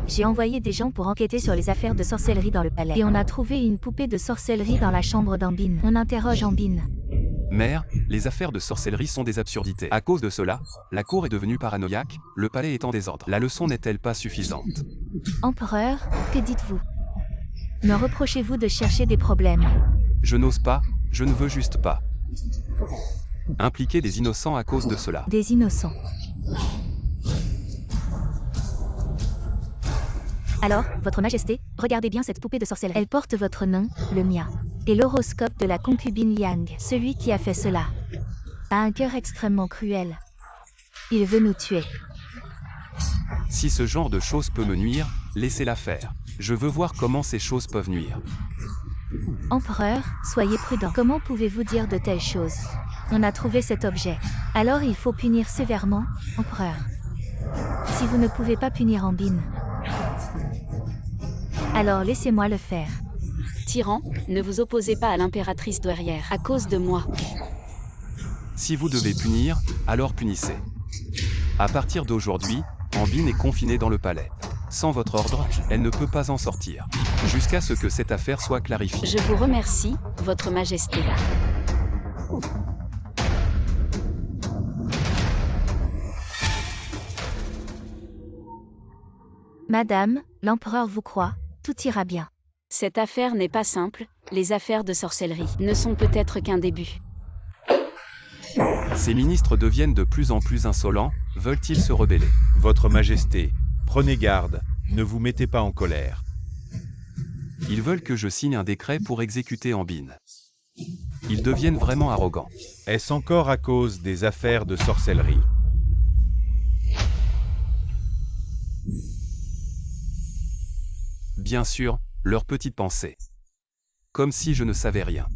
Speaker 3: J'ai envoyé des gens pour enquêter sur les affaires de sorcellerie dans le palais. Et on a trouvé une poupée de sorcellerie dans la chambre d'Ambine. On interroge Ambine.
Speaker 4: Mère, les affaires de sorcellerie sont des absurdités. À cause de cela, la cour est devenue paranoïaque, le palais est en désordre. La leçon n'est-elle pas suffisante?
Speaker 3: Empereur, que dites-vous? Me reprochez-vous de chercher des problèmes?
Speaker 4: Je n'ose pas, je ne veux juste pas impliquer des innocents à cause de cela.
Speaker 3: Des innocents. Alors, votre majesté, regardez bien cette poupée de sorcellerie. Elle porte votre nom, le mien, et l'horoscope de la concubine Liang. Celui qui a fait cela a un cœur extrêmement cruel. Il veut nous tuer.
Speaker 4: Si ce genre de choses peut me nuire, laissez-la faire. Je veux voir comment ces choses peuvent nuire.
Speaker 3: Empereur, soyez prudent. Comment pouvez-vous dire de telles choses? On a trouvé cet objet. Alors il faut punir sévèrement, empereur. Si vous ne pouvez pas punir Ambine, alors laissez-moi le faire.
Speaker 2: Tyran, ne vous opposez pas à l'impératrice douairière, à cause de moi.
Speaker 4: Si vous devez punir, alors punissez. À partir d'aujourd'hui, Ambine est confinée dans le palais. Sans votre ordre, elle ne peut pas en sortir. Jusqu'à ce que cette affaire soit clarifiée.
Speaker 2: Je vous remercie, votre majesté.
Speaker 3: Madame, l'empereur vous croit, tout ira bien.
Speaker 2: Cette affaire n'est pas simple, les affaires de sorcellerie ne sont peut-être qu'un début.
Speaker 4: Ces ministres deviennent de plus en plus insolents, veulent-ils se rebeller?
Speaker 1: Votre Majesté, prenez garde, ne vous mettez pas en colère.
Speaker 4: Ils veulent que je signe un décret pour exécuter Ambine. Ils deviennent vraiment arrogants.
Speaker 1: Est-ce encore à cause des affaires de sorcellerie?
Speaker 4: Bien sûr, leur petite pensée. Comme si je ne savais rien.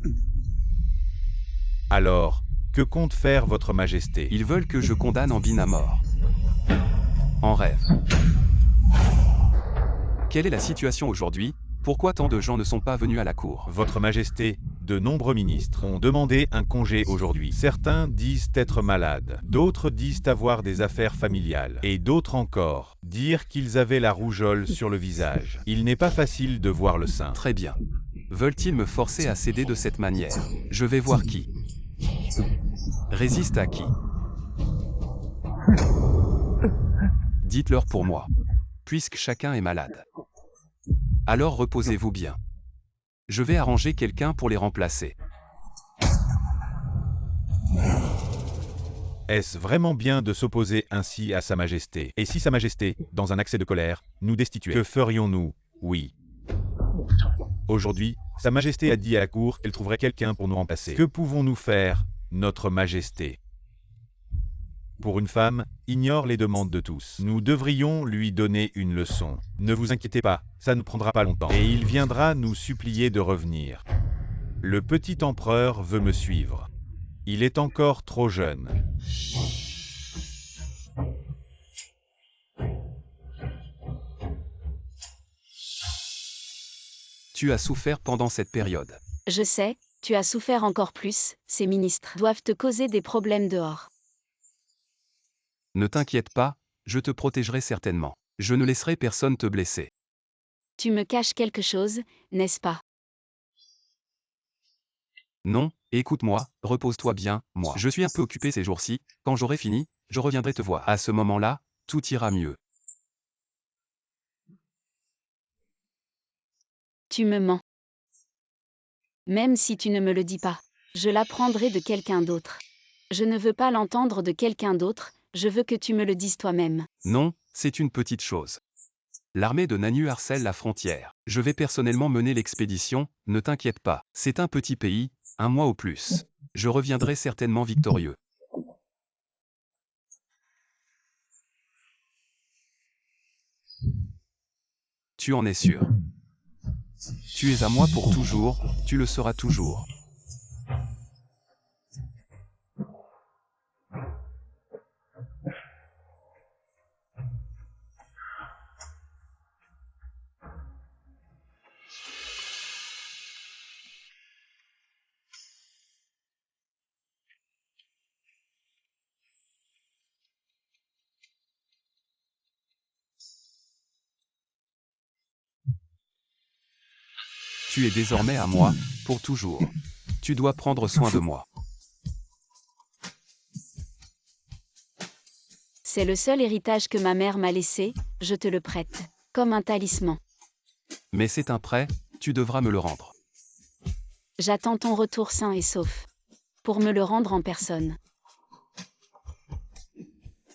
Speaker 1: Alors, que compte faire votre Majesté?
Speaker 4: Ils veulent que je condamne Ambine à mort. En rêve. Quelle est la situation aujourd'hui? Pourquoi tant de gens ne sont pas venus à la cour?
Speaker 1: Votre Majesté, de nombreux ministres ont demandé un congé aujourd'hui. Certains disent être malades, d'autres disent avoir des affaires familiales, et d'autres encore dire qu'ils avaient la rougeole sur le visage. Il n'est pas facile de voir le sein.
Speaker 4: Très bien. Veulent-ils me forcer à céder de cette manière? Je vais voir qui. Résiste à qui? Dites-leur pour moi. Puisque chacun est malade. Alors reposez-vous bien. Je vais arranger quelqu'un pour les remplacer.
Speaker 1: Est-ce vraiment bien de s'opposer ainsi à Sa Majesté? Et si Sa Majesté, dans un accès de colère, nous destituait? Que ferions-nous? Oui. Aujourd'hui, Sa Majesté a dit à la cour qu'elle trouverait quelqu'un pour nous remplacer. Que pouvons-nous faire, Notre Majesté? Pour une femme, ignore les demandes de tous. Nous devrions lui donner une leçon. Ne vous inquiétez pas, ça ne prendra pas longtemps. Et il viendra nous supplier de revenir. Le petit empereur veut me suivre. Il est encore trop jeune.
Speaker 4: Tu as souffert pendant cette période.
Speaker 2: Je sais, tu as souffert encore plus, ces ministres doivent te causer des problèmes dehors.
Speaker 4: Ne t'inquiète pas, je te protégerai certainement. Je ne laisserai personne te blesser.
Speaker 2: Tu me caches quelque chose, n'est-ce pas?
Speaker 4: Non, écoute-moi, repose-toi bien, moi. Je suis un peu occupé ces jours-ci, quand j'aurai fini, je reviendrai te voir. À ce moment-là, tout ira mieux.
Speaker 2: Tu me mens. Même si tu ne me le dis pas, je l'apprendrai de quelqu'un d'autre. Je ne veux pas l'entendre de quelqu'un d'autre, je veux que tu me le dises toi-même.
Speaker 4: Non, c'est une petite chose. L'armée de Nanu harcèle la frontière. Je vais personnellement mener l'expédition, ne t'inquiète pas. C'est un petit pays, un mois au plus. Je reviendrai certainement victorieux. Tu en es sûr. Tu es à moi pour toujours, tu le seras toujours. Tu es désormais à moi, pour toujours. Tu dois prendre soin de moi.
Speaker 2: C'est le seul héritage que ma mère m'a laissé, je te le prête, comme un talisman.
Speaker 4: Mais c'est un prêt, tu devras me le rendre.
Speaker 2: J'attends ton retour sain et sauf. Pour me le rendre en personne.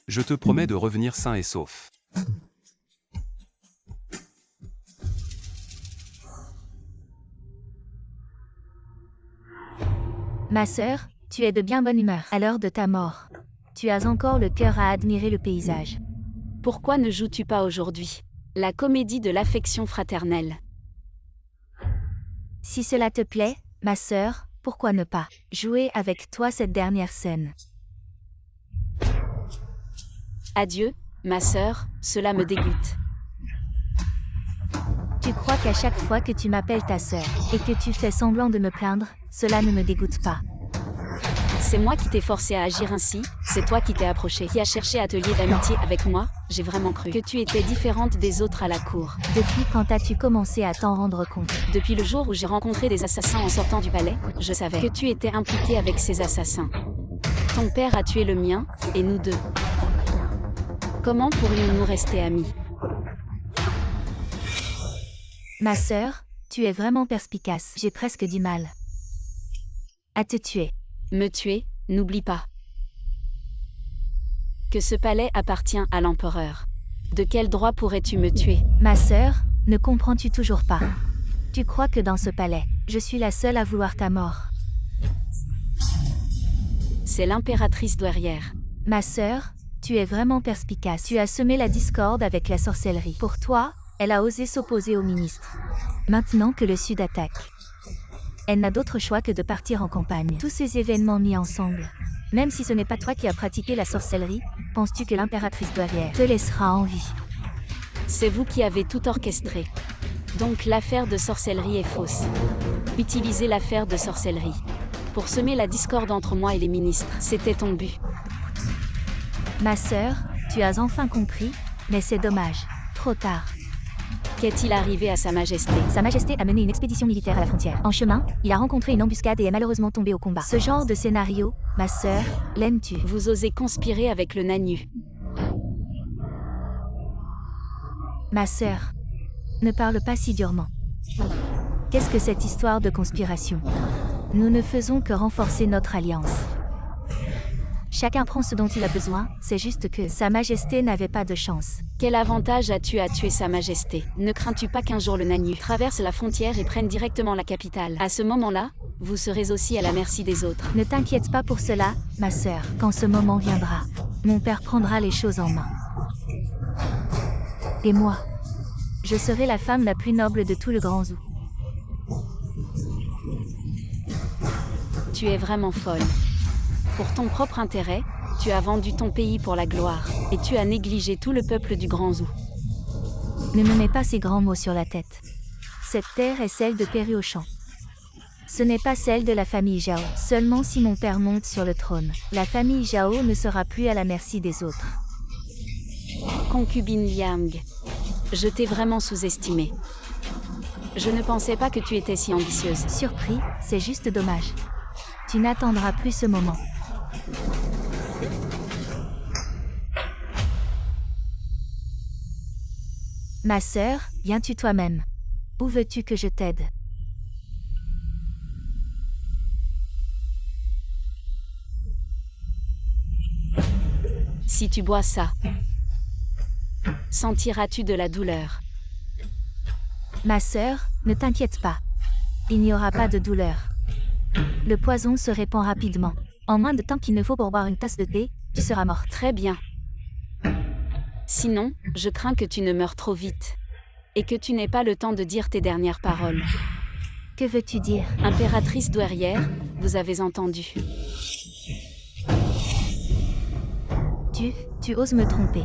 Speaker 4: Je te promets de revenir sain et sauf.
Speaker 3: Ma sœur, tu es de bien bonne humeur à l'heure de ta mort. Tu as encore le cœur à admirer le paysage.
Speaker 2: Pourquoi ne joues-tu pas aujourd'hui? La comédie de l'affection fraternelle.
Speaker 3: Si cela te plaît, ma sœur, pourquoi ne pas jouer avec toi cette dernière scène?
Speaker 2: Adieu, ma sœur, cela me dégoûte.
Speaker 3: Tu crois qu'à chaque fois que tu m'appelles ta sœur, et que tu fais semblant de me plaindre, cela ne me dégoûte pas.
Speaker 2: C'est moi qui t'ai forcé à agir ainsi, c'est toi qui t'es approché, qui a cherché à te lier d'amitié avec moi, j'ai vraiment cru que tu étais différente des autres à la cour.
Speaker 3: Depuis quand as-tu commencé à t'en rendre compte?
Speaker 2: Depuis le jour où j'ai rencontré des assassins en sortant du palais, je savais que tu étais impliqué avec ces assassins. Ton père a tué le mien, et nous deux. Comment pourrions-nous rester amis?
Speaker 3: Ma sœur, tu es vraiment perspicace. J'ai presque du mal à te tuer.
Speaker 2: Me tuer, n'oublie pas que ce palais appartient à l'empereur. De quel droit pourrais-tu me tuer?
Speaker 3: Ma sœur, ne comprends-tu toujours pas? Tu crois que dans ce palais, je suis la seule à vouloir ta mort?
Speaker 2: C'est l'impératrice douairière.
Speaker 3: Ma sœur, tu es vraiment perspicace. Tu as semé la discorde avec la sorcellerie. Pour toi, elle a osé s'opposer au ministre. Maintenant que le Sud attaque, elle n'a d'autre choix que de partir en campagne. Tous ces événements mis ensemble, même si ce n'est pas toi qui as pratiqué la sorcellerie, penses-tu que l'impératrice douairière te laissera en vie?
Speaker 2: C'est vous qui avez tout orchestré. Donc l'affaire de sorcellerie est fausse. Utilisez l'affaire de sorcellerie pour semer la discorde entre moi et les ministres. C'était ton but.
Speaker 3: Ma sœur, tu as enfin compris, mais c'est dommage. Trop tard.
Speaker 2: Qu'est-il arrivé à Sa Majesté?
Speaker 3: Sa Majesté a mené une expédition militaire à la frontière. En chemin, il a rencontré une embuscade et est malheureusement tombé au combat. Ce genre de scénario, ma sœur, l'aimes-tu?
Speaker 2: Vous osez conspirer avec le Nanu.
Speaker 3: Ma sœur, ne parle pas si durement. Qu'est-ce que cette histoire de conspiration? Nous ne faisons que renforcer notre alliance. Chacun prend ce dont il a besoin, c'est juste que Sa Majesté n'avait pas de chance.
Speaker 2: Quel avantage as-tu à tuer Sa Majesté? Ne crains-tu pas qu'un jour le Nanu traverse la frontière et prenne directement la capitale? À ce moment-là, vous serez aussi à la merci des autres.
Speaker 3: Ne t'inquiète pas pour cela, ma sœur. Quand ce moment viendra, mon père prendra les choses en main. Et moi, je serai la femme la plus noble de tout le Grand Zoo.
Speaker 2: Tu es vraiment folle. Pour ton propre intérêt, tu as vendu ton pays pour la gloire, et tu as négligé tout le peuple du Grand Zoo.
Speaker 3: Ne me mets pas ces grands mots sur la tête. Cette terre est celle de Péruochamp. Ce n'est pas celle de la famille Zhao. Seulement si mon père monte sur le trône, la famille Zhao ne sera plus à la merci des autres.
Speaker 2: Concubine Liang, je t'ai vraiment sous-estimé. Je ne pensais pas que tu étais si ambitieuse.
Speaker 3: Surpris, c'est juste dommage. Tu n'attendras plus ce moment. Ma sœur, viens-tu toi-même? Où veux-tu que je t'aide?
Speaker 2: Si tu bois ça, sentiras-tu de la douleur?
Speaker 3: Ma sœur, ne t'inquiète pas. Il n'y aura pas de douleur. Le poison se répand rapidement. En moins de temps qu'il ne faut pour boire une tasse de thé, tu seras morte.
Speaker 2: Très bien. Sinon, je crains que tu ne meures trop vite. Et que tu n'aies pas le temps de dire tes dernières paroles.
Speaker 3: Que veux-tu dire?
Speaker 2: Impératrice douairière, vous avez entendu.
Speaker 3: Tu oses me tromper.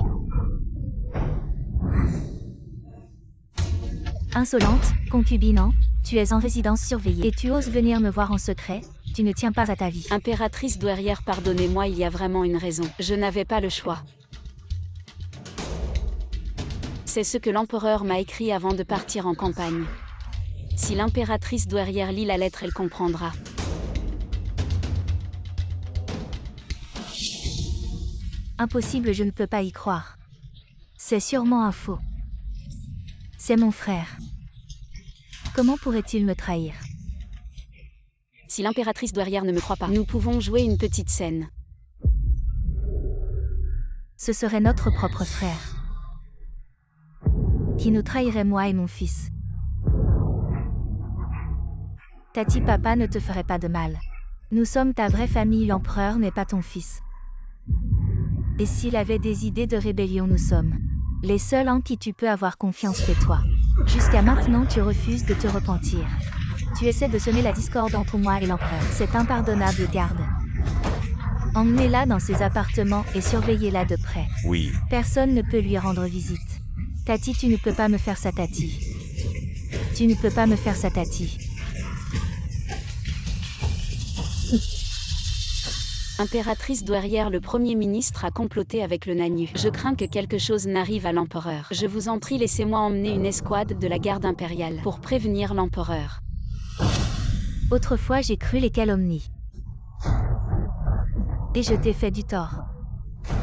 Speaker 3: Insolente, concubine, tu es en résidence surveillée et tu oses venir me voir en secret, tu ne tiens pas à ta vie.
Speaker 2: Impératrice douairière, pardonnez-moi, il y a vraiment une raison. Je n'avais pas le choix. C'est ce que l'empereur m'a écrit avant de partir en campagne. Si l'impératrice douairière lit la lettre, elle comprendra.
Speaker 3: Impossible, je ne peux pas y croire. C'est sûrement un faux. C'est mon frère. Comment pourrait-il me trahir?
Speaker 2: Si l'impératrice douairière ne me croit pas, nous pouvons jouer une petite scène.
Speaker 3: Ce serait notre propre frère qui nous trahirait, moi et mon fils. Tati papa ne te ferait pas de mal. Nous sommes ta vraie famille, l'empereur n'est pas ton fils. Et s'il avait des idées de rébellion, nous sommes les seuls en qui tu peux avoir confiance, c'est toi. Jusqu'à maintenant, tu refuses de te repentir. Tu essaies de semer la discorde entre moi et l'empereur. C'est impardonnable, garde. Emmenez-la dans ses appartements et surveillez-la de près.
Speaker 1: Oui.
Speaker 3: Personne ne peut lui rendre visite. Tati, tu ne peux pas me faire ça, Tati. Tu ne peux pas me faire ça, Tati.
Speaker 2: Impératrice douairière, le Premier ministre a comploté avec le Nanu. Je crains que quelque chose n'arrive à l'empereur. Je vous en prie, laissez-moi emmener une escouade de la garde impériale pour prévenir l'empereur.
Speaker 3: Autrefois, j'ai cru les calomnies. Et je t'ai fait du tort.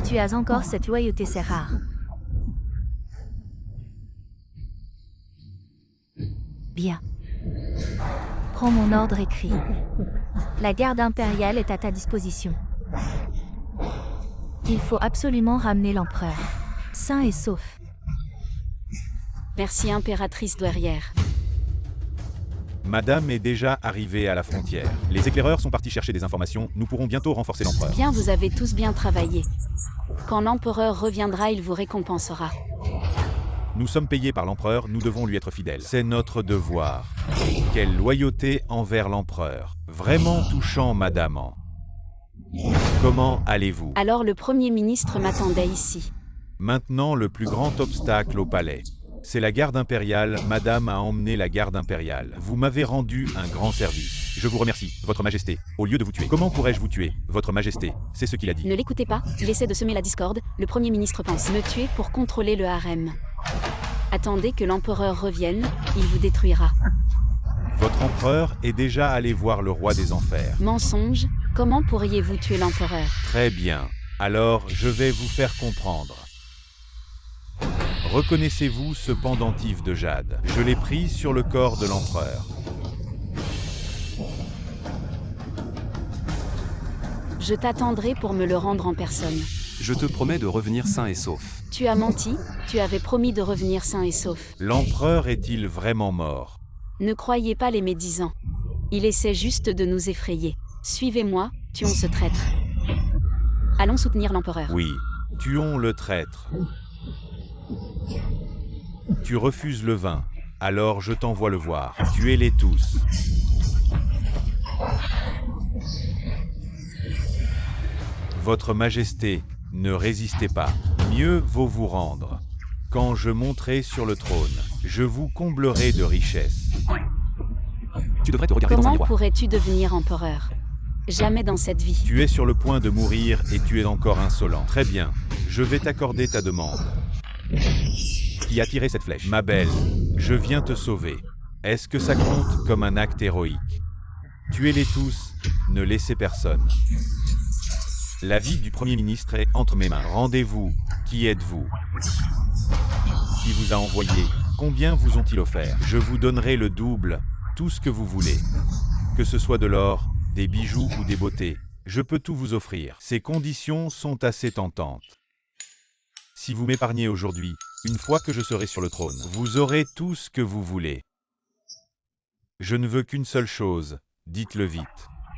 Speaker 3: Tu as encore cette loyauté, c'est rare. Bien. Prends mon ordre écrit. La garde impériale est à ta disposition. Il faut absolument ramener l'empereur, sain et sauf.
Speaker 2: Merci impératrice douairière.
Speaker 1: Madame est déjà arrivée à la frontière. Les éclaireurs sont partis chercher des informations, nous pourrons bientôt renforcer l'empereur.
Speaker 2: Bien, vous avez tous bien travaillé. Quand l'empereur reviendra, il vous récompensera.
Speaker 1: Nous sommes payés par l'empereur, nous devons lui être fidèles. C'est notre devoir. Quelle loyauté envers l'empereur. Vraiment touchant, madame. Comment allez-vous?
Speaker 2: Alors le Premier ministre m'attendait ici.
Speaker 1: Maintenant, le plus grand obstacle au palais. C'est la garde impériale, madame a emmené la garde impériale. Vous m'avez rendu un grand service. Je vous remercie, votre majesté, au lieu de vous tuer. Comment pourrais-je vous tuer, votre majesté? C'est ce qu'il a dit.
Speaker 2: Ne l'écoutez pas, il essaie de semer la discorde, le Premier ministre pense me tuer pour contrôler le harem. Attendez que l'empereur revienne, il vous détruira.
Speaker 1: Votre empereur est déjà allé voir le roi des enfers.
Speaker 2: Mensonge, comment pourriez-vous tuer l'empereur?
Speaker 1: Très bien. Alors, je vais vous faire comprendre. Reconnaissez-vous ce pendentif de jade? Je l'ai pris sur le corps de l'empereur.
Speaker 2: Je t'attendrai pour me le rendre en personne.
Speaker 4: Je te promets de revenir sain et sauf.
Speaker 2: Tu as menti, tu avais promis de revenir sain et sauf.
Speaker 1: L'empereur est-il vraiment mort?
Speaker 2: Ne croyez pas les médisants. Il essaie juste de nous effrayer. Suivez-moi, tuons ce traître. Allons soutenir l'empereur.
Speaker 1: Oui, tuons le traître. Tu refuses le vin, alors je t'envoie le voir. Tuez-les tous. Votre Majesté, ne résistez pas. Mieux vaut vous rendre. Quand je monterai sur le trône, je vous comblerai de richesses.
Speaker 4: Tu devrais te regarder dans un
Speaker 2: Comment
Speaker 4: miroir.
Speaker 2: pourrais-tu devenir empereur? Jamais dans cette vie.
Speaker 1: Tu es sur le point de mourir et tu es encore insolent. Très bien, je vais t'accorder ta demande. Qui a tiré cette flèche? Ma belle, je viens te sauver. Est-ce que ça compte comme un acte héroïque? Tuez-les tous, ne laissez personne. La vie du Premier ministre est entre mes mains. Rendez-vous, qui êtes-vous? Qui vous a envoyé? Combien vous ont-ils offert? Je vous donnerai le double, tout ce que vous voulez. Que ce soit de l'or, des bijoux ou des beautés, je peux tout vous offrir. Ces conditions sont assez tentantes. Si vous m'épargnez aujourd'hui, une fois que je serai sur le trône, vous aurez tout ce que vous voulez. Je ne veux qu'une seule chose, dites-le vite.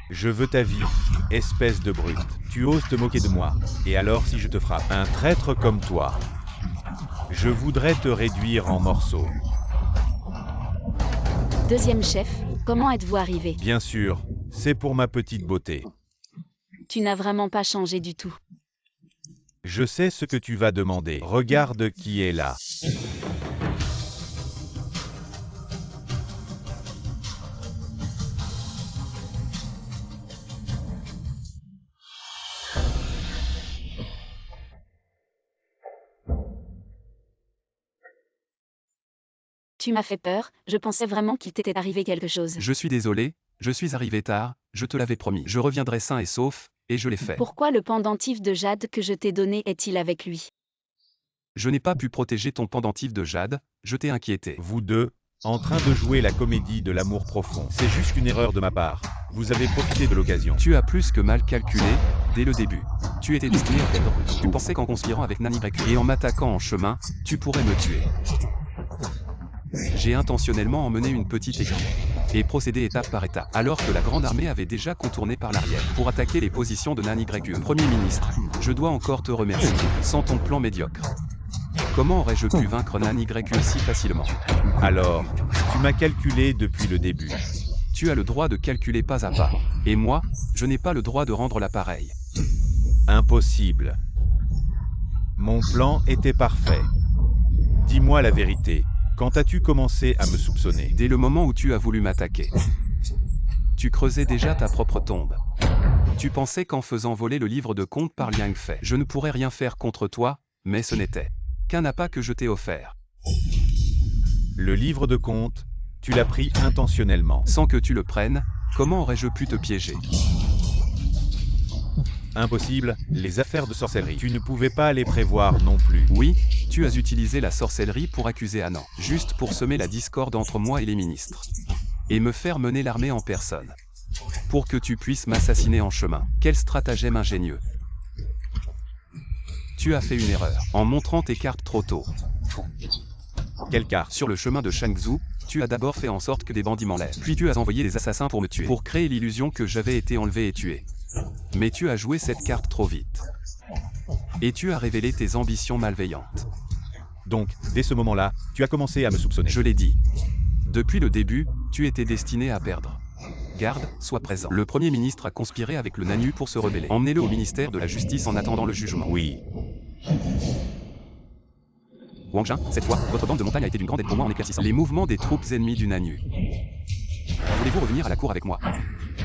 Speaker 1: Je veux ta vie, espèce de brute. Tu oses te moquer de moi, et alors si je te frappe, un traître comme toi, je voudrais te réduire en morceaux.
Speaker 2: Deuxième chef, comment êtes-vous arrivé?
Speaker 1: Bien sûr, c'est pour ma petite beauté.
Speaker 2: Tu n'as vraiment pas changé du tout.
Speaker 1: Je sais ce que tu vas demander. Regarde qui est là.
Speaker 2: Tu m'as fait peur, je pensais vraiment qu'il t'était arrivé quelque chose.
Speaker 4: Je suis désolé, je suis arrivé tard, je te l'avais promis. Je reviendrai sain et sauf, et je l'ai fait.
Speaker 2: Pourquoi le pendentif de jade que je t'ai donné est-il avec lui?
Speaker 4: Je n'ai pas pu protéger ton pendentif de jade, je t'ai inquiété.
Speaker 1: Vous deux, en train de jouer la comédie de l'amour profond. C'est juste une erreur de ma part. Vous avez profité de l'occasion.
Speaker 4: Tu as plus que mal calculé, dès le début. Tu étais destiné à perdre. Tu pensais qu'en conspirant avec Nani Grek et en m'attaquant en chemin, tu pourrais me tuer. J'ai intentionnellement emmené une petite équipe et procédé étape par étape, alors que la grande armée avait déjà contourné par l'arrière pour attaquer les positions de Nani Grek. Premier ministre, je dois encore te remercier. Sans ton plan médiocre, comment aurais-je pu vaincre Nani Grek si facilement?
Speaker 1: Alors, tu m'as calculé depuis le début.
Speaker 4: Tu as le droit de calculer pas à pas, et moi, je n'ai pas le droit de rendre l'appareil.
Speaker 1: Impossible. Mon plan était parfait. Dis-moi la vérité. Quand as-tu commencé à me soupçonner?
Speaker 4: Dès le moment où tu as voulu m'attaquer, tu creusais déjà ta propre tombe. Tu pensais qu'en faisant voler le livre de comptes par Liang Fei, je ne pourrais rien faire contre toi, mais ce n'était qu'un appât que je t'ai offert.
Speaker 1: Le livre de comptes, tu l'as pris intentionnellement.
Speaker 4: Sans que tu le prennes, comment aurais-je pu te piéger?
Speaker 1: Impossible, les affaires de sorcellerie. Tu ne pouvais pas les prévoir non plus.
Speaker 4: Oui, tu as utilisé la sorcellerie pour accuser Annan, juste pour semer la discorde entre moi et les ministres. Et me faire mener l'armée en personne. Pour que tu puisses m'assassiner en chemin. Quel stratagème ingénieux. Tu as fait une erreur, en montrant tes cartes trop tôt.
Speaker 1: Quelle carte?
Speaker 4: Sur le chemin de Shangzhou, tu as d'abord fait en sorte que des bandits m'enlèvent. Puis tu as envoyé des assassins pour me tuer. Pour créer l'illusion que j'avais été enlevé et tué. Mais tu as joué cette carte trop vite. Et tu as révélé tes ambitions malveillantes.
Speaker 1: Donc, dès ce moment-là, tu as commencé à me soupçonner.
Speaker 4: Je l'ai dit. Depuis le début, tu étais destiné à perdre. Garde, sois présent. Le Premier ministre a conspiré avec le Nanu pour se rebeller. Emmenez-le au ministère de la Justice en attendant le jugement.
Speaker 1: Oui.
Speaker 4: Wang Jin, cette fois, votre bande de montagne a été d'une grande aide pour moi en éclaircissant les mouvements des troupes ennemies du Nanu. Voulez-vous revenir à la cour avec moi?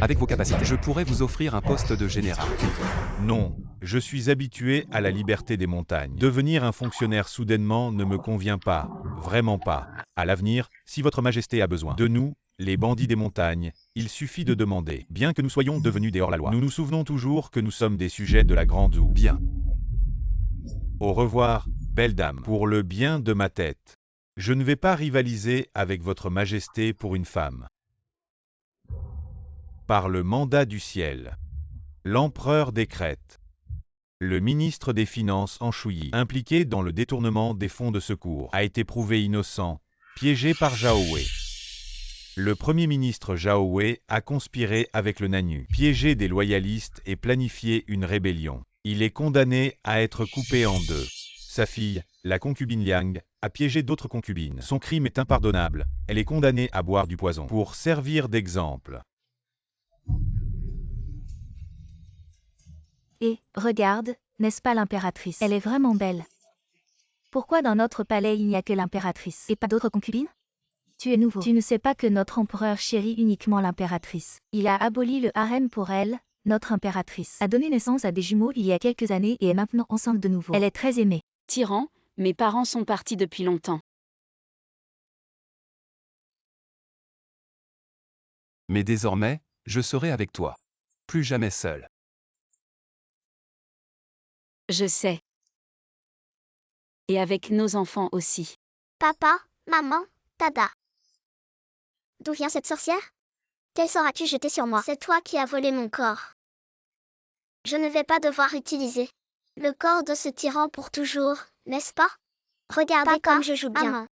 Speaker 4: Avec vos capacités, je pourrais vous offrir un poste de général.
Speaker 1: Non, je suis habitué à la liberté des montagnes. Devenir un fonctionnaire soudainement ne me convient pas, vraiment pas. À l'avenir, si votre majesté a besoin de nous, les bandits des montagnes, il suffit de demander. Bien que nous soyons devenus des hors-la-loi, nous nous souvenons toujours que nous sommes des sujets de la Grande Zhou.
Speaker 4: Bien.
Speaker 1: Au revoir, belle dame, pour le bien de ma tête. Je ne vais pas rivaliser avec votre majesté pour une femme. Par le mandat du ciel. L'empereur décrète. Le ministre des Finances Anshuyi, impliqué dans le détournement des fonds de secours, a été prouvé innocent, piégé par Zhao Wei. Le Premier ministre Zhao Wei a conspiré avec le Nanu, piégé des loyalistes et planifié une rébellion. Il est condamné à être coupé en deux. Sa fille, la concubine Liang, a piégé d'autres concubines. Son crime est impardonnable. Elle est condamnée à boire du poison. Pour servir d'exemple.
Speaker 3: Et, regarde, n'est-ce pas l'impératrice? Elle est vraiment belle. Pourquoi dans notre palais il n'y a que l'impératrice et pas d'autres concubines? Tu es nouveau. Tu ne sais pas que notre empereur chérit uniquement l'impératrice. Il a aboli le harem pour elle, notre impératrice. A donné naissance à des jumeaux il y a quelques années et est maintenant enceinte de nouveau. Elle est très aimée.
Speaker 2: Tyran, mes parents sont partis depuis longtemps.
Speaker 4: Mais désormais, je serai avec toi. Plus jamais seul.
Speaker 2: Je sais. Et avec nos enfants aussi.
Speaker 5: Papa, maman, Dada. D'où vient cette sorcière? Quel sort as-tu jeté sur moi? C'est toi qui as volé mon corps. Je ne vais pas devoir utiliser le corps de ce tyran pour toujours, n'est-ce pas? Regardez comme je joue bien. Maman,